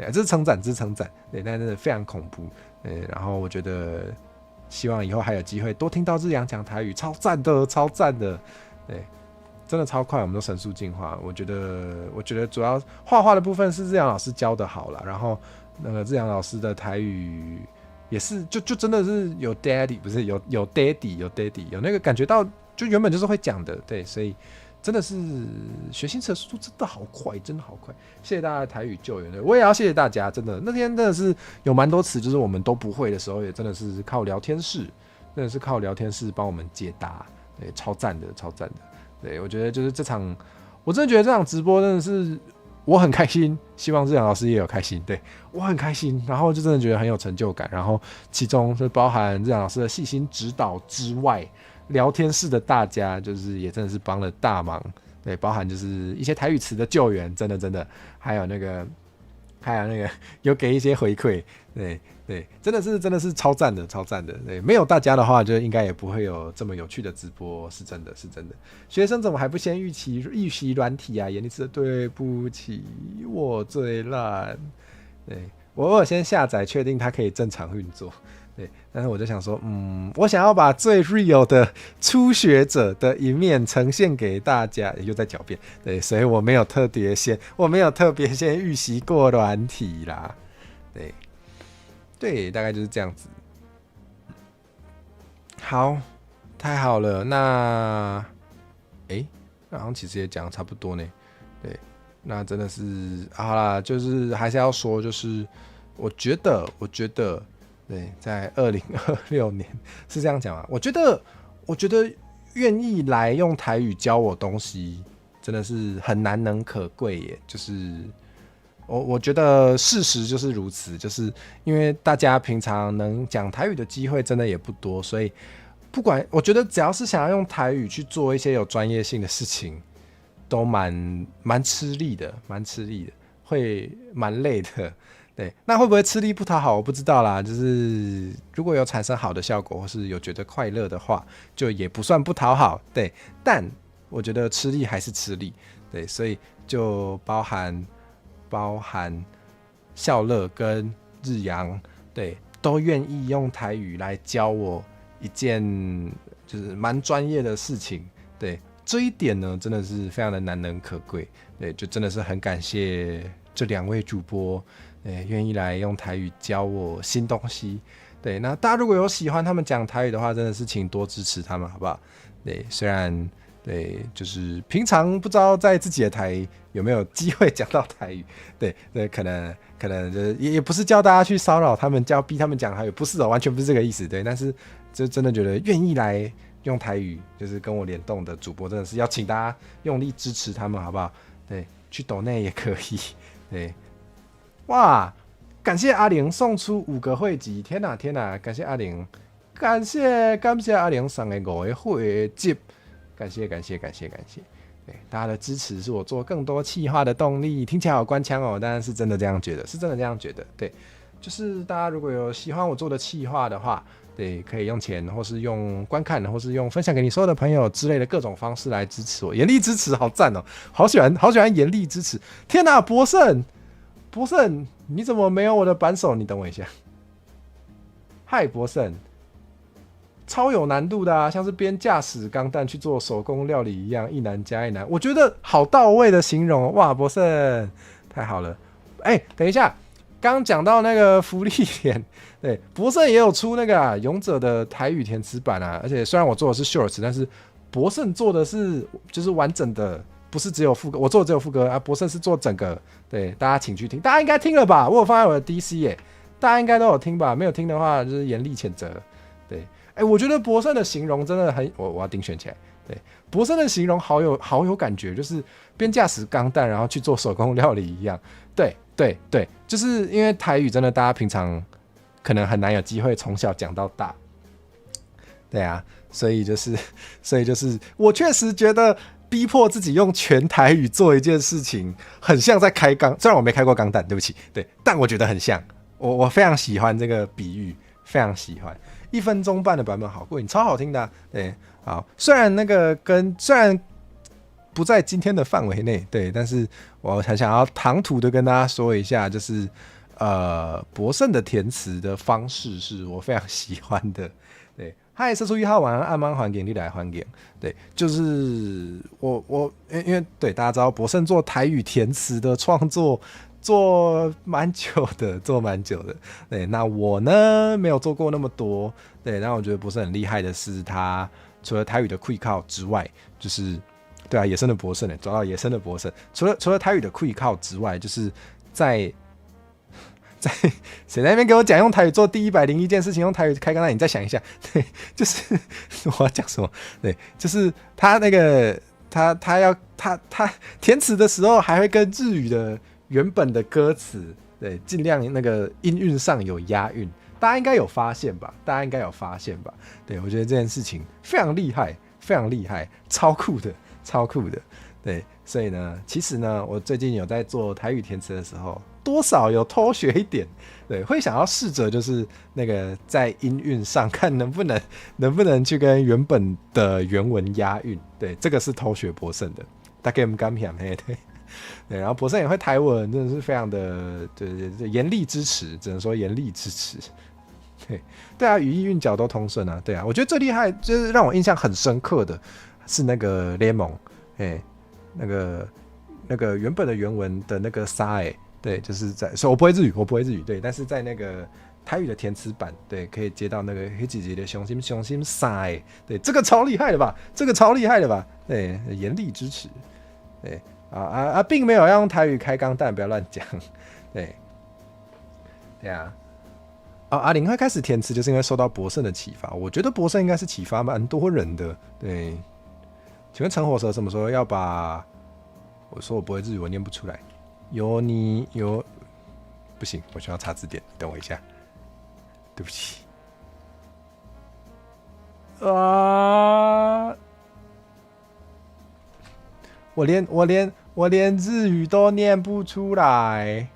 这是称赞，对，但是非常恐怖，然后我觉得希望以后还有机会多听到日阳讲台语，超赞的，对，真的超快，我们都神速进化。我觉得主要画画的部分是日阳老师教的好了，然后那个日阳老师的台语也是就真的是有 daddy， 不是有 daddy， 有那个感觉到，就原本就是会讲的，对，所以。真的是学新词的速度真的好快，谢谢大家的台语救援，我也要谢谢大家，真的那天真的是有蛮多词，就是我们都不会的时候，也真的是靠聊天室帮我们解答，对，超赞的，对，我觉得就是我真的觉得这场直播真的是我很开心，希望日阳老师也有开心，对，我很开心，然后就真的觉得很有成就感，然后其中就包含日阳老师的细心指导之外。聊天室的大家就是也真的是帮了大忙，对，包含就是一些台语词的救援，真的，还有那个有给一些回馈，对，真的是超赞的，对，没有大家的话，就应该也不会有这么有趣的直播，是真的。学生怎么还不先预习软体啊？严厉词，对不起，我最烂，对，我有先下载，确定它可以正常运作。对，但是我就想说，我想要把最 real 的初学者的一面呈现给大家，又在狡辩，对，所以我没有特别先预习过软体啦，对，大概就是这样子。好，太好了，那然后其实也讲得差不多呢，对，那真的是好啦，就是还是要说，就是我觉得。对，在2026年是这样讲啊。我觉得愿意来用台语教我东西，真的是很难能可贵耶。就是我觉得事实就是如此，就是因为大家平常能讲台语的机会真的也不多，所以不管我觉得只要是想要用台语去做一些有专业性的事情，都蛮吃力的，会蛮累的。对，那会不会吃力不讨好我不知道啦，就是如果有产生好的效果或是有觉得快乐的话，就也不算不讨好，对，但我觉得吃力还是吃力，对，所以就包含笑乐跟日阳，对，都愿意用台语来教我一件就是蛮专业的事情，对，这一点呢真的是非常的难能可贵，对，就真的是很感谢这2位主播。愿意来用台语教我新东西，对，那大家如果有喜欢他们讲台语的话，真的是请多支持他们，好不好？对，虽然对，就是平常不知道在自己的台有没有机会讲到台语，对，可能就是也不是叫大家去骚扰他们，逼他们讲台语，不是完全不是这个意思，对，但是就真的觉得愿意来用台语，就是跟我联动的主播，真的是要请大家用力支持他们，好不好？对，去抖内也可以，对。哇！感谢阿玲送出5个会籍，天哪！感谢阿玲，感谢阿玲送的5个会籍，感谢！对，大家的支持是我做更多企划的动力。听起来好官腔哦，但是真的这样觉得，对，就是大家如果有喜欢我做的企划的话，对，可以用钱，或是用观看，或是用分享给你所有的朋友之类的各种方式来支持我。严厉支持，好赞哦！好喜欢严厉支持。天哪，博胜，你怎么没有我的扳手？你等我一下。嗨，博胜，超有难度的啊，像是边驾驶钢弹去做手工料理一样，一难加一难。我觉得好到位的形容，哇，博胜太好了。等一下，刚讲到那个福利点，对，博胜也有出那个勇者的台语填词版啊，而且虽然我做的是 shorts， 但是博胜做的是就是完整的，不是只有副歌，我做的只有副歌啊，博胜是做整个，对，大家请去听，大家应该听了吧？我有放在我的 DC 耶，大家应该都有听吧？没有听的话就是严厉谴责，对。我觉得博胜的形容真的很，我要顶选起来。对，博胜的形容好有感觉，就是边驾驶钢弹，然后去做手工料理一样。对，就是因为台语真的大家平常可能很难有机会从小讲到大。对啊，所以就是我确实觉得逼迫自己用全台语做一件事情，很像在开钢。虽然我没开过钢弹，对不起，对，但我觉得很像。我非常喜欢这个比喻，非常喜欢。1分钟半的版本好过瘾，超好听的啊。对，好，虽然不在今天的范围内，对，但是我很想要唐突的跟大家说一下，就是博胜的填词的方式是我非常喜欢的。对，嗨，射出1号晚安，按慢还给你来还给。对，就是我因为对大家知道博胜做台语填词的创作。做蛮久的，对，那我呢没有做过那么多，对，但我觉得博胜很厉害的是，他除了台语的会靠之外，就是对啊，野生的博胜找到野生的博胜，除了台语的会靠之外，就是在谁在那边给我讲用台语做第101件事情，用台语开钢弹，你再想一下，对，就是我要讲什么，对，就是他那个他填词的时候还会跟日语的。原本的歌词，对，尽量那个音韵上有押韵，大家应该有发现吧？对，我觉得这件事情非常厉害，超酷的，对，所以呢，其实呢，我最近有在做台语填词的时候，多少有偷学一点，对，会想要试着就是那个在音韵上看能不能去跟原本的原文押韵，对，这个是偷学博胜的，大概不敢想对。对，然后博胜也会台文，真的是非常的对严厉支持，只能说严厉支持。对啊，语义韵脚都通顺啊，对啊，我觉得最厉害就是让我印象很深刻的是那个联盟，那个原本的原文的那个沙对，就是所以我不会日语，对，但是在那个台语的填词版，对，可以接到那个黑姐姐的雄心沙对，这个超厉害的吧？对，严厉支持，对。并没有要用台语开钢弹，不要乱讲。对啊。阿玲会开始填词，就是因为受到博胜的启发。我觉得博胜应该是启发蛮多人的。对，请问陈火蛇什么时候要把？我说我不会日语，我念不出来。不行，我需要查字典，等我一下。对不起。我连日语都念不出来，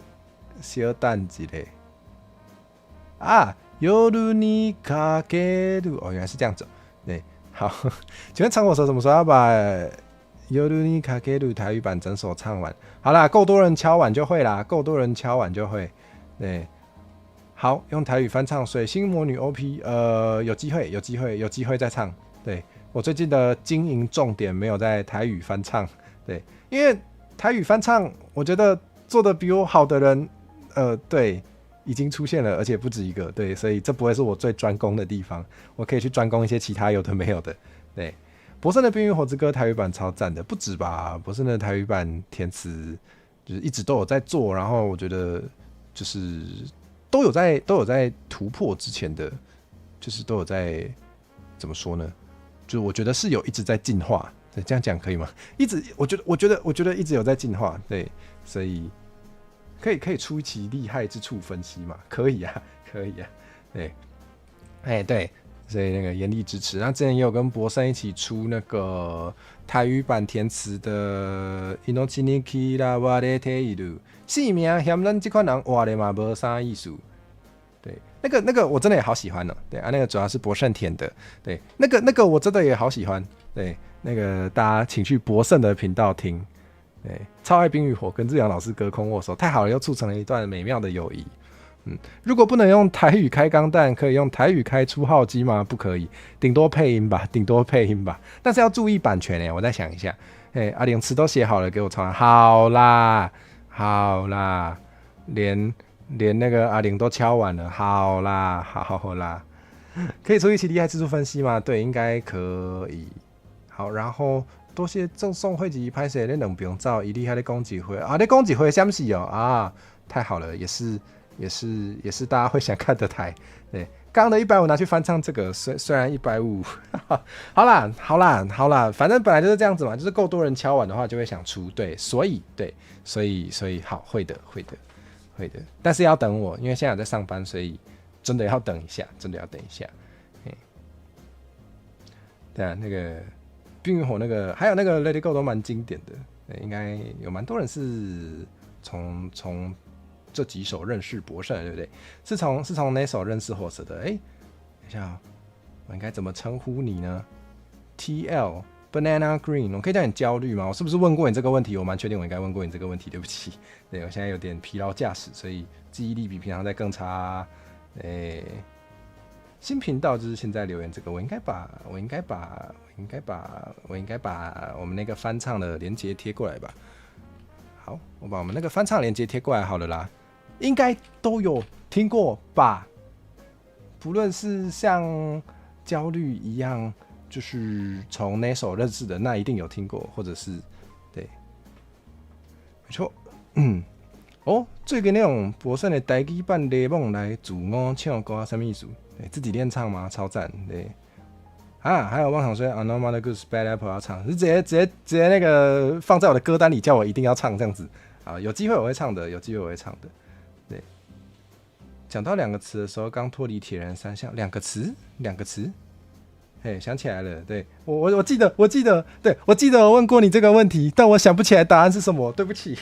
小等一下啊！夜にかける原来是这样子。对，好，请问长火蛇什么时候要把夜にかける台语版整首唱完？好啦，够多人敲碗就会啦，对，好，用台语翻唱《水星魔女 OP》，有机会再唱。对，我最近的经营重点没有在台语翻唱。对，因为台语翻唱，我觉得做的比我好的人，对，已经出现了，而且不止一个，对，所以这不会是我最专攻的地方，我可以去专攻一些其他有的没有的。对，博胜的《冰与火之歌》台语版超赞的，不止吧？博胜的台语版填词就是一直都有在做，然后我觉得就是都有在突破之前的，就是都有在怎么说呢？就是我觉得是有一直在进化。对，这样讲可以吗？我觉得一直有在进化，对，所以可以出一期厉害之处分析嘛？可以啊，对，对，所以那个严厉支持。那之前也有跟博胜一起出那个台语版填词的《命に嫌われている》，姓名嫌咱这款人活的嘛无啥意思。对，那个我真的也好喜欢哦。对啊，那个主要是博胜田的。对，那个我真的也好喜欢。对，那个大家请去博胜的频道听。对，超爱冰与火跟志阳老师隔空握手，太好了，又促成了一段美妙的友谊。如果不能用台语开钢弹，可以用台语开初号机吗？不可以，顶多配音吧，但是要注意版权我再想一下。阿玲词都写好了，给我传。好啦，连那个阿玲都敲完了。好啦，可以出一期厉害次数分析吗？对，应该可以。好，然后多谢赠送会籍拍摄，恁两不用照，伊厉害的攻击会啊，你攻击会什么事哦？啊，太好了，也是大家会想看的台。对，刚刚的150拿去翻唱这个，虽然150，好啦，反正本来就是这样子嘛，就是够多人敲完的话就会想出。对，所以好，会的，但是要等我，因为现在有在上班，所以真的要等一下。对啊，那个冰与火那个，还有那个 Let It Go 都蛮经典的，应该有蛮多人是从这几首认识博胜，对不对？是从哪首认识火蛇的？等一下我应该怎么称呼你呢 ？TL Banana Green， 我可以叫你焦虑吗？我是不是问过你这个问题？我蛮确定我应该问过你这个问题，对不起。对，我现在有点疲劳驾驶，所以记忆力比平常在更差。新频道就是现在留言这个，我应该把我们那个翻唱的连结贴过来吧。好，我把我们那个翻唱连结贴过来好了啦，应该都有听过吧？不论是像焦虑一样，就是从那首认识的，那一定有听过，或者是对，没错，最近那种博胜的台语版雷梦来自我唱歌，什么意思？对，自己练唱吗？超赞，对。还有妄想说 I know mother goose bad apple 要唱，是直接那个放在我的歌单里，叫我一定要唱这样子。有机会我会唱的，对，讲到2个词的时候，刚脱离铁人三项，两个词，想起来了，对我记得，对我记得我问过你这个问题，但我想不起来答案是什么，对不起。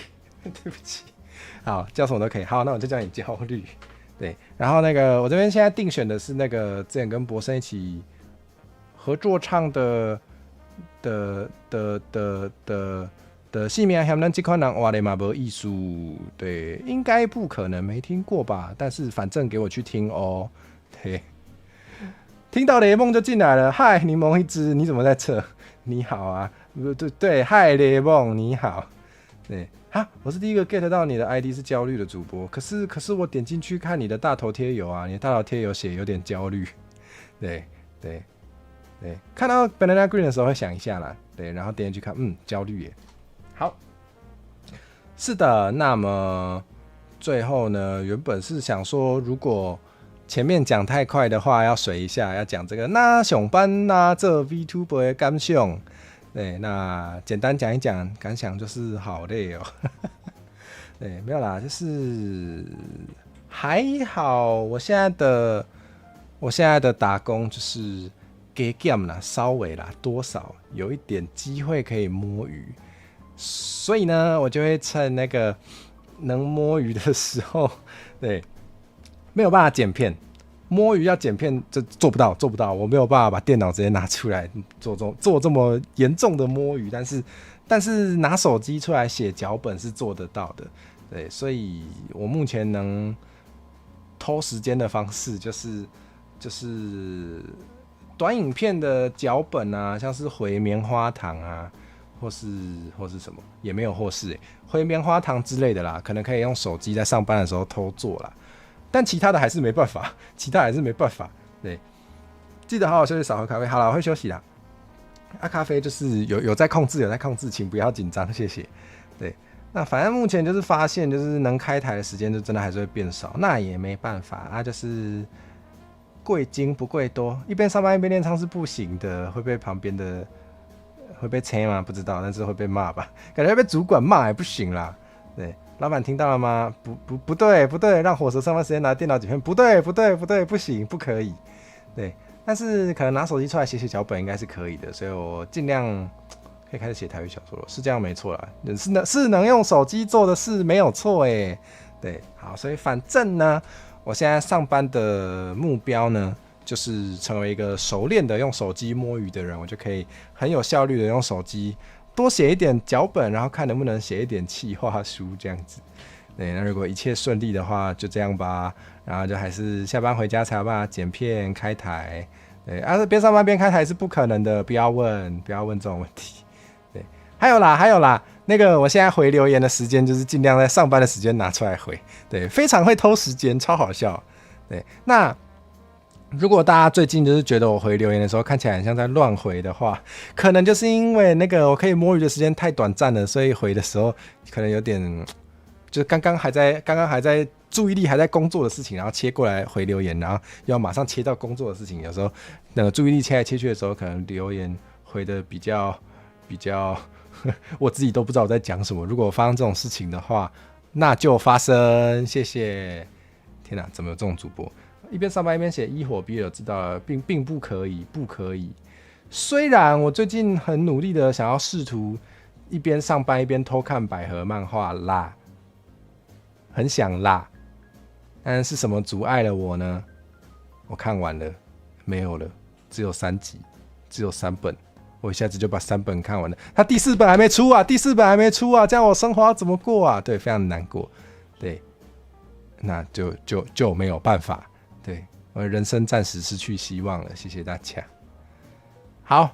好，叫什么都可以。好，那我就叫你焦虑。对，然后那个我这边现在定选的是那个之前跟博生一起合作唱的戏名嫌咱这款人话的嘛无艺术，对，应该不可能没听过吧？但是反正给我去听哦。对，听到雷梦就进来了，嗨，柠檬一只，你怎么在这？你好啊，对，嗨，雷梦你好，对。我是第一个 get 到你的 ID 是焦虑的主播，可是我点进去看你的大头贴有啊，你的大头贴有写有点焦虑，对，看到 Banana Green 的时候会想一下啦，对，然后点进去看，焦虑耶，好，是的，那么最后呢，原本是想说如果前面讲太快的话要水一下，要讲这个那上班那这 VTuber 的感想。对，那简单讲一讲感想，就是好累哦。对，没有啦，就是还好。我现在的打工就是加减啦，稍微啦，多少有一点机会可以摸鱼，所以呢，我就会趁那个能摸鱼的时候，对，没有办法剪片。摸鱼要剪片，这做不到，我没有办法把电脑直接拿出来做这么严重的摸鱼，但是拿手机出来写脚本是做得到的，对，所以我目前能偷时间的方式就是短影片的脚本啊，像是回棉花糖啊，或是什么，也没有或是回棉花糖之类的啦，可能可以用手机在上班的时候偷做啦。但其他的还是没办法，对，记得好好休息，少喝咖啡。好了，我会休息啦。咖啡就是有在控制，请不要紧张，谢谢。对，那反正目前就是发现，就是能开台的时间就真的还是会变少，那也没办法就是贵精不贵多，一边上班一边练唱是不行的，会被旁边的会被催吗？不知道，但是会被骂吧？感觉会被主管骂也不行啦，对。老板听到了吗？不对，让火蛇上班时间拿电脑剪片，不对，不行，不可以。对，但是可能拿手机出来写脚本应该是可以的，所以我尽量可以开始写台语小说了，是这样没错啦，是能用手机做的事没有错哎。对，好，所以反正呢，我现在上班的目标呢，就是成为一个熟练的用手机摸鱼的人，我就可以很有效率的用手机多写一点脚本，然后看能不能写一点企划书这样子。对，那如果一切顺利的话，就这样吧。然后就还是下班回家才有办法剪片、开台。对，边上班边开台是不可能的，不要问这种问题。对，还有啦，那个我现在回留言的时间就是尽量在上班的时间拿出来回。对，非常会偷时间，超好笑。对，那如果大家最近就是觉得我回留言的时候看起来很像在乱回的话，可能就是因为那个我可以摸鱼的时间太短暂了，所以回的时候可能有点。就是刚刚还在注意力还在工作的事情，然后切过来回留言，然后要马上切到工作的事情。有时候那个注意力切来切去的时候，可能留言回的比较我自己都不知道我在讲什么。如果发生这种事情的话，那就发生。谢谢。天哪，怎么有这种主播？一边上班一边写一火 BL 知道了，并不可以，不可以。虽然我最近很努力的想要试图一边上班一边偷看百合漫画啦。很想啦，但是什么阻碍了我呢？我看完了，没有了，只有3集，只有3本，我一下子就把3本看完了。他第4本还没出啊，这样我生活要怎么过啊？对，非常难过。对，那就没有办法。对，我的人生暂时失去希望了，谢谢大家。好。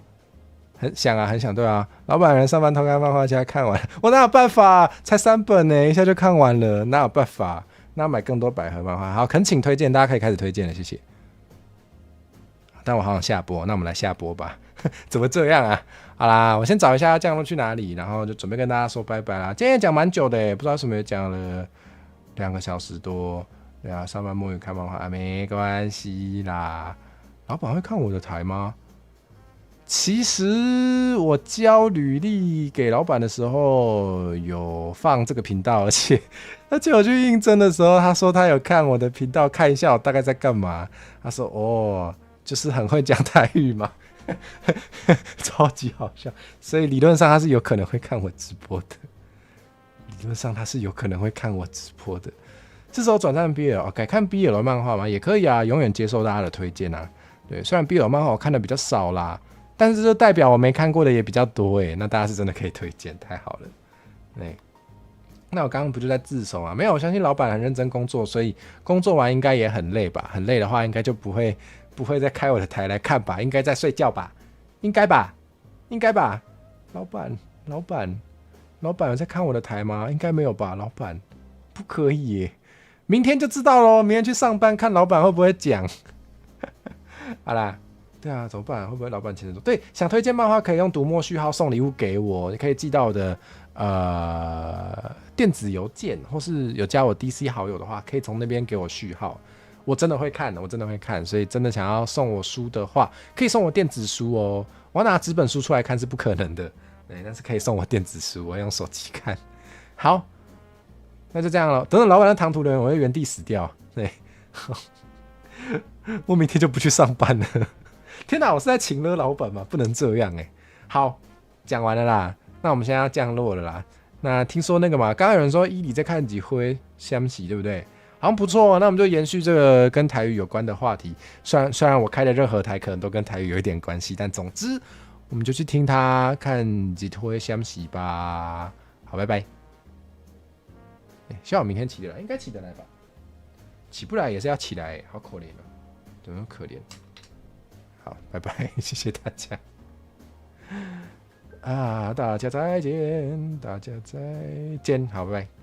很想，对啊，老板人上班偷看漫画家看完，我哪有办法？才3本呢，一下就看完了，哪有办法？那要买更多百合漫画。好，恳请推荐，大家可以开始推荐了，谢谢。但我好想下播，那我们来下播吧。怎么这样啊？好啦，我先找一下降落去哪里，然后就准备跟大家说拜拜啦。今天也讲蛮久的，不知道为什么也讲了2个小时多。对啊，上班摸鱼看漫画没关系啦。老板会看我的台吗？其实我交履历给老板的时候有放这个频道，而且我去应征的时候，他说他有看我的频道，看一下我大概在干嘛。他说哦，就是很会讲台语嘛，超级好笑。所以理论上他是有可能会看我直播的，这时候转战 BL， 改看 BL 的漫画吗？也可以啊，永远接受大家的推荐啊。对，虽然 BL 漫画我看的比较少啦。但是就代表我没看过的也比较多诶，那大家是真的可以推荐，太好了。对，那我刚刚不就在自首啊？没有，我相信老板很认真工作，所以工作完应该也很累吧？很累的话，应该就不会再开我的台来看吧？应该在睡觉吧？应该吧？老板有在看我的台吗？应该没有吧？老板不可以耶，明天就知道咯，明天去上班看老板会不会讲。好啦。对啊，怎么办？会不会老板牵着走？对，想推荐漫画可以用读墨序号送礼物给我，你可以寄到我的电子邮件，或是有加我 DC 好友的话，可以从那边给我序号。我真的会看，所以真的想要送我书的话，可以送我电子书哦。我要拿纸本书出来看是不可能的，对，但是可以送我电子书，我要用手机看。好，那就这样了。等等老板的唐突留言，我会原地死掉。对，我明天就不去上班了。天哪，我是在请了老板吗？不能这样欸。好，讲完了啦，那我们现在要降落了啦。那听说那个嘛，刚刚有人说伊里在看几回相喜，对不对？好像不错哦。那我们就延续这个跟台语有关的话题。虽然我开的任何台可能都跟台语有一点关系，但总之我们就去听他看几回相喜吧。好，拜拜。希望我明天起得来，应该起得来吧？起不来也是要起来，好可怜哦，怎么可怜？好，拜拜，谢谢大家。大家再见，好，拜拜。